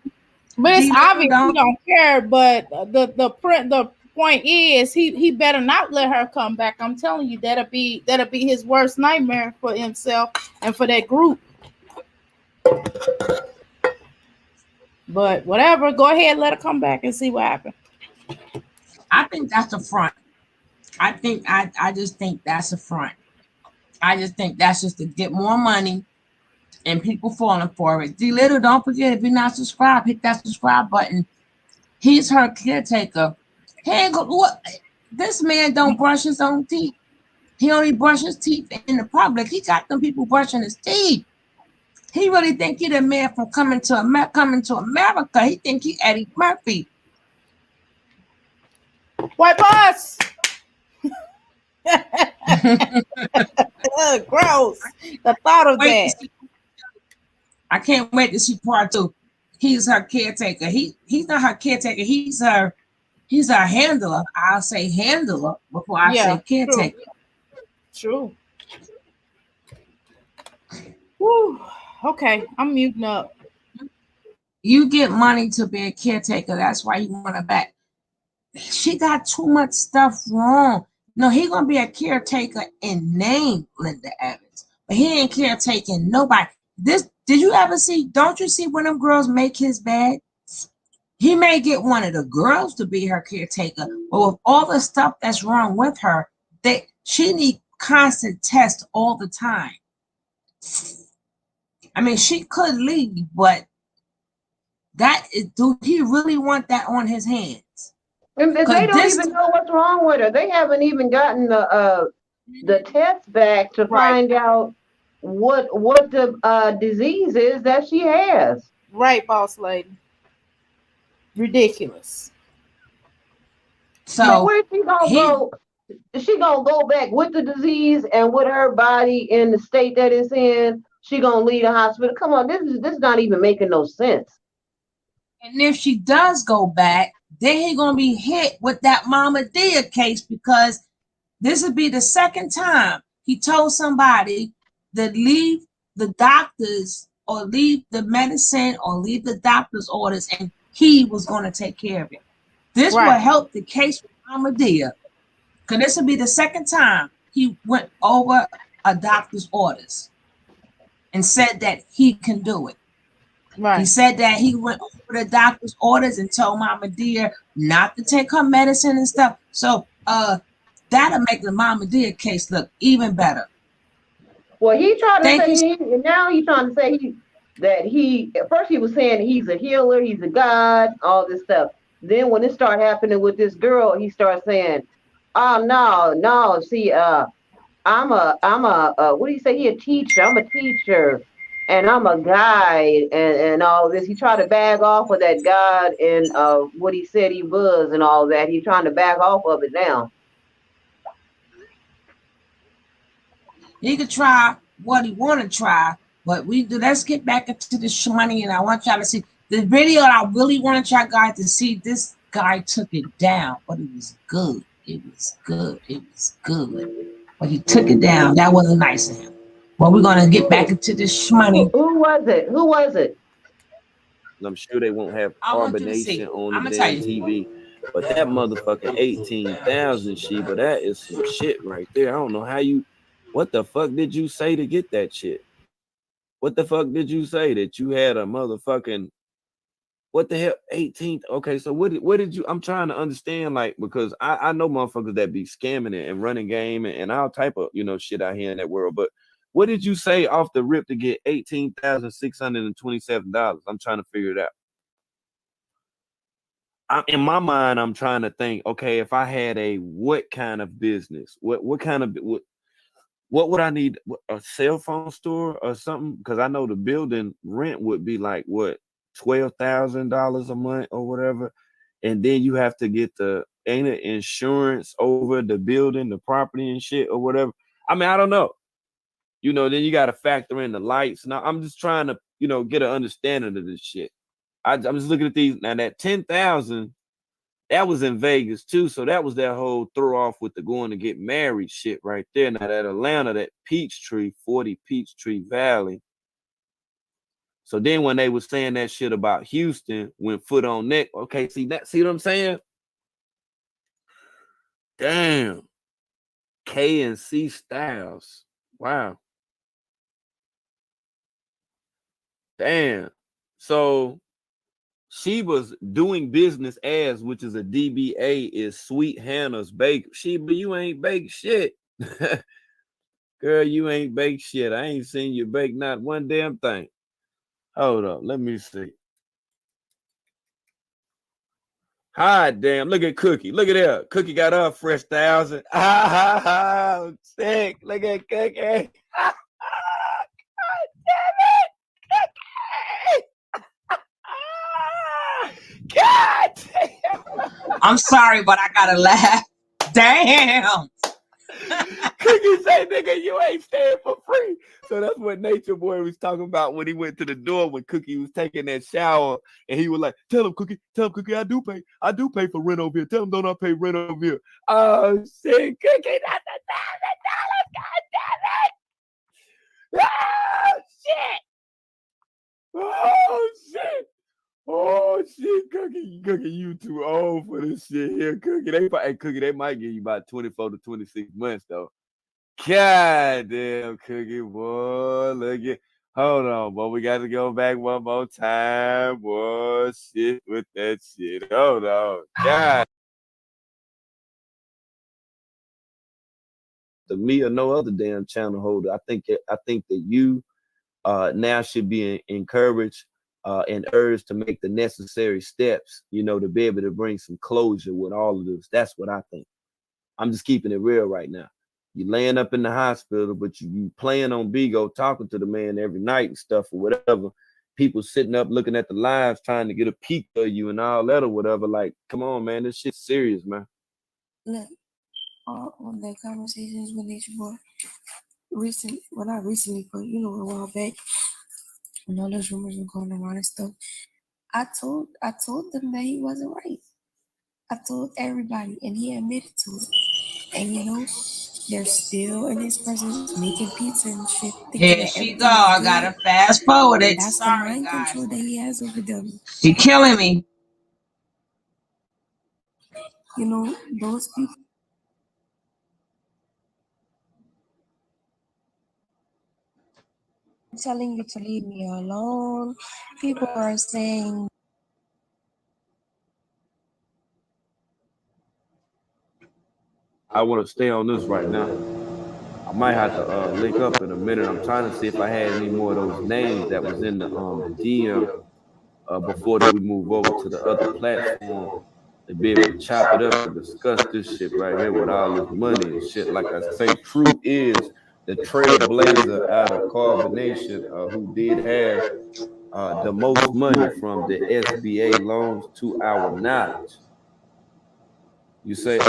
B: But it's obvious he don't care. But the point is, he better not let her come back. I'm telling you, that'll be his worst nightmare for himself and for that group. But whatever, go ahead, let her come back and see what happens.
A: I think that's the front. I just think that's the front. I just think that's just to get more money and people falling for it. D Little, don't forget, if you're not subscribed, hit that subscribe button. He's her caretaker. He ain't go, what? This man don't brush his own teeth. He only brushes teeth in the public. He got them people brushing his teeth. He really think he the man from coming to America. He think he Eddie Murphy.
B: White boss. Gross. The thought of that.
A: I can't wait to see part 2. He's her caretaker. He's not her caretaker. He's her handler. I'll say handler before I say caretaker.
B: True. Woo. Okay, I'm muting up.
A: You get money to be a caretaker. That's why you want her back. She got too much stuff wrong. No, he gonna be a caretaker in name, Linda Evans, but he ain't caretaking nobody. This did you ever see? Don't you see when them girls make his bed? He may get one of the girls to be her caretaker, but with all the stuff that's wrong with her, she need constant tests all the time. I mean, she could leave, but do he really want that on his hands?
D: And they
A: Because
D: don't even know what's wrong with her. They haven't even gotten the test back to
B: Right.
D: find out what the disease is that she has.
B: Right, boss lady. Ridiculous.
D: So
A: so
D: where's she gonna
A: he
D: go? Is she gonna go back with the disease and with her body in the state that it's in? She gonna leave the hospital? Come on, this is not even making no sense.
A: and if she does go back, then he gonna be hit with that Mama Dia case because this would be the second time he told somebody to leave the doctors or leave the medicine or leave the doctor's orders, and he was going to take care of it. This will
B: Right.
A: help the case with Mama Dia because this will be the second time he went over a doctor's orders and said that he can do it.
B: Right.
A: He said that he went over the doctor's orders and told Mama Dia not to take her medicine and stuff. So that'll make the Mama Dia case look even better.
D: Well, he tried to
A: Thank you.
D: say now he's trying to say that he at first he was saying he's a healer, he's a god, all this stuff. Then when it started happening with this girl, he started saying, "Oh no, see, I'm a what do you say? He a teacher. I'm a teacher, and I'm a guide, and all this." He tried to back off of that God and what he said he was and all that. He's trying to back off of it now.
A: He could try what he want to try, but let's get back into this money, and I want y'all to see the video. I really want y'all guys to see. This guy took it down, but it was good. It was good. It was good. But he took it down. That wasn't nice of him. But we're gonna get back into this money.
D: Who was it? Who was it?
E: I'm sure they won't have
A: I want you to see.
E: carbonation on
A: I'm
E: the
A: gonna tell
E: damn
A: you.
E: TV. But that motherfucking 18,000 Sheba, that is some shit right there. I don't know how you, what the fuck did you say to get that shit? What the fuck did you say that you had a motherfucking, what the hell, 18th? Okay, so what did you, I'm trying to understand, like, because I know motherfuckers that be scamming it and running game and all type of, shit out here in that world. But what did you say off the rip to get $18,627? I'm trying to figure it out. In my mind, I'm trying to think, okay, if I had what kind of business, what kind of, what would I need? A cell phone store or something? Because I know the building rent would be like what, $12,000 a month or whatever, and then you have to get ain't it insurance over the building, the property and shit or whatever. I mean, I don't know. Then you got to factor in the lights. Now I'm just trying to, get an understanding of this shit. I'm just looking at these now. That 10,000. That was in Vegas too, so that was that whole throw off with the going to get married shit right there. Now that Atlanta, that Peachtree, 40 Peachtree Valley. So then when they was saying that shit about Houston, went foot on neck. Okay, see what I'm saying? Damn. K and C Styles. Wow. Damn. So she was doing business as, which is a DBA, is Sweet Hannah's Bake. But you ain't baked shit. Girl, you ain't baked shit. I ain't seen you bake not one damn thing. Hold up. Let me see. Hi, damn. Look at Cookie. Look at that. Cookie got her fresh 1,000. Sick. Look at Cookie. God damn it. God damn.
A: I'm sorry, but I gotta laugh. Damn.
E: Cookie say, nigga, you ain't staying for free. So that's what Nature Boy was talking about when he went to the door when Cookie was taking that shower, and he was like, tell him, Cookie, I do pay for rent over here. Tell him, don't I pay rent over here? Oh, shit, Cookie, not $1,000. God damn it. Oh, shit. Oh, shit. Oh shit, Cookie, you too old for this shit here, Cookie. Cookie, they might give you about 24 to 26 months though. God damn, Cookie, boy, look at. Hold on, boy, we got to go back one more time, boy. Shit with that shit. Hold on, God. To me or no other damn channel holder, I think that you now should be encouraged and urged to make the necessary steps, to be able to bring some closure with all of this. That's what I think. I'm just keeping it real right now. You laying up in the hospital, but you playing on Bigo, talking to the man every night and stuff or whatever. People sitting up looking at the lives, trying to get a peek of you and all that or whatever. Like, come on, man, this shit's serious, man.
F: Look, on the conversations with Nature Boy, not recently, but a while back, when all those rumors were going around and stuff, I told them that he wasn't right. I told everybody, and he admitted to it. And they're still in his presence making pizza and shit.
A: Here she go. I gotta fast forward it.
F: That's
A: Sorry,
F: the mind
A: guys.
F: control that he has over them.
A: She killing me.
F: Those people. Telling you to leave me alone. People are saying.
E: I want to stay on this right now. I might have to link up in a minute. I'm trying to see if I had any more of those names that was in the DM before that we move over to the other platform to be able to chop it up and discuss this shit right here with all this money and shit. Like I say, True is the trailblazer out of Carbonation who did have the most money from the SBA loans to our knowledge. You say,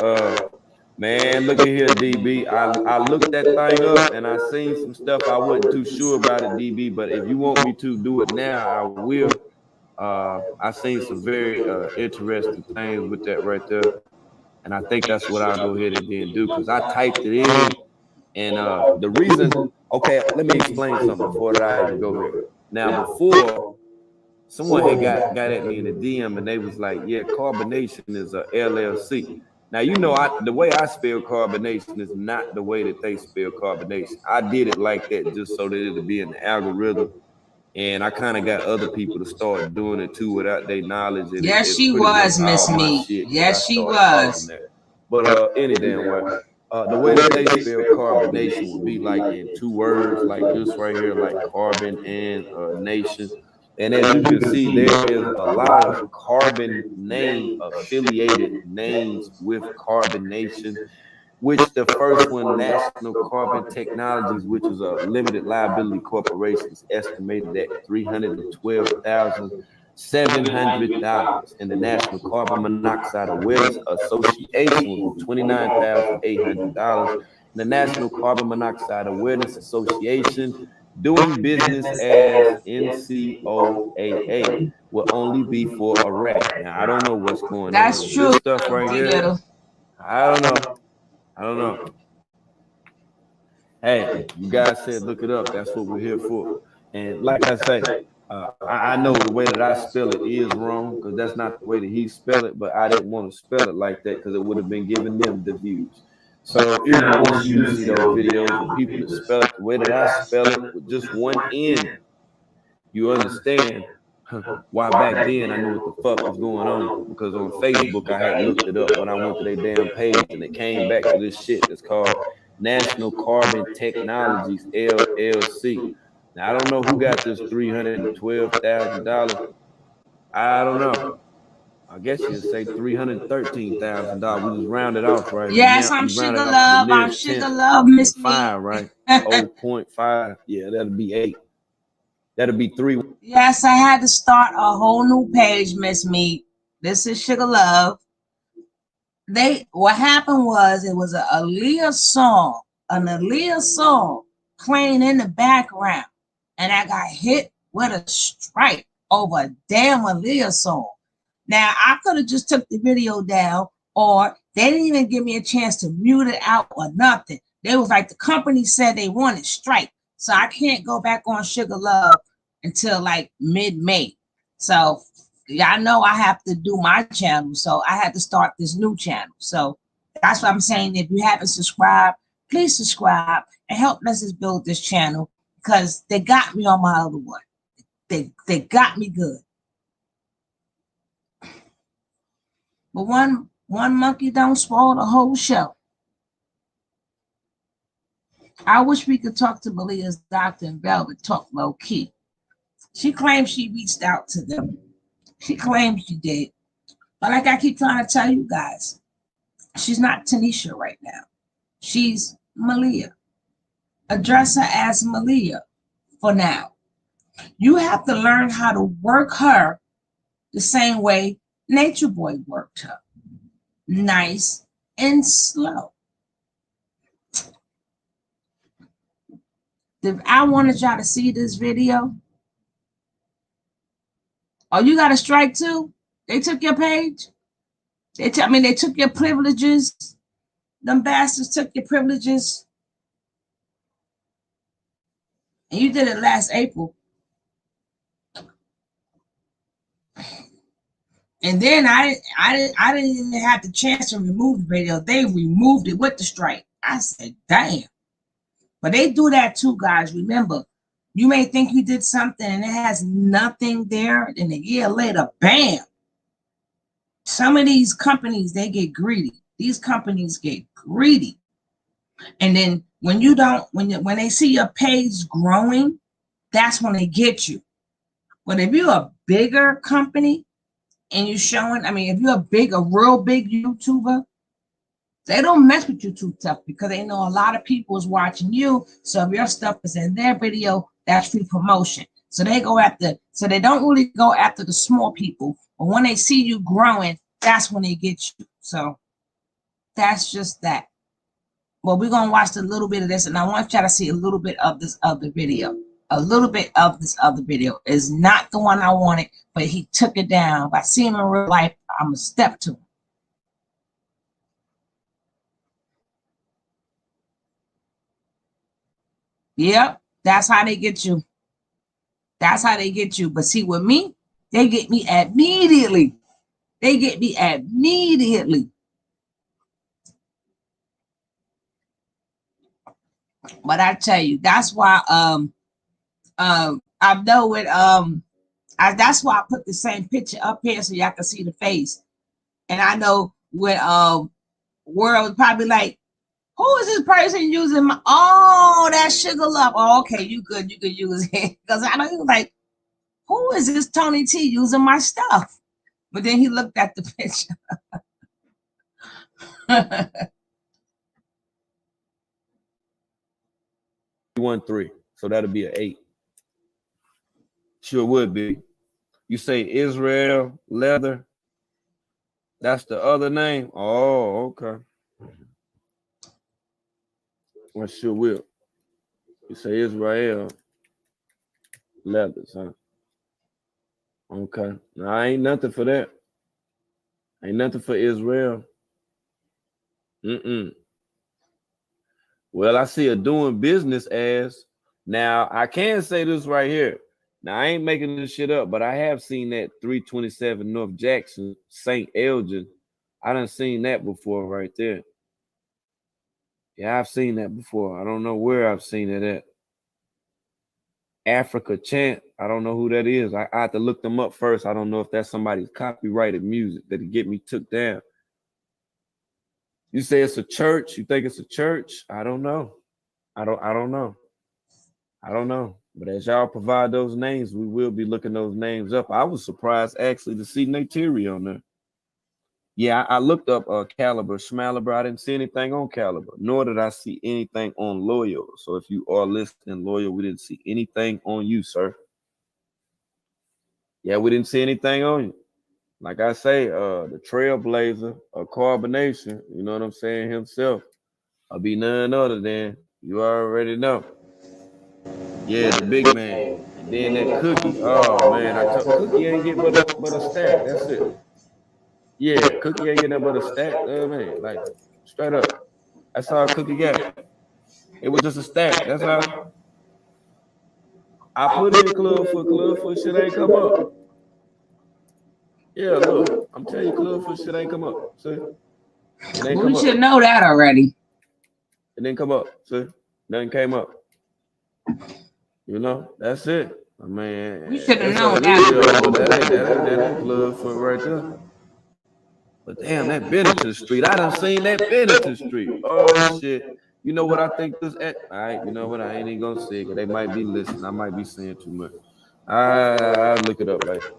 E: man, look at here, DB. I looked that thing up and I seen some stuff. I wasn't too sure about it, DB, but if you want me to do it now, I will. I seen some very interesting things with that right there. And I think that's what I'll go ahead and then do because I typed it in. And the reason, okay, let me explain something before that I even go here. Now, before someone had got at me in the DM and they was like, yeah, Carbonation is a LLC. Now, the way I spell carbonation is not the way that they spell carbonation. I did it like that just so that it'd be in the algorithm. And I kind of got other people to start doing it too without their knowledge. And
A: Yes, she was, Miss Me. Yes, she was.
E: But any damn way. The way that they spell carbonation would be like in two words, like this right here, like carbon and nation. And as you can see, there is a lot of carbon name affiliated names with carbonation, which the first one, National Carbon Technologies, which is a limited liability corporation, is estimated at $312,700. And the National Carbon Monoxide Awareness Association was $29,800. And the National Carbon Monoxide Awareness Association, doing business as NCOAA, will only be for Iraq. Now, I don't know what's going on with
A: true.
E: this stuff right here. I don't know. Hey, you guys said look it up. That's what we're here for. And like I say, I know the way that I spell it is wrong because that's not the way that he spelled it, but I didn't want to spell it like that because it would have been giving them the views. So I want you to see those videos with people that spell it the way that I spell it with just one N. You understand why back then I knew what the fuck was going on because on Facebook I had looked it up when I went to their damn page and it came back to this shit that's called National Carbon Technologies LLC. Now I don't know who got this $312,000. I don't know. I guess you'd say $313,000. We just rounded off right
A: Yes,
E: now.
A: I'm Sugar Love. I'm Sugar Love, Miss Me.
E: 5, right? 0.5. Yeah, that'll be 8. That'll be 3.
A: Yes, I had to start a whole new page, Miss Me. This is Sugar Love. What happened was it was an Aaliyah song playing in the background, and I got hit with a strike over a damn Aaliyah song. Now I could have just took the video down, or they didn't even give me a chance to mute it out or nothing. They was like the company said they wanted strike, so I can't go back on Sugar Love until like mid-May. So y'all know I have to do my channel, so I had to start this new channel. So that's what I'm saying. If you haven't subscribed, please subscribe and help us build this channel, because they got me on my other one. They got me good. But one monkey don't spoil the whole show. I wish we could talk to Malia's doctor and Velvet, talk low key. She claims she reached out to them. She claims she did. But like I keep trying to tell you guys, she's not Tanisha right now. She's Malia. Address her as Malia for now. You have to learn how to work her the same way Nature Boy worked her. Nice and slow. If I wanted y'all to see this video, oh, you got a strike too? They took your page? They took your privileges. Them bastards took your privileges. And you did it last April. And then I didn't even have the chance to remove the video. They removed it with the strike. I said, damn. But they do that too, guys. Remember, you may think you did something and it has nothing there. And a year later, bam. Some of these companies, they get greedy. These companies get greedy. And then when you don't, when they see your page growing, that's when they get you. But if you're a bigger company and you're showing, if you're a real big YouTuber, they don't mess with you too tough, because they know a lot of people is watching you. So if your stuff is in their video, that's free promotion. So they don't really go after the small people. But when they see you growing, that's when they get you. So that's just that. Well, we're going to watch a little bit of this, and I want y'all to see a little bit of this other video. A little bit of this other video is not the one I wanted, but he took it down. If I see him in real life, I'm going to step to him. Yep, that's how they get you. That's how they get you. But see, with me, they get me immediately. They get me immediately. But I tell you, that's why I know it that's why I put the same picture up here so y'all can see the face. And I know when world probably like, who is this person using my that Sugar Love? Oh, okay, you could use it. Because I know he was like, who is this Tony T using my stuff? But then he looked at the picture.
E: 1-3, so that'll be an 8. Sure would be. You say Israel Leather. That's the other name. Oh, okay. Well, sure will. You say Israel Leathers, huh? Okay. Now, ain't nothing for that. Ain't nothing for Israel. Well, I see a doing business as. Now, I can say this right here. Now, I ain't making this shit up, but I have seen that 327 North Jackson, St. Elgin. I done seen that before right there. Yeah, I've seen that before. I don't know where I've seen it at. Africa Chant. I don't know who that is. I have to look them up first. I don't know if that's somebody's copyrighted music that'll get me took down. You say it's a church. You think it's a church? I don't know. I don't know. I don't know. But as y'all provide those names, we will be looking those names up. I was surprised actually to see Nateri on there. Yeah, I looked up Caliber, Schmaliber. I didn't see anything on Caliber, nor did I see anything on Loyal. So if you are listening, Loyal, we didn't see anything on you, sir. Yeah, we didn't see anything on you. Like I say, the trailblazer of carbonation, you know what I'm saying, himself, I'll be none other than, you already know. Yeah, the big man. And then that Cookie. Oh man, Cookie ain't get but a stack. That's it. Yeah, Cookie ain't get nothing but a stack. Man, like straight up. That's all Cookie got. It was just a stack. That's how I put in Clubfoot. Clubfoot shit ain't come up. Yeah, look, I'm telling you, Clubfoot shit ain't come up. See, it ain't
A: We
E: come up.
A: should know that already.
E: It didn't come up. See, nothing came up. You know, that's it. I mean,
A: We should have
E: it's a
A: known that.
E: video, but that ain't Clubfoot right there. But damn, that been into the street. I done seen that been into the street. Oh shit. You know what I think this at? All right, you know what? I ain't even gonna say it because they might be listening. I might be saying too much. I'll look it up later.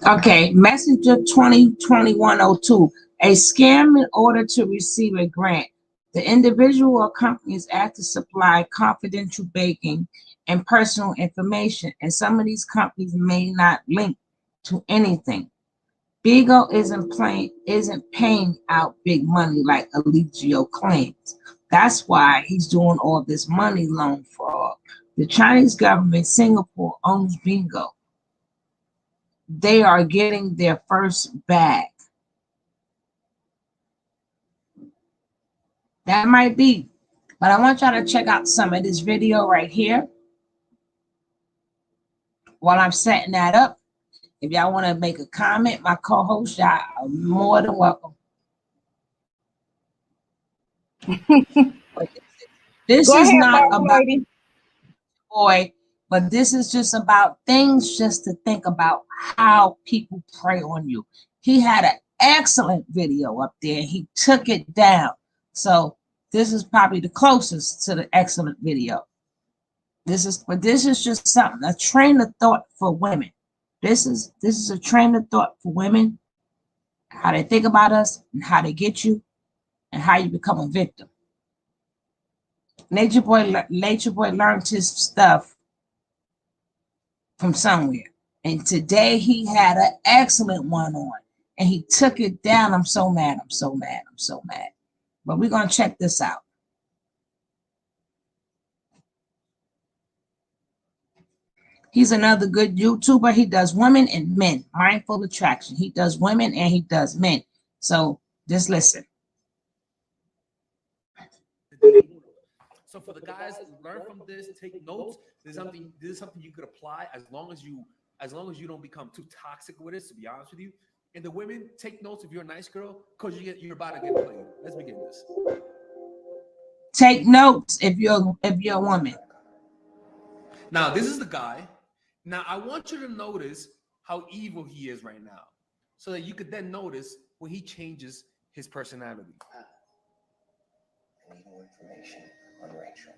A: Okay, Messenger 202102. A scam in order to receive a grant. The individual or company is asked to supply confidential banking and personal information, and some of these companies may not link to anything. Bigo isn't paying out big money like Allegio claims. That's why he's doing all this money loan fraud. The Chinese government, Singapore, owns Bigo. They are getting their first bag. That might be, but I want y'all to check out some of this video right here while I'm setting that up. If y'all want to make a comment, my co-host, y'all are more than welcome. This
B: Go
A: is
B: ahead,
A: not
B: boss
A: about
B: lady.
A: boy, but this is just about things just to think about how people prey on you. He had an excellent video up there. He took it down. So this is probably the closest to the excellent video. This is just something, a train of thought for women. This is a train of thought for women, how they think about us and how they get you and how you become a victim. Nature Boy learned his stuff from somewhere. And today he had an excellent one on and he took it down. I'm so mad. I'm so mad. I'm so mad. But we're going to check this out. He's another good YouTuber. He does women and men, mindful attraction. He does women and he does men. So just listen.
G: So for the guys, learn from this, take notes. This is something you could apply as long as you don't become too toxic with it, to be honest with you. And the women, take notes if you're a nice girl, because you're about to get played. Let's begin this.
A: Take notes if you're a woman.
G: Now, this is the guy. Now, I want you to notice how evil he is right now, so that you could then notice when he changes his personality.
H: I need more information on Rachel.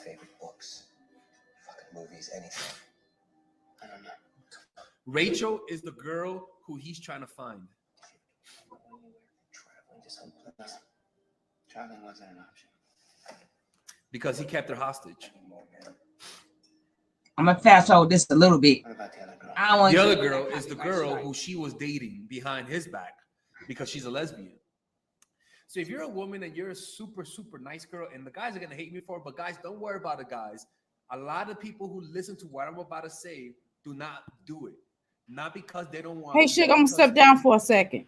H: Favorite books, fucking movies, anything. I don't know.
G: Rachel is the girl who he's trying to find.
H: Traveling to some place. Traveling wasn't an option.
G: Because he kept her hostage.
A: I'm gonna fast forward this a little bit.
H: What about the other girl?
G: The other girl is the girl who she was dating behind his back because she's a lesbian. So if you're a woman and you're a super, super nice girl, and the guys are gonna hate me for it, but guys, don't worry about it, guys. A lot of people who listen to what I'm about to say do not do it. Not because they don't want.
B: Hey, Suge, I'm gonna step down for a second.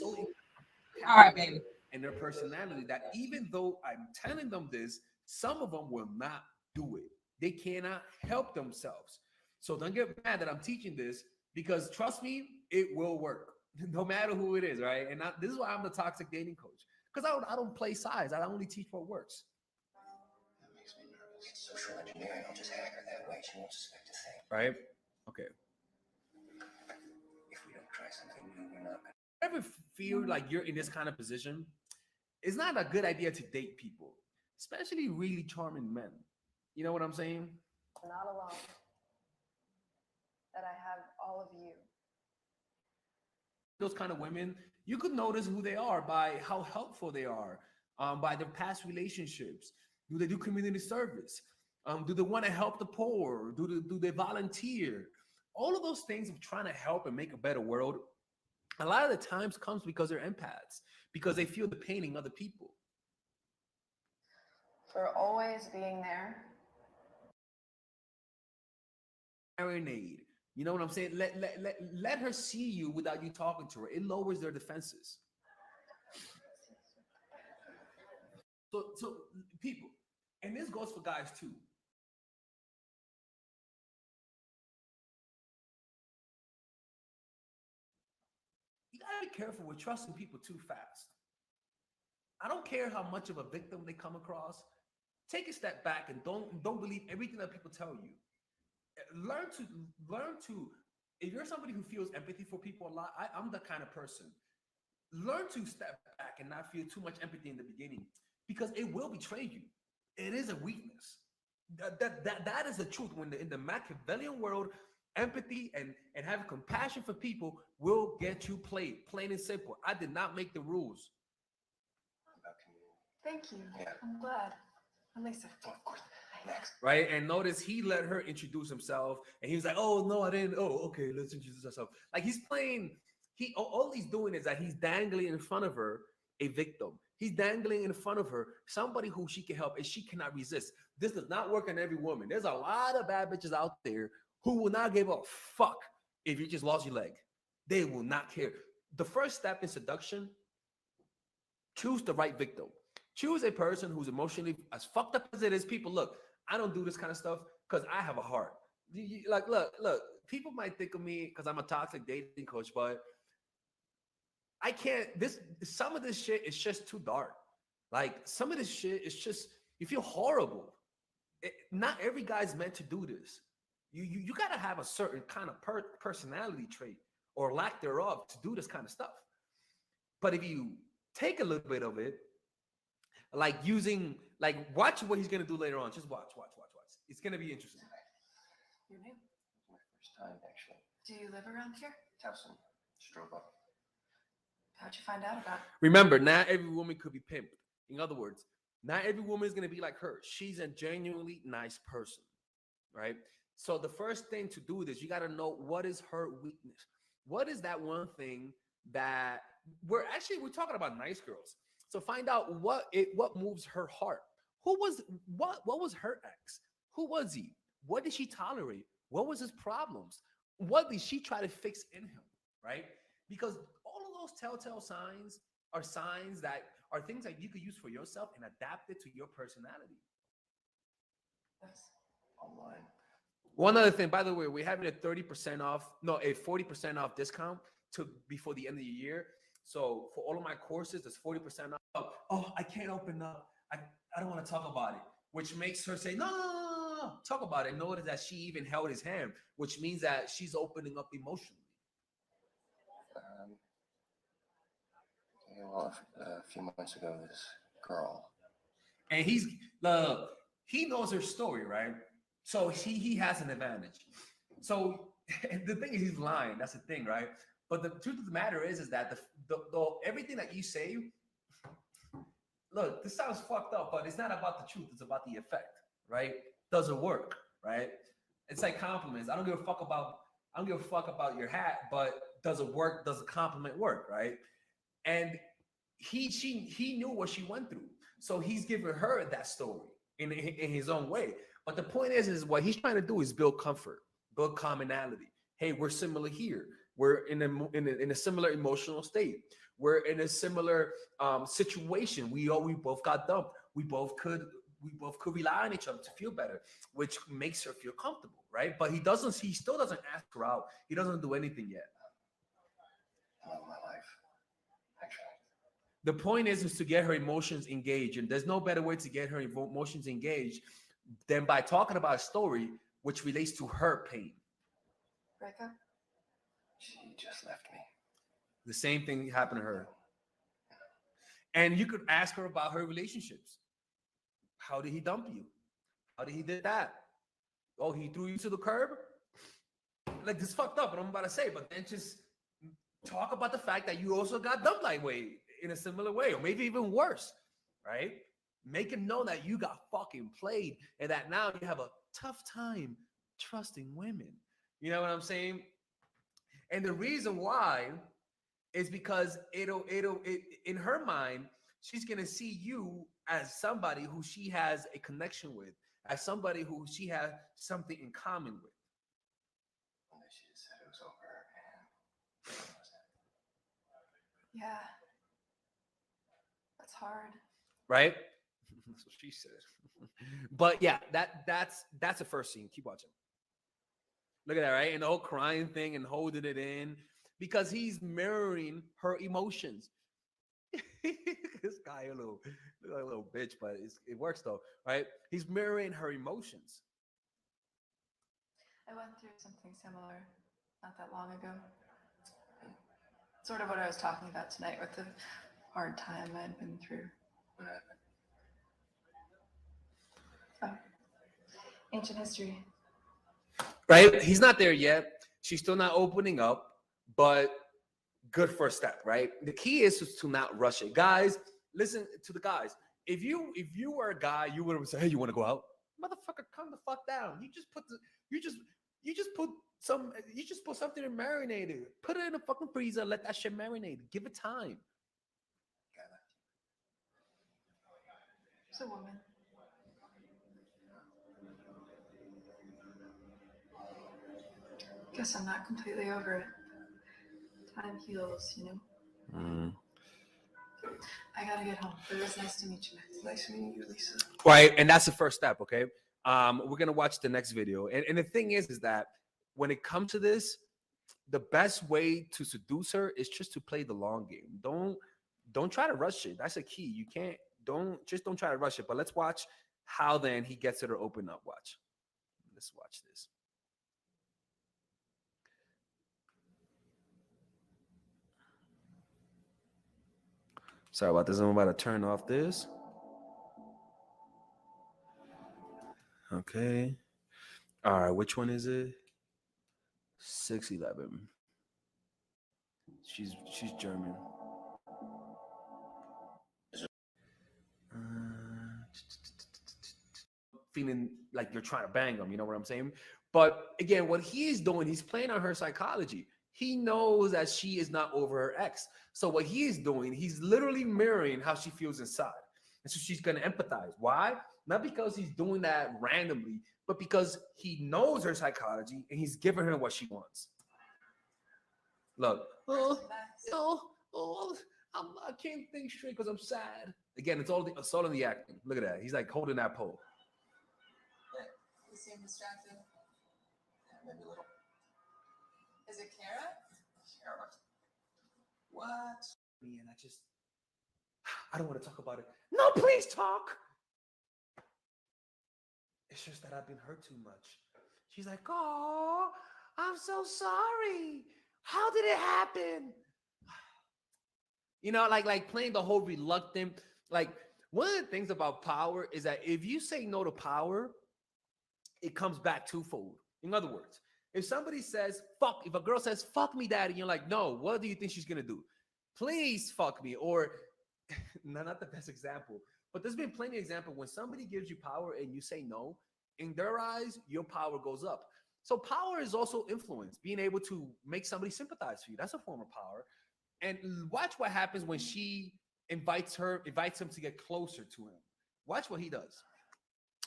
A: All right, baby.
G: And their personality, that even though I'm telling them this, some of them will not do it. They cannot help themselves. So don't get mad that I'm teaching this, because trust me, it will work no matter who it is, right? And this is why I'm the toxic dating coach, because I don't play sides. I only teach what works.
H: That makes me nervous. Social engineering, I'll just hack her that way. She won't suspect a thing.
G: Right? Okay.
H: If we don't try something new, we're not gonna.
G: Ever feel like you're in this kind of position? It's not a good idea to date people, especially really charming men. You know what I'm saying?
I: Not alone. That I have all of you.
G: Those kind of women, you could notice who they are by how helpful they are, by their past relationships. Do they do community service? Do they want to help the poor? Do they volunteer? All of those things of trying to help and make a better world, a lot of the times comes because they're empaths, because they feel the pain in other people.
I: For always being there.
G: Marinade. You know what I'm saying? Let her see you without you talking to her. It lowers their defenses. So people, and this goes for guys too. gotta be careful with trusting people too fast. I don't care how much of a victim they come across. Take a step back and don't believe everything that people tell you. Learn to. If you're somebody who feels empathy for people a lot, I'm the kind of person. Learn to step back and not feel too much empathy in the beginning because it will betray you. It is a weakness. That is the truth. When in the Machiavellian world, empathy and having compassion for people will get you played. Plain and simple. I did not make the rules.
H: About community.
I: Thank you.
H: Yeah.
I: I'm glad. I'm Lisa.
H: Of course. Next.
G: Right? And notice he let her introduce himself, and he was like, "Oh no, I didn't. Oh, okay, let's introduce ourselves." Like he's playing. All he's doing is that he's dangling in front of her a victim. He's dangling in front of her somebody who she can help, and she cannot resist. This does not work on every woman. There's a lot of bad bitches out there who will not give a fuck if you just lost your leg. They will not care. The first step in seduction: choose the right victim. Choose a person who's emotionally as fucked up as it is. People, look, I don't do this kind of stuff because I have a heart. Like, look, people might think of me because I'm a toxic dating coach, but I can't. Some of this shit is just too dark. Like, some of this shit is just, you feel horrible. Not every guy's meant to do this. You got to have a certain kind of personality trait or lack thereof to do this kind of stuff. But if you take a little bit of it, like watch what he's gonna do later on. Just watch. It's gonna be interesting.
I: Your name?
H: It's my first time, actually.
I: Do you live around here?
H: Towson. Just drove up.
I: How'd you find out about it?
G: Remember, not every woman could be pimped. In other words, not every woman is gonna be like her. She's a genuinely nice person, right? So the first thing to do is you got to know what is her weakness. What is that one thing that we're talking about nice girls. So find out what moves her heart. What was her ex? Who was he? What did she tolerate? What was his problems? What did she try to fix in him? Right? Because all of those telltale signs are signs that are things that you could use for yourself and adapt it to your personality.
I: Yes.
H: Online.
G: One other thing, by the way, we're having a 40% off discount before the end of the year. So for all of my courses, there's 40% off. Oh, I can't open up. I don't want to talk about it, which makes her say, no, talk about it. Notice that she even held his hand, which means that she's opening up emotionally.
H: A few months ago, this girl.
G: And he knows her story, right? So he has an advantage. So the thing is, he's lying. That's the thing, right? But the truth of the matter is that the everything that you say, look, this sounds fucked up, but it's not about the truth. It's about the effect, right? Does it work, right? It's like compliments. I don't give a fuck about your hat, but does it work? Does the compliment work, right? And he knew what she went through, so he's giving her that story in his own way. But the point is what he's trying to do is build comfort, build commonality. Hey, we're similar here. We're in a similar emotional state. We're in a similar situation. We both got dumped. We both could rely on each other to feel better, which makes her feel comfortable, right? But he still doesn't ask her out. He doesn't do anything yet.
H: I love my life. Actually.
G: The point is to get her emotions engaged, and there's no better way to get her emotions engaged than by talking about a story which relates to her pain.
I: Breakup?
H: She just left me.
G: The same thing happened to her. And you could ask her about her relationships. How did he dump you? How did he did that? Oh, he threw you to the curb? Like, this fucked up what I'm about to say, but then just talk about the fact that you also got dumped that way in a similar way, or maybe even worse, right? Make him know that you got fucking played and that now you have a tough time trusting women. You know what I'm saying? And the reason why is because it'll in her mind, she's gonna see you as somebody who she has a connection with, as somebody who she has something in common with.
H: And then she just said it was over, and
I: Yeah. That's hard.
G: Right? That's what she said. But yeah, that's the first scene. Keep watching. Look at that, right? And the whole crying thing and holding it in. because he's mirroring her emotions. This guy a little bitch, but it works though, right? He's mirroring her emotions.
I: I went through something similar not that long ago. Sort of what I was talking about tonight with the hard time I'd been through.
H: What happened?
I: Oh, ancient history.
G: Right? He's not there yet. She's still not opening up, but good first step, right? The key is to not rush it. Guys, listen to the guys. If you were a guy, you would have said, "Hey, you want to go out?" Motherfucker, calm the fuck down. You just put something and marinate it. Put it in a fucking freezer, let that shit marinate. Give it time.
I: It's a woman. Guess I'm not completely over it. Time heals, you know. I gotta get home. But it was nice to meet you.
H: Nice meeting you, Lisa.
G: Right, and that's the first step, okay? We're gonna watch the next video. And the thing is that when it comes to this, the best way to seduce her is just to play the long game. Don't try to rush it. That's a key. You can't don't try to rush it. But let's watch how then he gets her to open up. Watch. Let's watch this. Sorry about this. I'm about to turn off this. Okay. All right. Which one is it? 611. She's German. Feeling like you're trying to bang him, you know what I'm saying? But again, what he is doing, he's playing on her psychology. He knows that she is not over her ex. So what he is doing, he's literally mirroring how she feels inside. And so she's going to empathize. Why? Not because he's doing that randomly, but because he knows her psychology and he's giving her what she wants. Look. I can't think straight because I'm sad. Again, it's all in the acting. Look at that. He's like holding that pole.
I: You seem distracted.
H: Yeah, maybe a little.
I: Is it Kara?
H: Kara. What?
G: Me and I don't want to talk about it. No, please talk. It's just that I've been hurt too much. She's like, oh, I'm so sorry. How did it happen? You know, like playing the whole reluctant. Like one of the things about power is that if you say no to power, it comes back twofold. In other words, if a girl says, fuck me, daddy, you're like, no, what do you think she's going to do? Please fuck me. Or, not the best example, but there's been plenty of examples when somebody gives you power and you say no, in their eyes, your power goes up. So power is also influence, being able to make somebody sympathize for you. That's a form of power. And watch what happens when she invites him to get closer to him. Watch what he does.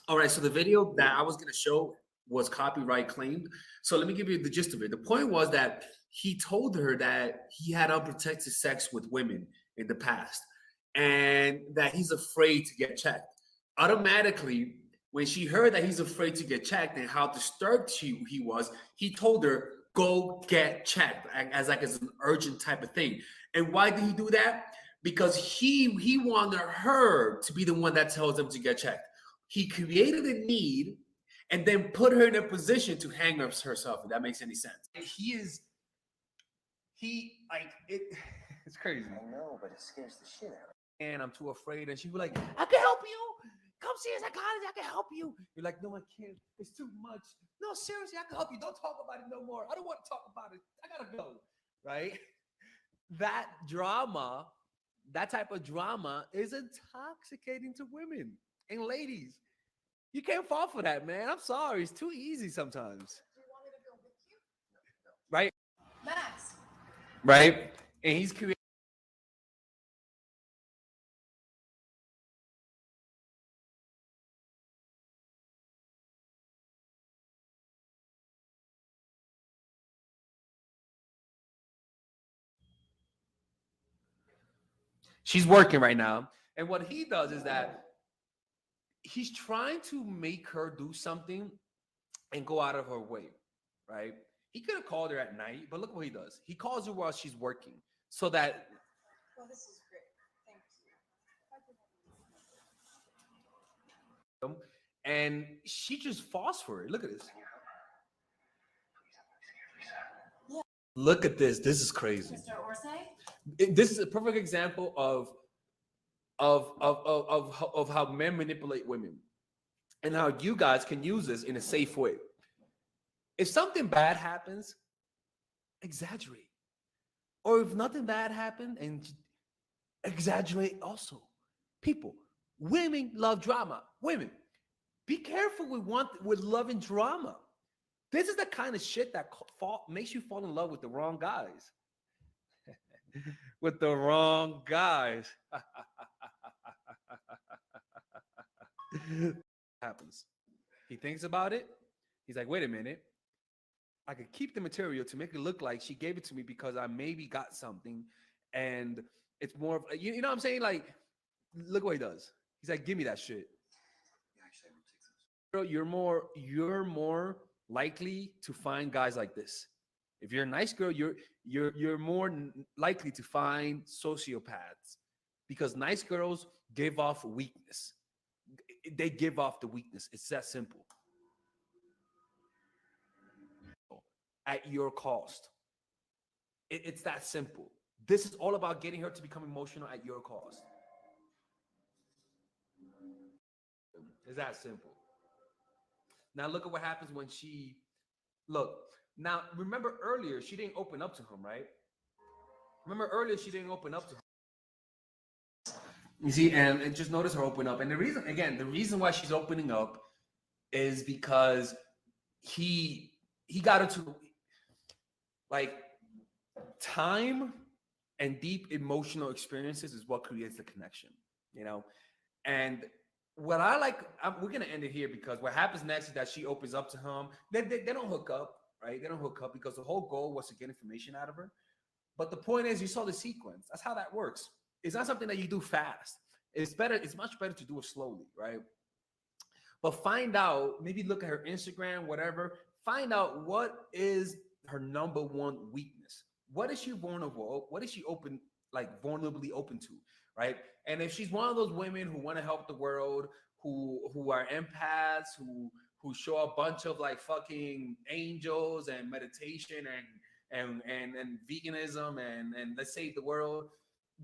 G: All right, so the video that I was going to show was copyright claimed. So let me give you the gist of it. The point was that he told her that he had unprotected sex with women in the past and that he's afraid to get checked. Automatically, when she heard that he's afraid to get checked and how disturbed he was, he told her, go get checked as an urgent type of thing. And why did he do that? Because he wanted her to be the one that tells him to get checked. He created a need and then put her in a position to hang herself, if that makes any sense. It's crazy.
H: I know, but it scares the shit out of me.
G: And I'm too afraid. And she was like, I can help you. Come see a psychologist. I can help you. You're like, no, I can't. It's too much. No, seriously, I can help you. Don't talk about it no more. I don't want to talk about it. I gotta go. Right? That type of drama is intoxicating to women and ladies. You can't fall for that, man. I'm sorry. It's too easy sometimes.
I: Do you want me to go with you?
G: Right?
I: Max.
G: Right? And he's creating. She's working right now. And what he does is that he's trying to make her do something and go out of her way, right? He could have called her at night, but look what he does. He calls her while she's working so that.
I: Well, this is great. Thank you.
G: And she just falls for it. Look at this.
I: Yeah.
G: Look at this. This is crazy.
I: Mr. Orsay?
G: This is a perfect example of how men manipulate women and how you guys can use this in a safe way. If something bad happens, exaggerate. Or if nothing bad happened, and exaggerate also. People, women love drama. Women, be careful with love and drama. This is the kind of shit that makes you fall in love with the wrong guys. With the wrong guys. Happens. He thinks about it. He's like, wait a minute. I could keep the material to make it look like she gave it to me because I maybe got something, and it's more of, you know what I'm saying? Like, look what he does. He's like, give me that shit. Girl, you're more likely to find guys like this. If you're a nice girl, you're more likely to find sociopaths, because nice girls give off weakness. They give off the weakness. It's that simple. At your cost. It's that simple. This is all about getting her to become emotional at your cost. It's that simple. Now look at what happens when she, look, now remember earlier, she didn't open up to him, right? Remember earlier, she didn't open up to him. You see, and just notice her open up. And the reason why she's opening up is because he got her to, like, time and deep emotional experiences is what creates the connection, you know? And what I like, we're going to end it here, because what happens next is that she opens up to him. They don't hook up, right? They don't hook up because the whole goal was to get information out of her. But the point is, you saw the sequence. That's how that works. It's not something that you do fast. It's much better to do it slowly, right? But find out, maybe look at her Instagram, whatever. Find out what is her number one weakness. What is she vulnerable? What is she vulnerably open to, right? And if she's one of those women who want to help the world, who are empaths, who show a bunch of like fucking angels and meditation and veganism and let's save the world,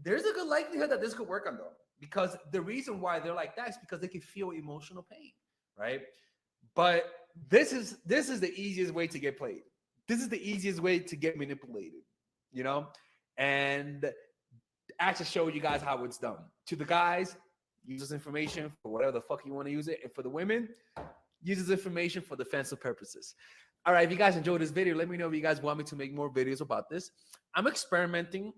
G: there's a good likelihood that this could work on them. Because the reason why they're like that is because they can feel emotional pain, right? But this is the easiest way to get played. This is the easiest way to get manipulated, you know? And I just show you guys how it's done. To the guys, use this information for whatever the fuck you want to use it. And for the women, use this information for defensive purposes. All right, if you guys enjoyed this video, let me know if you guys want me to make more videos about this. I'm experimenting.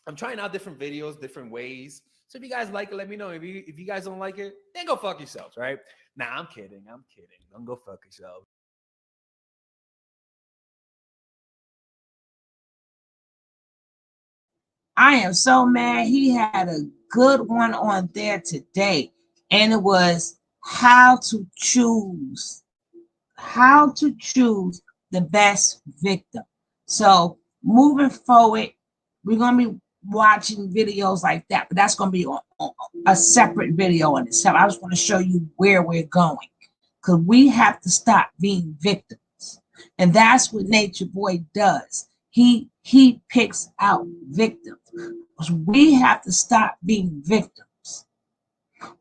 G: I'm trying out different videos, different ways. So if you guys like it, let me know. If you guys don't like it, then go fuck yourselves, right? Nah, I'm kidding. Don't go fuck yourselves.
A: I am so mad. He had a good one on there today, and it was how to choose the best victim. So moving forward, we're going to be watching videos like that, but that's going to be on a separate video in itself. I just want to show you where we're going, because we have to stop being victims, and that's what Nature Boy does. He picks out victims. We have to stop being victims.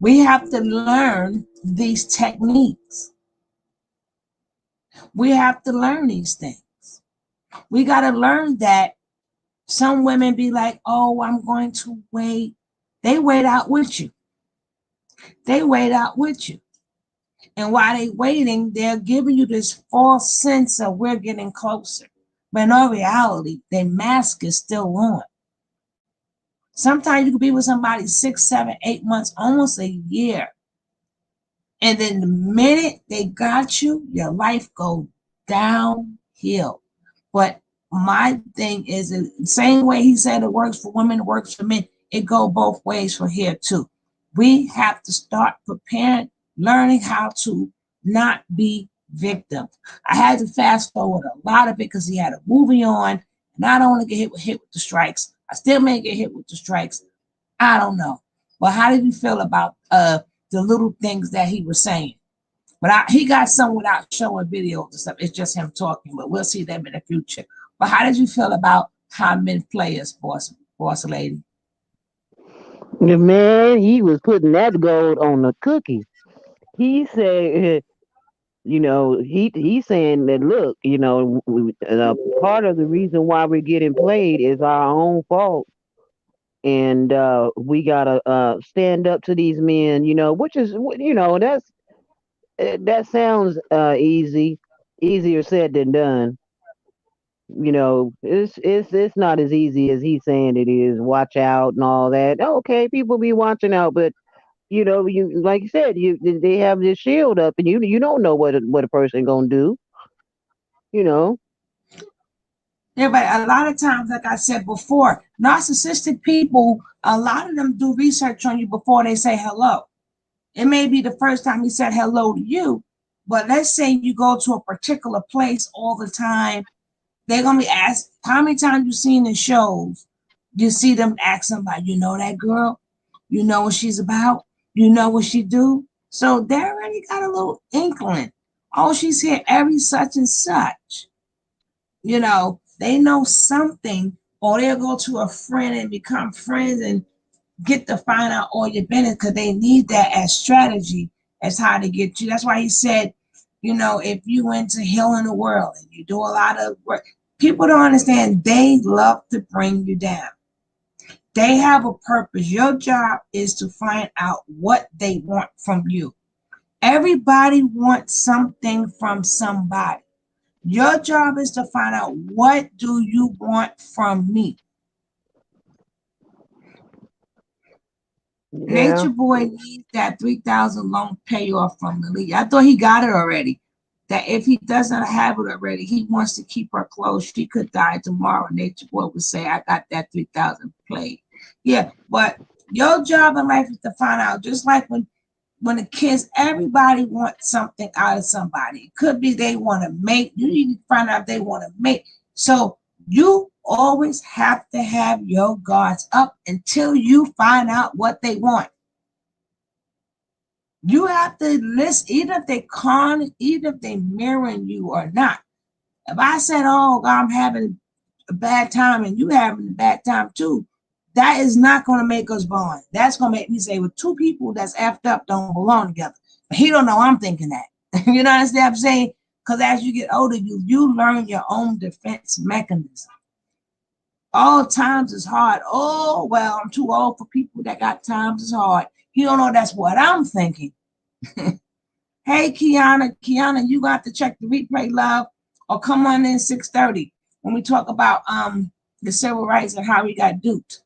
A: We have to learn these techniques. We have to learn these things. We got to learn that some women be like, oh, I'm going to wait. They wait out with you. They wait out with you. And while they waiting, they're giving you this false sense of we're getting closer. But in all reality, their mask is still on. Sometimes you could be with somebody 6, 7, 8 months, almost a year. And then the minute they got you, your life goes downhill. But my thing is the same way he said it works for women, it works for men. It go both ways for here too. We have to start preparing, learning how to not be victim. I had to fast forward a lot of it because he had a movie on, and I don't want to get hit with the strikes. I still may get hit with the strikes. I don't know. But how did you feel about the little things that he was saying? But he got some without showing videos and stuff. It's just him talking, but we'll see them in the future. But how did you feel about how men play us, boss lady?
D: The man, he was putting that gold on the cookies. He said, he's saying that look, part of the reason why we're getting played is our own fault, and we gotta stand up to these men, which is, that sounds easier said than done. It's not as easy as he's saying it is. Watch out and all that. Okay, people be watching out, but you like you said, they have this shield up, and you don't know what a person gonna do. You know.
A: Yeah, but a lot of times, like I said before, narcissistic people, a lot of them do research on you before they say hello. It may be the first time he said hello to you, but let's say you go to a particular place all the time. They're gonna be asked how many times you seen in shows. You see them ask somebody, you know that girl, you know what she's about, you know what she do. So they already got a little inkling. Oh, she's here every such and such. They know something, or they'll go to a friend and become friends and get to find out all your business because they need that as strategy as how to get you. That's why he said, if you went to healing the world and you do a lot of work, people don't understand they love to bring you down. They have a purpose. Your job is to find out what they want from you. Everybody wants something from somebody. Your job is to find out what do you want from me.
D: Yeah.
A: Nature Boy needs that 3,000 loan payoff from the league. I thought he got it already. That if he doesn't have it already, he wants to keep her close. She could die tomorrow. Nature Boy would say, I got that 3,000 played. Yeah, but your job in life is to find out, just like when the kids, everybody wants something out of somebody. It could be they want to make. You need to find out if they want to make. So you always have to have your guards up until you find out what they want. You have to listen, even if they mirroring you or not. If I said, "Oh God, I'm having a bad time," and you having a bad time too, that is not going to make us bond. That's going to make me say, "Well, two people that's effed up don't belong together." But he don't know I'm thinking that. You know what I'm saying? Because as you get older, you learn your own defense mechanism. All times is hard. Oh, well, I'm too old for people that got times is hard. You don't know that's what I'm thinking. Hey, Kiana, you got to check the replay, love, or come on in 6:30 when we talk about the civil rights and how we got duped.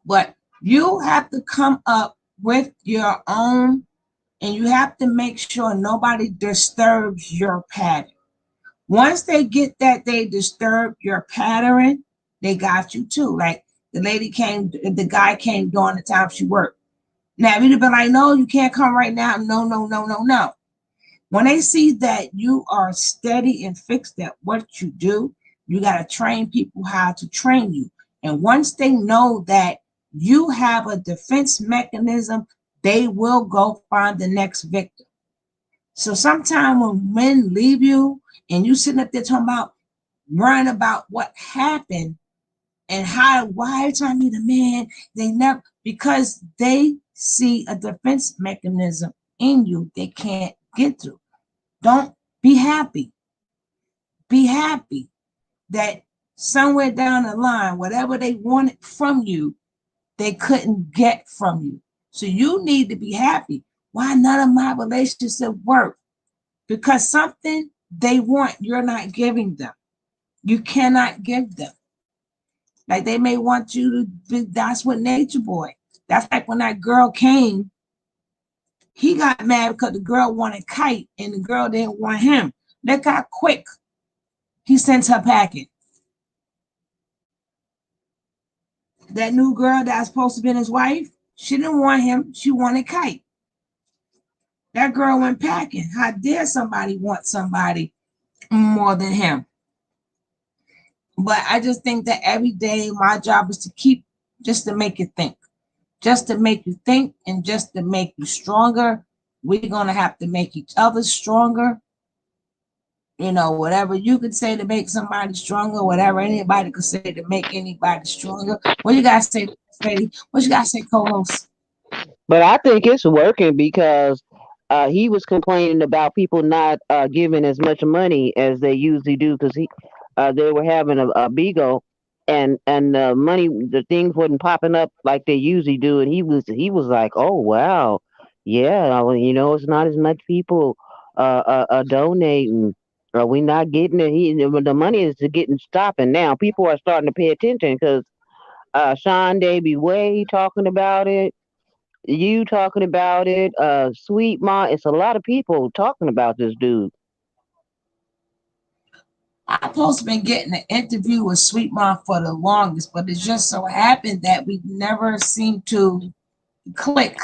A: But you have to come up with your own, and you have to make sure nobody disturbs your pattern. Once they get that they disturb your pattern, they got you too. Like the guy came during the time she worked. Now, you'd have been like, no, you can't come right now. No, no, no, no, no. When they see that you are steady and fixed at what you do, you got to train people how to train you. And once they know that you have a defense mechanism, they will go find the next victim. So sometimes when men leave you and you sitting up there talking about worrying about what happened and why every time you meet a man, they never, because they see a defense mechanism in you they can't get through. Don't be happy. Be happy that somewhere down the line, whatever they wanted from you, they couldn't get from you. So you need to be happy. Why none of my relationships work? Because something they want, you're not giving them. You cannot give them. Like they may want you to be, that's what Nature Boy. That's like when that girl came, he got mad because the girl wanted Kite and the girl didn't want him. Look how quick he sent her packing. That new girl that's supposed to be his wife, she didn't want him. She wanted Kite. That girl went packing. How dare somebody want somebody more than him? But I just think that every day my job is to keep, just to make you think, just to make you think, and just to make you stronger. We're going to have to make each other stronger. You know, whatever you could say to make somebody stronger, whatever anybody could say to make anybody stronger. What you got to say, lady? What you got to say, co-host?
D: But I think it's working because he was complaining about people not giving as much money as they usually do because they were having a bigo, and the things wasn't popping up like they usually do, and he was like, oh wow, yeah, well, it's not as much people donating. We not getting it. The money is getting stopping now. People are starting to pay attention because Sean Davy Way talking about it, you talking about it, Sweet Ma. It's a lot of people talking about this dude.
A: I'm supposed to been getting an interview with Sweet Mom for the longest, but it just so happened that we never seem to click.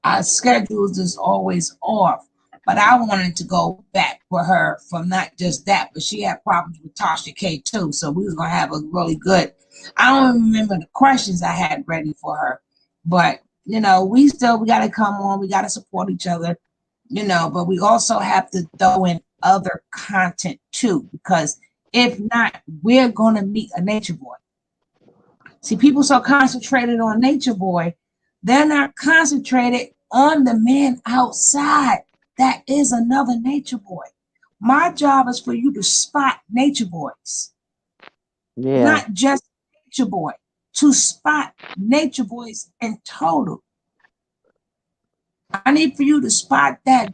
A: Our schedules is always off. But I wanted to go back for her from not just that, but she had problems with Tasha K too. So we was gonna have a really good. I don't remember the questions I had ready for her, but we gotta come on. We gotta support each other, But we also have to throw in other content too, because if not, we're gonna meet a nature boy. See, people so concentrated on nature boy, they're not concentrated on the man outside. That is another nature boy. My job is for you to spot nature boys,
D: Yeah.
A: not just nature boy, to spot nature boys in total. I need for you to spot that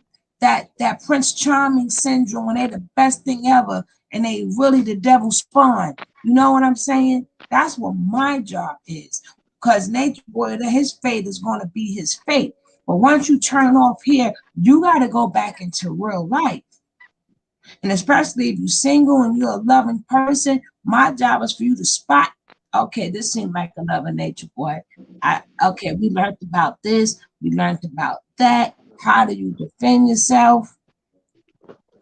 A: Prince Charming syndrome when they're the best thing ever and they really the devil's spawn. You know what I'm saying? That's what my job is. Because nature boy, his fate is going to be his fate. But once you turn off here, you got to go back into real life. And especially if you're single and you're a loving person, my job is for you to spot, okay, this seemed like another nature boy. Okay, we learned about this, we learned about that. How do you defend yourself?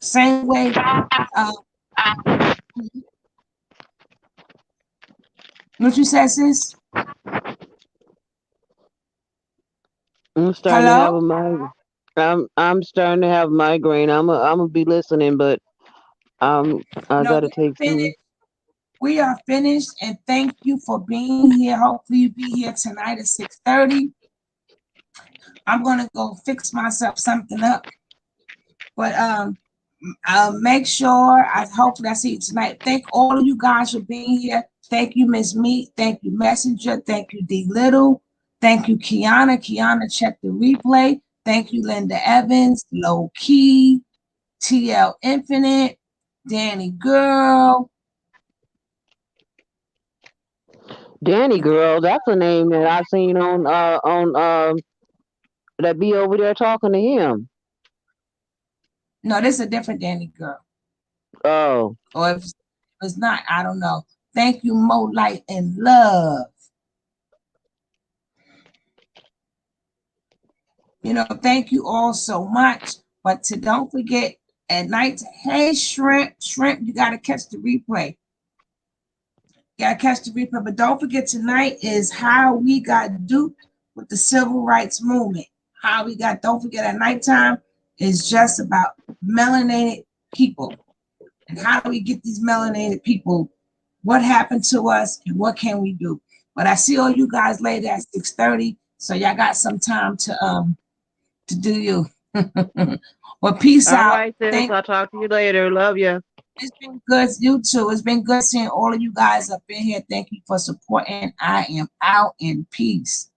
A: Same way. What you said, sis?
D: I'm starting to have a
A: Hello?
D: migraine. I'm starting to have migraine. I'm gonna be listening, but I
A: No,
D: gotta
A: we are
D: take some.
A: finished. We are finished, and thank you for being here. Hopefully, you be here tonight at 6:30. I'm gonna go fix myself something up, but I'll make sure. Hopefully I see you tonight. Thank all of you guys for being here. Thank you, Miss Meat. Thank you, Messenger. Thank you, D Little. Thank you, Kiana. Kiana, check the replay. Thank you, Linda Evans, Low Key, TL Infinite, Danny Girl.
D: Danny girl, that's a name that I seen on that be over there talking to him.
A: No, this is a different Danny Girl.
D: Oh,
A: Or if it's not, I don't know. Thank you, Mo Light and Love. Thank you all so much. But don't forget at night, hey, Shrimp, you got to catch the replay. You got to catch the replay. But don't forget tonight is how we got duped with the civil rights movement. Don't forget at nighttime is just about melanated people. And how do we get these melanated people? What happened to us and what can we do? But I see all you guys later at 6:30. So y'all got some time to do you. Well, peace
D: all
A: out.
D: right, sis. I'll talk to you later. Love you.
A: It's been good. You too. It's been good seeing all of you guys up in here. Thank you for supporting. I am out in peace.